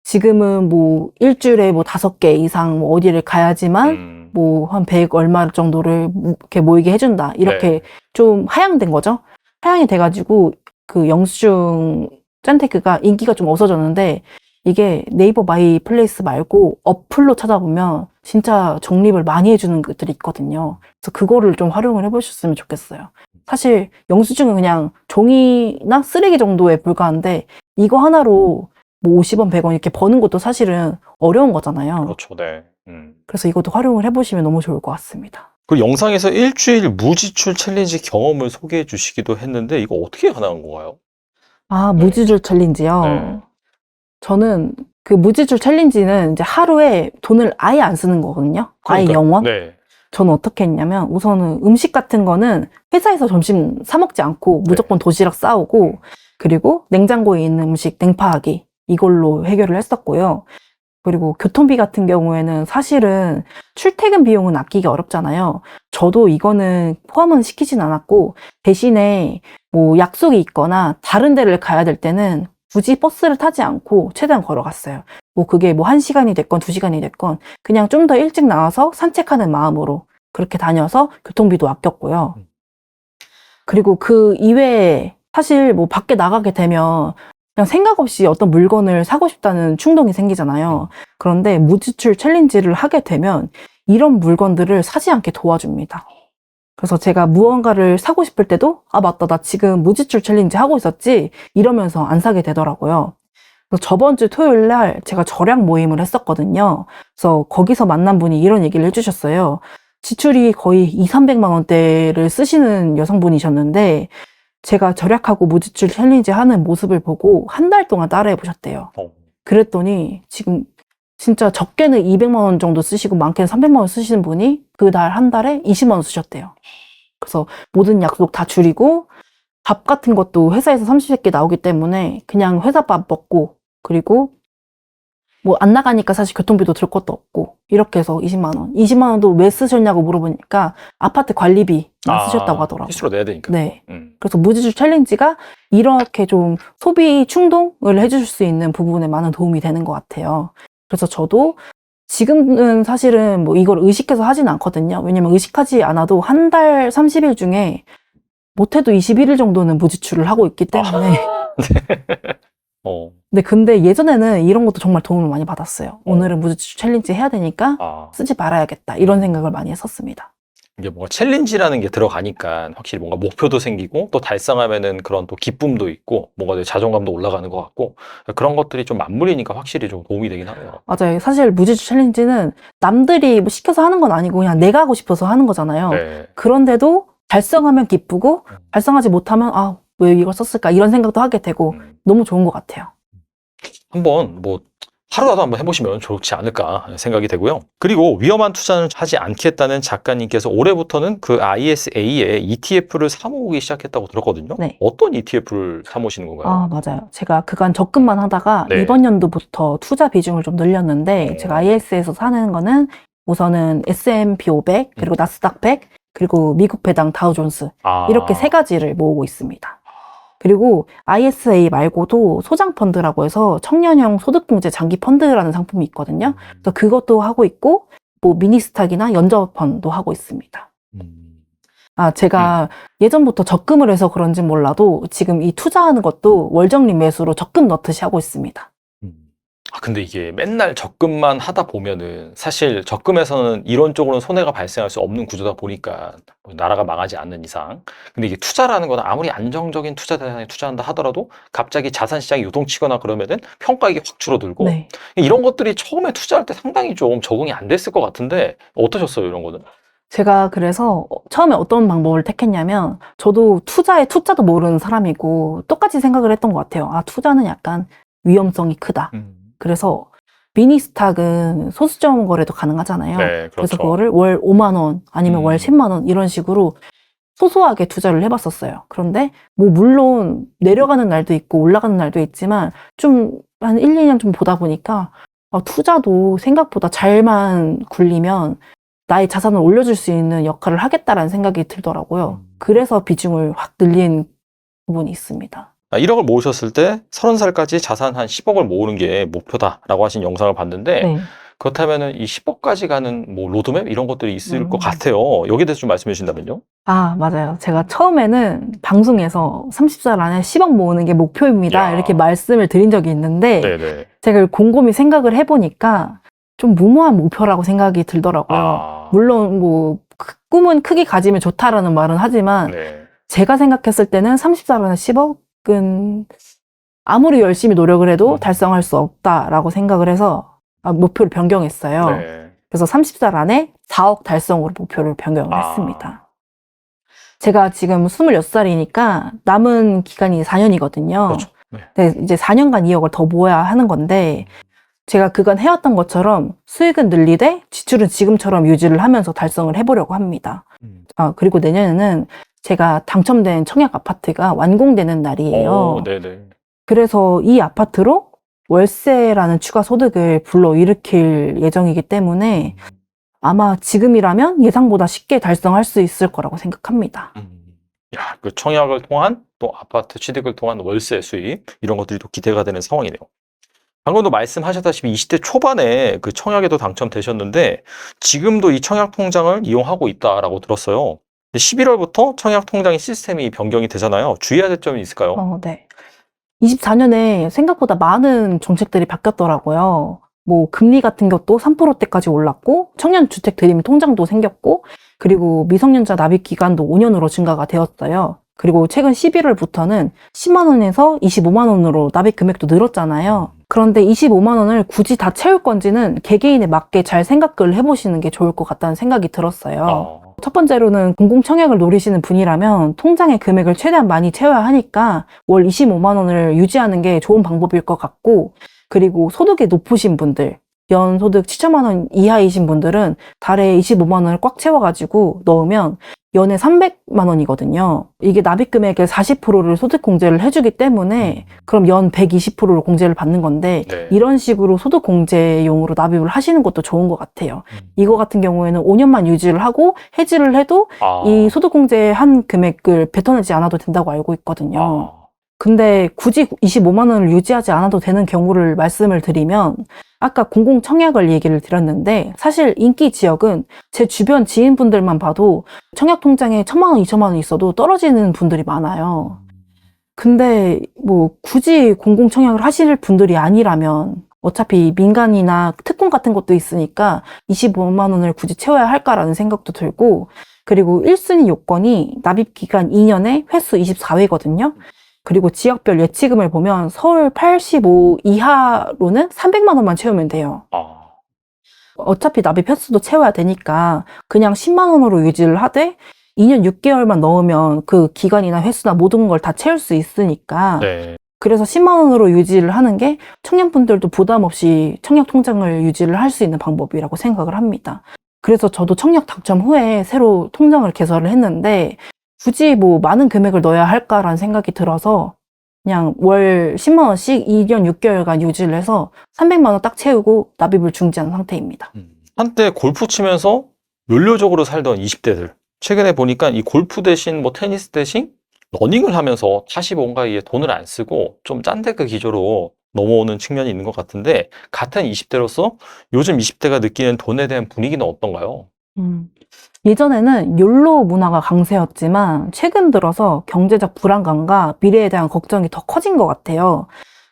지금은 뭐 일주일에 뭐 5개 이상 뭐 어디를 가야지만 뭐 한 100 얼마 정도를 이렇게 모이게 해준다. 이렇게 네. 좀 하향된 거죠. 하향이 돼가지고 그 영수증 짠테크가 인기가 좀 없어졌는데 이게 네이버 마이 플레이스 말고 어플로 찾아보면 진짜 적립을 많이 해주는 것들이 있거든요. 그래서 그거를 좀 활용을 해보셨으면 좋겠어요. 사실 영수증은 그냥 종이나 쓰레기 정도에 불과한데 이거 하나로 뭐 50원, 100원 이렇게 버는 것도 사실은 어려운 거잖아요. 그렇죠, 네. 그래서 이것도 활용을 해보시면 너무 좋을 것 같습니다. 그 영상에서 일주일 무지출 챌린지 경험을 소개해 주시기도 했는데, 이거 어떻게 가능한 건가요? 아, 네. 무지줄 챌린지요? 네. 저는 그 무지줄 챌린지는 이제 하루에 돈을 아예 안 쓰는 거거든요. 아예 그러니까요. 영원. 네. 저는 어떻게 했냐면 우선은 음식 같은 거는 회사에서 점심 사 먹지 않고 무조건 도시락 싸오고 그리고 냉장고에 있는 음식 냉파하기 이걸로 해결을 했었고요. 그리고 교통비 같은 경우에는 사실은 출퇴근 비용은 아끼기 어렵잖아요. 저도 이거는 포함은 시키진 않았고 대신에 뭐 약속이 있거나 다른 데를 가야 될 때는 굳이 버스를 타지 않고 최대한 걸어갔어요. 뭐 그게 뭐 1시간이 됐건 2시간이 됐건 그냥 좀 더 일찍 나와서 산책하는 마음으로 그렇게 다녀서 교통비도 아꼈고요. 그리고 그 이외에 사실 뭐 밖에 나가게 되면 그냥 생각 없이 어떤 물건을 사고 싶다는 충동이 생기잖아요. 그런데 무지출 챌린지를 하게 되면 이런 물건들을 사지 않게 도와줍니다. 그래서 제가 무언가를 사고 싶을 때도 아 맞다 나 지금 무지출 챌린지 하고 있었지 이러면서 안 사게 되더라고요. 그래서 저번 주 토요일 날 제가 절약 모임을 했었거든요. 그래서 거기서 만난 분이 이런 얘기를 해주셨어요. 지출이 거의 200~300만 원대를 쓰시는 여성분이셨는데 제가 절약하고 무지출 챌린지 하는 모습을 보고 한 달 동안 따라해 보셨대요. 그랬더니 지금 진짜 적게는 200만 원 정도 쓰시고 많게는 300만 원 쓰시는 분이 그 달 한 달에 20만 원 쓰셨대요. 그래서 모든 약속 다 줄이고 밥 같은 것도 회사에서 30개 나오기 때문에 그냥 회사 밥 먹고 그리고 뭐 안 나가니까 사실 교통비도 들 것도 없고 이렇게 해서 20만 원. 20만 원도 왜 쓰셨냐고 물어보니까 아파트 관리비만 쓰셨다고 하더라고요. 필수로 내야 되니까. 네. 그래서 무지출 챌린지가 이렇게 좀 소비 충동을 해줄 수 있는 부분에 많은 도움이 되는 것 같아요. 그래서 저도 지금은 사실은 뭐 이걸 의식해서 하진 않거든요. 왜냐면 의식하지 않아도 한 달 30일 중에 못해도 21일 정도는 무지출을 하고 있기 때문에. 네, 근데 예전에는 이런 것도 정말 도움을 많이 받았어요. 오늘은 무지출 챌린지 해야 되니까 쓰지 말아야겠다. 이런 생각을 많이 했었습니다. 이게 뭔가 챌린지라는 게 들어가니까 확실히 뭔가 목표도 생기고 또 달성하면은 그런 또 기쁨도 있고 뭔가 내 자존감도 올라가는 것 같고 그런 것들이 좀 맞물리니까 확실히 좀 도움이 되긴 하네요. 맞아요. 사실 무지출 챌린지는 남들이 뭐 시켜서 하는 건 아니고 그냥 내가 하고 싶어서 하는 거잖아요. 네. 그런데도 달성하면 기쁘고 달성하지 못하면 아, 왜 이걸 썼을까 이런 생각도 하게 되고 너무 좋은 것 같아요. 한번 뭐 하루라도 한번 해보시면 좋지 않을까 생각이 되고요. 그리고 위험한 투자는 하지 않겠다는 작가님께서 올해부터는 그 ISA의 ETF를 사모으기 시작했다고 들었거든요. 네. 어떤 ETF를 사모으시는 건가요? 아, 맞아요. 제가 그간 적금만 하다가 네. 이번 연도부터 투자 비중을 좀 늘렸는데 제가 IS에서 사는 거는 우선은 S&P 500 그리고 나스닥 100 그리고 미국 배당 다우존스 이렇게 3가지를 모으고 있습니다. 그리고 ISA 말고도 소장펀드라고 해서 청년형 소득공제 장기펀드라는 상품이 있거든요. 그래서 그것도 하고 있고 뭐 미니스탁이나 연저펀도 하고 있습니다. 아, 제가 예전부터 적금을 해서 그런지 몰라도 지금 이 투자하는 것도 월적립 매수로 적금 넣듯이 하고 있습니다. 근데 이게 맨날 적금만 하다 보면은 사실 적금에서는 이론적으로는 손해가 발생할 수 없는 구조다 보니까 뭐 나라가 망하지 않는 이상. 근데 이게 투자라는 건 아무리 안정적인 투자 대상에 투자한다 하더라도 갑자기 자산 시장이 요동치거나 그러면은 평가액이 확 줄어들고 네. 이런 것들이 처음에 투자할 때 상당히 좀 적응이 안 됐을 것 같은데 어떠셨어요, 이런 거는? 제가 그래서 처음에 어떤 방법을 택했냐면 저도 투자의 투자도 모르는 사람이고 똑같이 생각을 했던 것 같아요. 아, 투자는 약간 위험성이 크다. 그래서 미니 스탁은 소수점 거래도 가능하잖아요. 네, 그래서 그렇죠. 그거를 월 5만 원 아니면 월 음. 10만 원 이런 식으로 소소하게 투자를 해봤었어요. 그런데 뭐 물론 내려가는 날도 있고 올라가는 날도 있지만 좀 한 1, 2년 좀 보다 보니까 투자도 생각보다 잘만 굴리면 나의 자산을 올려줄 수 있는 역할을 하겠다라는 생각이 들더라고요. 그래서 비중을 확 늘린 부분이 있습니다. 1억을 모으셨을 때 30살까지 자산 한 10억을 모으는 게 목표다라고 하신 영상을 봤는데 네. 그렇다면은 이 10억까지 가는 뭐 로드맵 이런 것들이 있을 것 같아요. 여기에 대해서 좀 말씀해 주신다면요? 아, 맞아요. 제가 처음에는 방송에서 30살 안에 10억 모으는 게 목표입니다. 야. 이렇게 말씀을 드린 적이 있는데 네네. 제가 곰곰이 생각을 해보니까 좀 무모한 목표라고 생각이 들더라고요. 물론 뭐 꿈은 크게 가지면 좋다라는 말은 하지만 네. 제가 생각했을 때는 30살 안에 10억은 아무리 열심히 노력을 해도 달성할 수 없다라고 생각을 해서 목표를 변경했어요. 네. 그래서 30살 안에 4억 달성으로 목표를 변경을 했습니다. 제가 지금 26살이니까 남은 기간이 4년이거든요. 그렇죠. 네. 네, 이제 4년간 2억을 더 모아야 하는 건데 제가 그간 해왔던 것처럼 수익은 늘리되 지출은 지금처럼 유지를 하면서 달성을 해보려고 합니다. 그리고 내년에는 제가 당첨된 청약 아파트가 완공되는 날이에요. 네네. 그래서 이 아파트로 월세라는 추가 소득을 불러일으킬 예정이기 때문에 아마 지금이라면 예상보다 쉽게 달성할 수 있을 거라고 생각합니다. 야, 그 청약을 통한 또 아파트 취득을 통한 월세 수입 이런 것들이 또 기대가 되는 상황이네요. 방금도 말씀하셨다시피 20대 초반에 그 청약에도 당첨되셨는데 지금도 이 청약 통장을 이용하고 있다라고 들었어요. 11월부터 청약 통장의 시스템이 변경이 되잖아요. 주의해야 될 점이 있을까요? 네. 24년에 생각보다 많은 정책들이 바뀌었더라고요. 뭐 금리 같은 것도 3%대까지 올랐고 청년 주택 드림 통장도 생겼고 그리고 미성년자 납입 기간도 5년으로 증가가 되었어요. 그리고 최근 11월부터는 10만 원에서 25만 원으로 납입 금액도 늘었잖아요. 그런데 25만 원을 굳이 다 채울 건지는 개개인에 맞게 잘 생각을 해보시는 게 좋을 것 같다는 생각이 들었어요. 첫 번째로는 공공청약을 노리시는 분이라면 통장의 금액을 최대한 많이 채워야 하니까 월 25만 원을 유지하는 게 좋은 방법일 것 같고 그리고 소득이 높으신 분들 연소득 7천만 원 이하이신 분들은 달에 25만 원을 꽉 채워가지고 넣으면 연에 300만 원이거든요. 이게 납입 금액의 40%를 소득 공제를 해주기 때문에 그럼 연 120%를 공제를 받는 건데 네. 이런 식으로 소득 공제용으로 납입을 하시는 것도 좋은 것 같아요. 이거 같은 경우에는 5년만 유지를 하고 해지를 해도 이 소득 공제한 금액을 뱉어내지 않아도 된다고 알고 있거든요. 근데 굳이 25만 원을 유지하지 않아도 되는 경우를 말씀을 드리면 아까 공공청약을 얘기를 드렸는데 사실 인기 지역은 제 주변 지인분들만 봐도 청약통장에 1,000만 원, 2,000만 원 있어도 떨어지는 분들이 많아요. 근데 뭐 굳이 공공청약을 하실 분들이 아니라면 어차피 민간이나 특권 같은 것도 있으니까 25만 원을 굳이 채워야 할까라는 생각도 들고 그리고 1순위 요건이 납입기간 2년에 횟수 24회거든요. 그리고 지역별 예치금을 보면 서울 85 이하로는 300만 원만 채우면 돼요. 어차피 납입 횟수도 채워야 되니까 그냥 10만 원으로 유지를 하되 2년 6개월만 넣으면 그 기간이나 횟수나 모든 걸 다 채울 수 있으니까 네. 그래서 10만 원으로 유지를 하는 게 청년분들도 부담 없이 청약 통장을 유지를 할 수 있는 방법이라고 생각을 합니다. 그래서 저도 청약 당첨 후에 새로 통장을 개설을 했는데 굳이 뭐 많은 금액을 넣어야 할까라는 생각이 들어서 그냥 월 10만 원씩 2년 6개월간 유지를 해서 300만 원 딱 채우고 납입을 중지한 상태입니다. 한때 골프 치면서 연료적으로 살던 20대들 최근에 보니까 이 골프 대신 뭐 테니스 대신 러닝을 하면서 다시 뭔가 이게 돈을 안 쓰고 좀 짠데그 기조로 넘어오는 측면이 있는 것 같은데 같은 20대로서 요즘 20대가 느끼는 돈에 대한 분위기는 어떤가요? 예전에는 욜로 문화가 강세였지만 최근 들어서 경제적 불안감과 미래에 대한 걱정이 더 커진 것 같아요.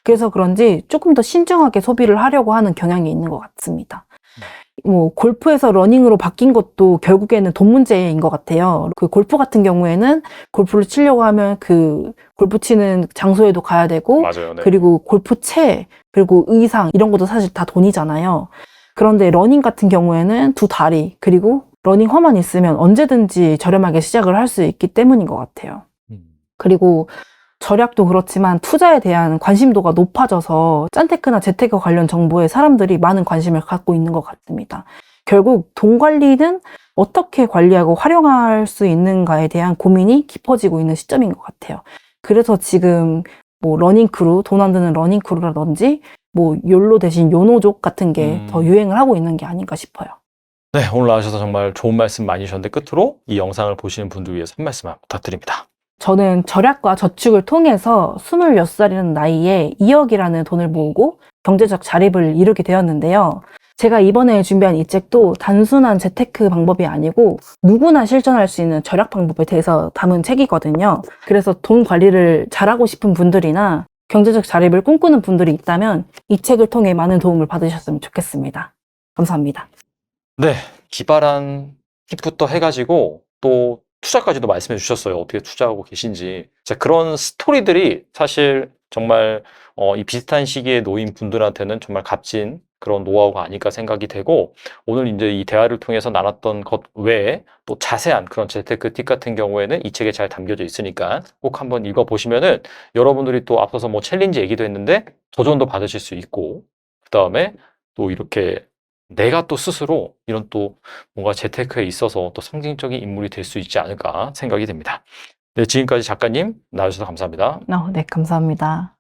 그래서 그런지 조금 더 신중하게 소비를 하려고 하는 경향이 있는 것 같습니다. 뭐 골프에서 러닝으로 바뀐 것도 결국에는 돈 문제인 것 같아요. 그 골프 같은 경우에는 골프를 치려고 하면 그 골프 치는 장소에도 가야 되고 맞아요. 네. 그리고 골프채 그리고 의상 이런 것도 사실 다 돈이잖아요. 그런데 러닝 같은 경우에는 두 다리 그리고 러닝화만 있으면 언제든지 저렴하게 시작을 할 수 있기 때문인 것 같아요. 그리고 절약도 그렇지만 투자에 대한 관심도가 높아져서 짠테크나 재테크 관련 정보에 사람들이 많은 관심을 갖고 있는 것 같습니다. 결국 돈 관리는 어떻게 관리하고 활용할 수 있는가에 대한 고민이 깊어지고 있는 시점인 것 같아요. 그래서 지금 뭐 러닝크루, 돈 안 드는 러닝크루라든지 뭐 욜로 대신 요노족 같은 게 더 유행을 하고 있는 게 아닌가 싶어요. 네, 오늘 나와주셔서 정말 좋은 말씀 많이 주셨는데 끝으로 이 영상을 보시는 분들 위해서 한 말씀만 부탁드립니다. 저는 절약과 저축을 통해서 26살이라는 나이에 2억이라는 돈을 모으고 경제적 자립을 이루게 되었는데요. 제가 이번에 준비한 이 책도 단순한 재테크 방법이 아니고 누구나 실천할 수 있는 절약 방법에 대해서 담은 책이거든요. 그래서 돈 관리를 잘하고 싶은 분들이나 경제적 자립을 꿈꾸는 분들이 있다면 이 책을 통해 많은 도움을 받으셨으면 좋겠습니다. 감사합니다. 네, 기발한 팁부터 해가지고 또 투자까지도 말씀해 주셨어요. 어떻게 투자하고 계신지. 자, 그런 스토리들이 사실 정말 이 비슷한 시기에 놓인 분들한테는 정말 값진 그런 노하우가 아닐까 생각이 되고, 오늘 이제 이 대화를 통해서 나눴던 것 외에 또 자세한 그런 재테크 팁 같은 경우에는 이 책에 잘 담겨져 있으니까 꼭 한번 읽어보시면은 여러분들이 또 앞서서 뭐 챌린지 얘기도 했는데 도전도 받으실 수 있고, 그 다음에 또 이렇게 내가 또 스스로 이런 또 뭔가 재테크에 있어서 또 상징적인 인물이 될 수 있지 않을까 생각이 됩니다. 네, 지금까지 작가님 나와주셔서 감사합니다. 네, 감사합니다.